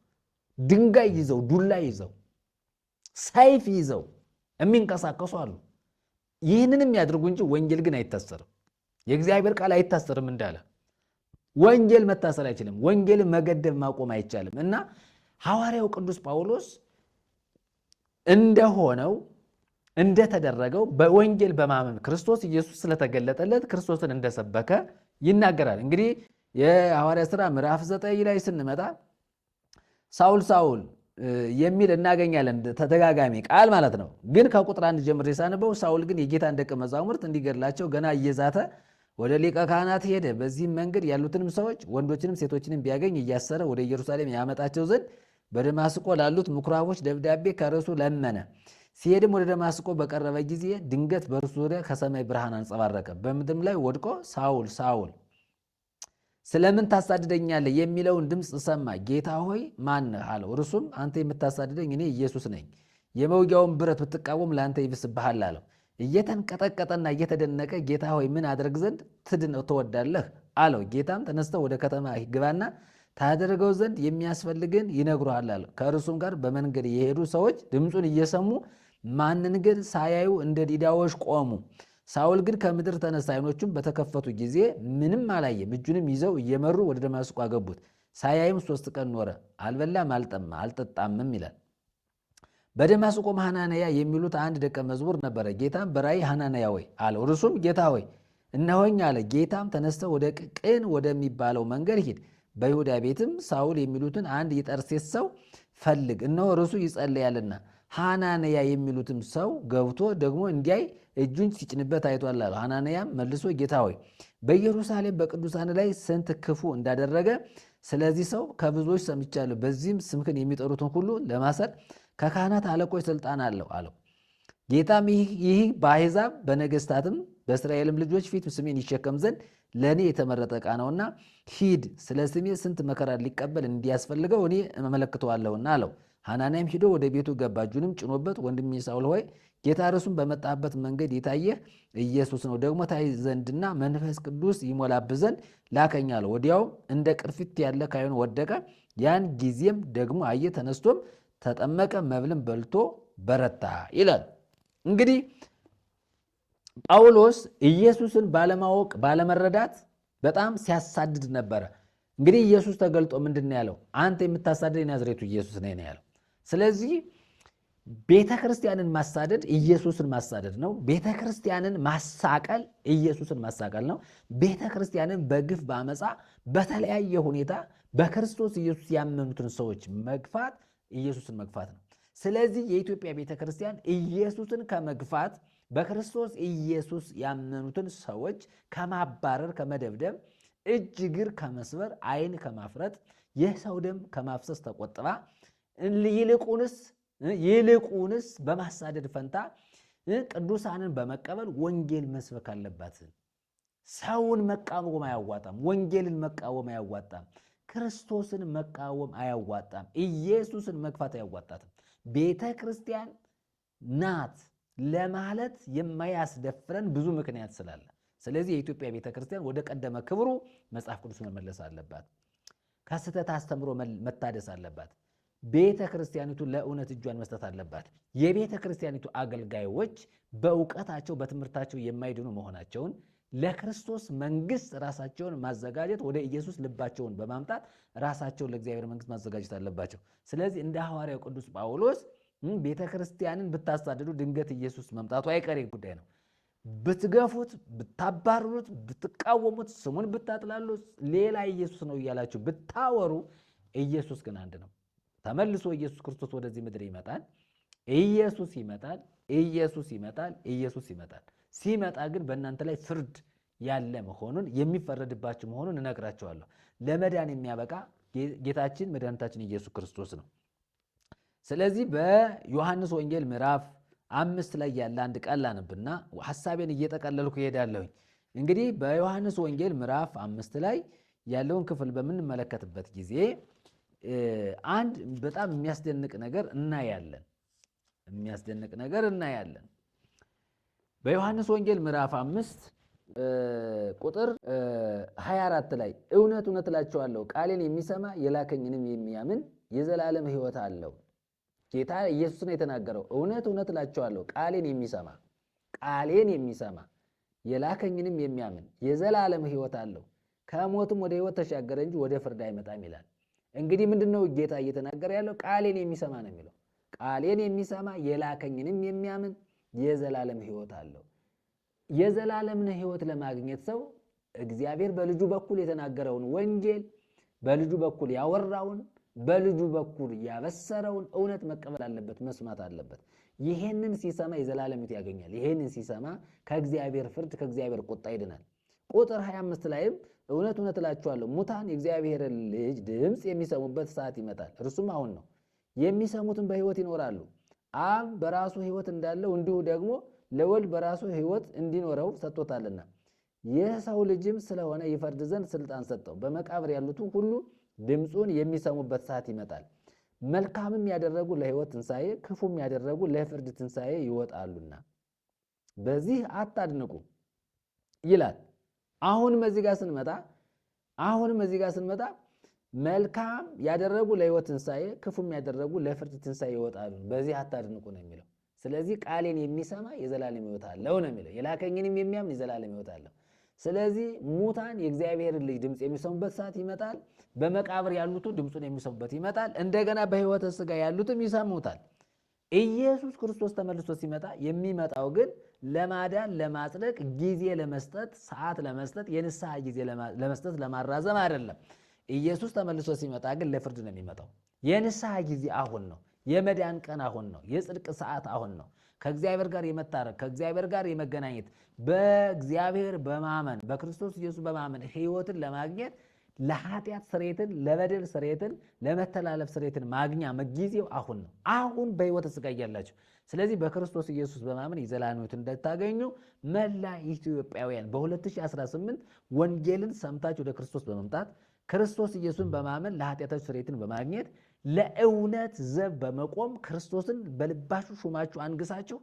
ድንጋይ ይዘው፣ ዱላ ይዘው፣ ሰይፍ ይዘው የሚንቀሳቀሱ አሉ። ይህንንም ያድርጉ እንጂ ወንጌል ግን አይታሰርም። የእግዚአብሔር ቃል አይታሰርም እንዳለ ወንጌል መታሰር አይችልም። ወንጌልን መገደብ ማቆም አይቻልም። እና ሐዋርያው ቅዱስ ጳውሎስ እንደሆነው እንደተደረገው በወንጌል በማመን ክርስቶስ ኢየሱስ ስለተገለጠለት ክርስቶስን እንደሰበከ ይናገራል። እንግዲህ የሐዋርያት ሥራ ምዕራፍ 9 ላይ ስንመጣ ሳውል ሳውል የሚል እናገኛለን። ተደጋጋሚ ቃል ማለት ነው። ግን ከቁጥር 1 ጀምሬ ሳነበው ሳውል ግን የጌታን ደቀ መዛሙርት እንዲገድላቸው ገና እየዛተ ወደ ሊቀ ካህናት ሄደ። በዚህም መንገድ ያሉትንም ሰዎች ወንዶችንም ሴቶችንም ቢያገኝ እያሰረ ወደ ኢየሩሳሌም ያመጣቸው ዘንድ በደማስቆ ላሉት ምኩራቦች ደብዳቤ ከርሱ ለመነ። ሲሄድም ወደ ደማስቆ በቀረበ ጊዜ ድንገት በእርሱ ዙሪያ ከሰማይ ብርሃን አንጸባረቀ። በምድርም ላይ ወድቆ ሳውል ሳውል ስለምን ታሳድደኛለህ የሚለውን ድምፅ ሰማ። ጌታ ሆይ ማነህ አለው። እርሱም አንተ የምታሳድደኝ እኔ ኢየሱስ ነኝ። የመውጊያውን ብረት ብትቃወም ለአንተ ይብስብሃል አለው። እየተንቀጠቀጠና እየተደነቀ ጌታ ሆይ ምን አደርግ ዘንድ ትወዳለህ አለው። ጌታም ተነስተው ወደ ከተማ ግባና ታደርገው ዘንድ የሚያስፈልግን ይነግሩሃል አለው። ከእርሱም ጋር በመንገድ የሄዱ ሰዎች ድምፁን እየሰሙ ማንን ግን ሳያዩ እንደ ዲዳዎች ቆሙ። ሳውል ግን ከምድር ተነሳ፣ ዓይኖቹም በተከፈቱ ጊዜ ምንም አላየም። እጁንም ይዘው እየመሩ ወደ ደማስቆ አገቡት። ሳያይም 3 ቀን ኖረ፣ አልበላም አልጠጣምም ይላል። በደማስቆም ሐናንያ የሚሉት አንድ ደቀ መዝሙር ነበረ። ጌታም በራእይ ሐናንያ ወይ አለው። እርሱም ጌታ ሆይ እነሆኝ አለ። ጌታም ተነስተው ወደ ቅን ወደሚባለው መንገድ ሂድ፣ በይሁዳ ቤትም ሳውል የሚሉትን አንድ የጠርሴስ ሰው ፈልግ፣ እነሆ እርሱ ይጸልያልና ሐናንያ የሚሉትም ሰው ገብቶ ደግሞ እንዲያይ እጁን ሲጭንበት አይቷል አለው። ሐናንያም መልሶ ጌታ ሆይ በኢየሩሳሌም በቅዱሳን ላይ ስንት ክፉ እንዳደረገ ስለዚህ ሰው ከብዙዎች ሰምቻለሁ። በዚህም ስምህን የሚጠሩትን ሁሉ ለማሰር ከካህናት አለቆች ስልጣን አለው አለው። ጌታም ይህ በአሕዛብ በነገሥታትም በእስራኤልም ልጆች ፊት ስሜን ይሸከም ዘንድ ለእኔ የተመረጠ ዕቃ ነውና ሂድ፣ ስለ ስሜ ስንት መከራ ሊቀበል እንዲያስፈልገው እኔ እመለክተዋለሁና አለው። ሐናንያም ሂዶ ወደ ቤቱ ገባ። እጁንም ጭኖበት ወንድሜ ሳውል ሆይ ጌታ እርሱም በመጣበት መንገድ የታየህ ኢየሱስ ነው፣ ደግሞ ታይ ዘንድና መንፈስ ቅዱስ ይሞላብህ ዘንድ ላከኝ አለው። ወዲያውም እንደ ቅርፊት ያለ ከዓይኑ ወደቀ። ያን ጊዜም ደግሞ አየ፣ ተነስቶም ተጠመቀ፣ መብልን በልቶ በረታ ይላል። እንግዲህ ጳውሎስ ኢየሱስን ባለማወቅ ባለመረዳት በጣም ሲያሳድድ ነበረ። እንግዲህ ኢየሱስ ተገልጦ ምንድን ነው ያለው? አንተ የምታሳድድ የናዝሬቱ ኢየሱስ ነህ ነው ያለው። ስለዚህ ቤተ ክርስቲያንን ማሳደድ ኢየሱስን ማሳደድ ነው። ቤተ ክርስቲያንን ማሳቀል ኢየሱስን ማሳቀል ነው። ቤተ ክርስቲያንን በግፍ በአመፃ በተለያየ ሁኔታ በክርስቶስ ኢየሱስ ያመኑትን ሰዎች መግፋት ኢየሱስን መግፋት ነው። ስለዚህ የኢትዮጵያ ቤተ ክርስቲያን ኢየሱስን ከመግፋት በክርስቶስ ኢየሱስ ያመኑትን ሰዎች ከማባረር፣ ከመደብደብ፣ እጅ እግር ከመስበር፣ ዓይን ከማፍረጥ፣ የሰው ደም ከማፍሰስ ተቆጥባ ይልቁንስ በማሳደድ ፈንታ ቅዱሳንን በመቀበል ወንጌል መስበክ አለባት። ሰውን መቃወም አያዋጣም። ወንጌልን መቃወም አያዋጣም። ክርስቶስን መቃወም አያዋጣም። ኢየሱስን መግፋት አያዋጣትም። ቤተ ክርስቲያን ናት ለማለት የማያስደፍረን ብዙ ምክንያት ስላለ፣ ስለዚህ የኢትዮጵያ ቤተ ክርስቲያን ወደ ቀደመ ክብሩ መጽሐፍ ቅዱስ መመለስ አለባት። ከስህተት አስተምሮ መታደስ አለባት። ቤተ ክርስቲያኒቱ ለእውነት እጇን መስጠት አለባት። የቤተ ክርስቲያኒቱ አገልጋዮች በእውቀታቸው በትምህርታቸው የማይድኑ መሆናቸውን ለክርስቶስ መንግስት ራሳቸውን ማዘጋጀት፣ ወደ ኢየሱስ ልባቸውን በማምጣት ራሳቸውን ለእግዚአብሔር መንግስት ማዘጋጀት አለባቸው። ስለዚህ እንደ ሐዋርያው ቅዱስ ጳውሎስ ቤተ ክርስቲያንን ብታሳድዱ ድንገት ኢየሱስ መምጣቱ አይቀሬ ጉዳይ ነው። ብትገፉት፣ ብታባርሩት፣ ብትቃወሙት፣ ስሙን ብታጥላሉት፣ ሌላ ኢየሱስ ነው እያላችሁ ብታወሩ፣ ኢየሱስ ግን አንድ ነው። ተመልሶ ኢየሱስ ክርስቶስ ወደዚህ ምድር ይመጣል። ኢየሱስ ይመጣል። ኢየሱስ ይመጣል። ኢየሱስ ይመጣል። ሲመጣ ግን በእናንተ ላይ ፍርድ ያለ መሆኑን የሚፈረድባችሁ መሆኑን እነግራቸዋለሁ። ለመዳን የሚያበቃ ጌታችን መድኃኒታችን ኢየሱስ ክርስቶስ ነው። ስለዚህ በዮሐንስ ወንጌል ምዕራፍ 5 ላይ ያለ አንድ ቃል ላነብና ሐሳቤን እየጠቀለልኩ እሄዳለሁኝ። እንግዲህ በዮሐንስ ወንጌል ምዕራፍ 5 ላይ ያለውን ክፍል በምንመለከትበት ጊዜ አንድ በጣም የሚያስደንቅ ነገር እናያለን። በዮሐንስ ወንጌል ምዕራፍ 5 ቁጥር 24 ላይ እውነት እውነት እላችኋለሁ ቃሌን የሚሰማ የላከኝንም የሚያምን የዘላለም ሕይወት አለው። ጌታ ኢየሱስ ነው የተናገረው። እውነት እውነት እላችኋለሁ ቃሌን የሚሰማ የላከኝንም የሚያምን የዘላለም ሕይወት አለው፣ ከሞትም ወደ ሕይወት ተሻገረ እንጂ ወደ ፍርድ አይመጣም ይላል። እንግዲህ ምንድነው ጌታ እየተናገረ ያለው? ቃሌን የሚሰማ ነው የሚለው። ቃሌን የሚሰማ የላከኝንም የሚያምን የዘላለም ሕይወት አለው። የዘላለምን ሕይወት ለማግኘት ሰው እግዚአብሔር በልጁ በኩል የተናገረውን ወንጌል፣ በልጁ በኩል ያወራውን፣ በልጁ በኩል ያበሰረውን እውነት መቀበል አለበት፣ መስማት አለበት። ይሄንን ሲሰማ የዘላለም ሕይወት ያገኛል። ይሄንን ሲሰማ ከእግዚአብሔር ፍርድ፣ ከእግዚአብሔር ቁጣ ይድናል። ቁጥር 25 ላይም እውነት እውነት እላችኋለሁ ሙታን የእግዚአብሔር ልጅ ድምፅ የሚሰሙበት ሰዓት ይመጣል፣ እርሱም አሁን ነው። የሚሰሙትን በሕይወት ይኖራሉ። አብ በራሱ ሕይወት እንዳለው እንዲሁ ደግሞ ለወልድ በራሱ ሕይወት እንዲኖረው ሰጥቶታልና የሰው ልጅም ስለሆነ ይፈርድ ዘንድ ስልጣን ሰጠው። በመቃብር ያሉትን ሁሉ ድምፁን የሚሰሙበት ሰዓት ይመጣል። መልካምም ያደረጉ ለሕይወት ትንሣኤ፣ ክፉም ያደረጉ ለፍርድ ትንሣኤ ይወጣሉና በዚህ አታድንቁ ይላል። አሁንም እዚህ ጋር ስንመጣ መልካም ያደረጉ ለሕይወት ትንሣኤ፣ ክፉም ያደረጉ ለፍርድ ትንሣኤ ይወጣሉ፣ በዚህ አታድንቁ ነው የሚለው። ስለዚህ ቃሌን የሚሰማ የዘላለም ሕይወት አለው ነው የሚለው። የላከኝንም የሚያምን የዘላለም ሕይወት አለው። ስለዚህ ሙታን የእግዚአብሔርን ልጅ ድምፅ የሚሰሙበት ሰዓት ይመጣል። በመቃብር ያሉት ድምፁን የሚሰሙበት ይመጣል። እንደገና በሕይወተ ሥጋ ያሉትም ይሰሙታል። ኢየሱስ ክርስቶስ ተመልሶ ሲመጣ የሚመጣው ግን ለማዳን፣ ለማጽደቅ፣ ጊዜ ለመስጠት፣ ሰዓት ለመስጠት፣ የንስሐ ጊዜ ለመስጠት፣ ለማራዘም አይደለም። ኢየሱስ ተመልሶ ሲመጣ ግን ለፍርድ ነው የሚመጣው። የንስሐ ጊዜ አሁን ነው። የመዳን ቀን አሁን ነው። የጽድቅ ሰዓት አሁን ነው። ከእግዚአብሔር ጋር የመታረቅ ከእግዚአብሔር ጋር የመገናኘት በእግዚአብሔር በማመን በክርስቶስ ኢየሱስ በማመን ሕይወትን ለማግኘት ለኃጢአት ስርየትን፣ ለበደል ስርየትን፣ ለመተላለፍ ስርየትን ማግኛ ጊዜው አሁን ነው። አሁን በሕይወተ ሥጋ እያላችሁ ስለዚህ በክርስቶስ ኢየሱስ በማመን የዘላለም ሕይወት እንድታገኙ መላ ኢትዮጵያውያን በ2018 ወንጌልን ሰምታችሁ ወደ ክርስቶስ በመምጣት ክርስቶስ ኢየሱስን በማመን ለኃጢአታችሁ ስርየትን በማግኘት ለእውነት ዘብ በመቆም ክርስቶስን በልባችሁ ሹማችሁ አንግሳችሁ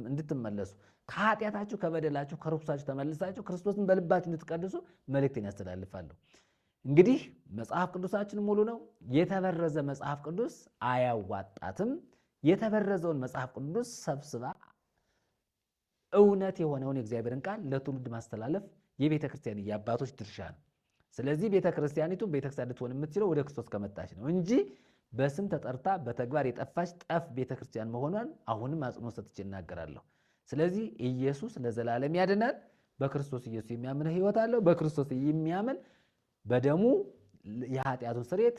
እንድትመለሱ ከኃጢአታችሁ ከበደላችሁ ከርኩሳችሁ ተመልሳችሁ ክርስቶስን በልባችሁ እንድትቀድሱ መልእክቴን ያስተላልፋለሁ። እንግዲህ መጽሐፍ ቅዱሳችን ሙሉ ነው። የተበረዘ መጽሐፍ ቅዱስ አያዋጣትም። የተበረዘውን መጽሐፍ ቅዱስ ሰብስባ እውነት የሆነውን የእግዚአብሔርን ቃል ለትውልድ ማስተላለፍ የቤተ ክርስቲያን የአባቶች ድርሻ ነው። ስለዚህ ቤተ ክርስቲያኒቱ ቤተክርስቲያን ልትሆን የምትችለው ወደ ክርስቶስ ከመጣች ነው እንጂ በስም ተጠርታ በተግባር የጠፋች ጠፍ ቤተክርስቲያን መሆኗን አሁንም አጽንኦት ሰጥቼ እናገራለሁ። ስለዚህ ኢየሱስ ለዘላለም ያድናል። በክርስቶስ ኢየሱስ የሚያምን ሕይወት አለው። በክርስቶስ የሚያምን በደሙ የኃጢአቱን ስርየት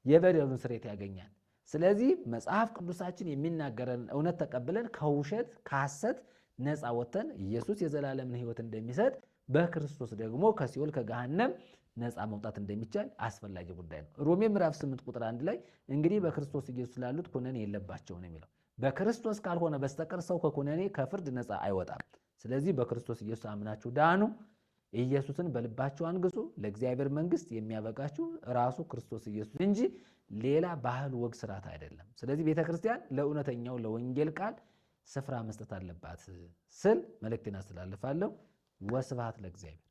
የበደሉን ስርየት ያገኛል። ስለዚህ መጽሐፍ ቅዱሳችን የሚናገረን እውነት ተቀብለን ከውሸት ከሐሰት ነፃ ወጥተን ኢየሱስ የዘላለምን ሕይወት እንደሚሰጥ በክርስቶስ ደግሞ ከሲኦል ከገሃነም ነፃ መውጣት እንደሚቻል አስፈላጊ ጉዳይ ነው። ሮሜ ምዕራፍ 8 ቁጥር 1 ላይ እንግዲህ በክርስቶስ ኢየሱስ ላሉት ኩነኔ የለባቸውም ነው የሚለው። በክርስቶስ ካልሆነ በስተቀር ሰው ከኩነኔ ከፍርድ ነፃ አይወጣም። ስለዚህ በክርስቶስ ኢየሱስ አምናችሁ ዳኑ። ኢየሱስን በልባችሁ አንግሱ። ለእግዚአብሔር መንግሥት የሚያበቃችሁ ራሱ ክርስቶስ ኢየሱስ እንጂ ሌላ ባህል፣ ወግ፣ ስርዓት አይደለም። ስለዚህ ቤተክርስቲያን ለእውነተኛው ለወንጌል ቃል ስፍራ መስጠት አለባት ስል መልእክቴን አስተላልፋለሁ። ወስብሐት ለእግዚአብሔር።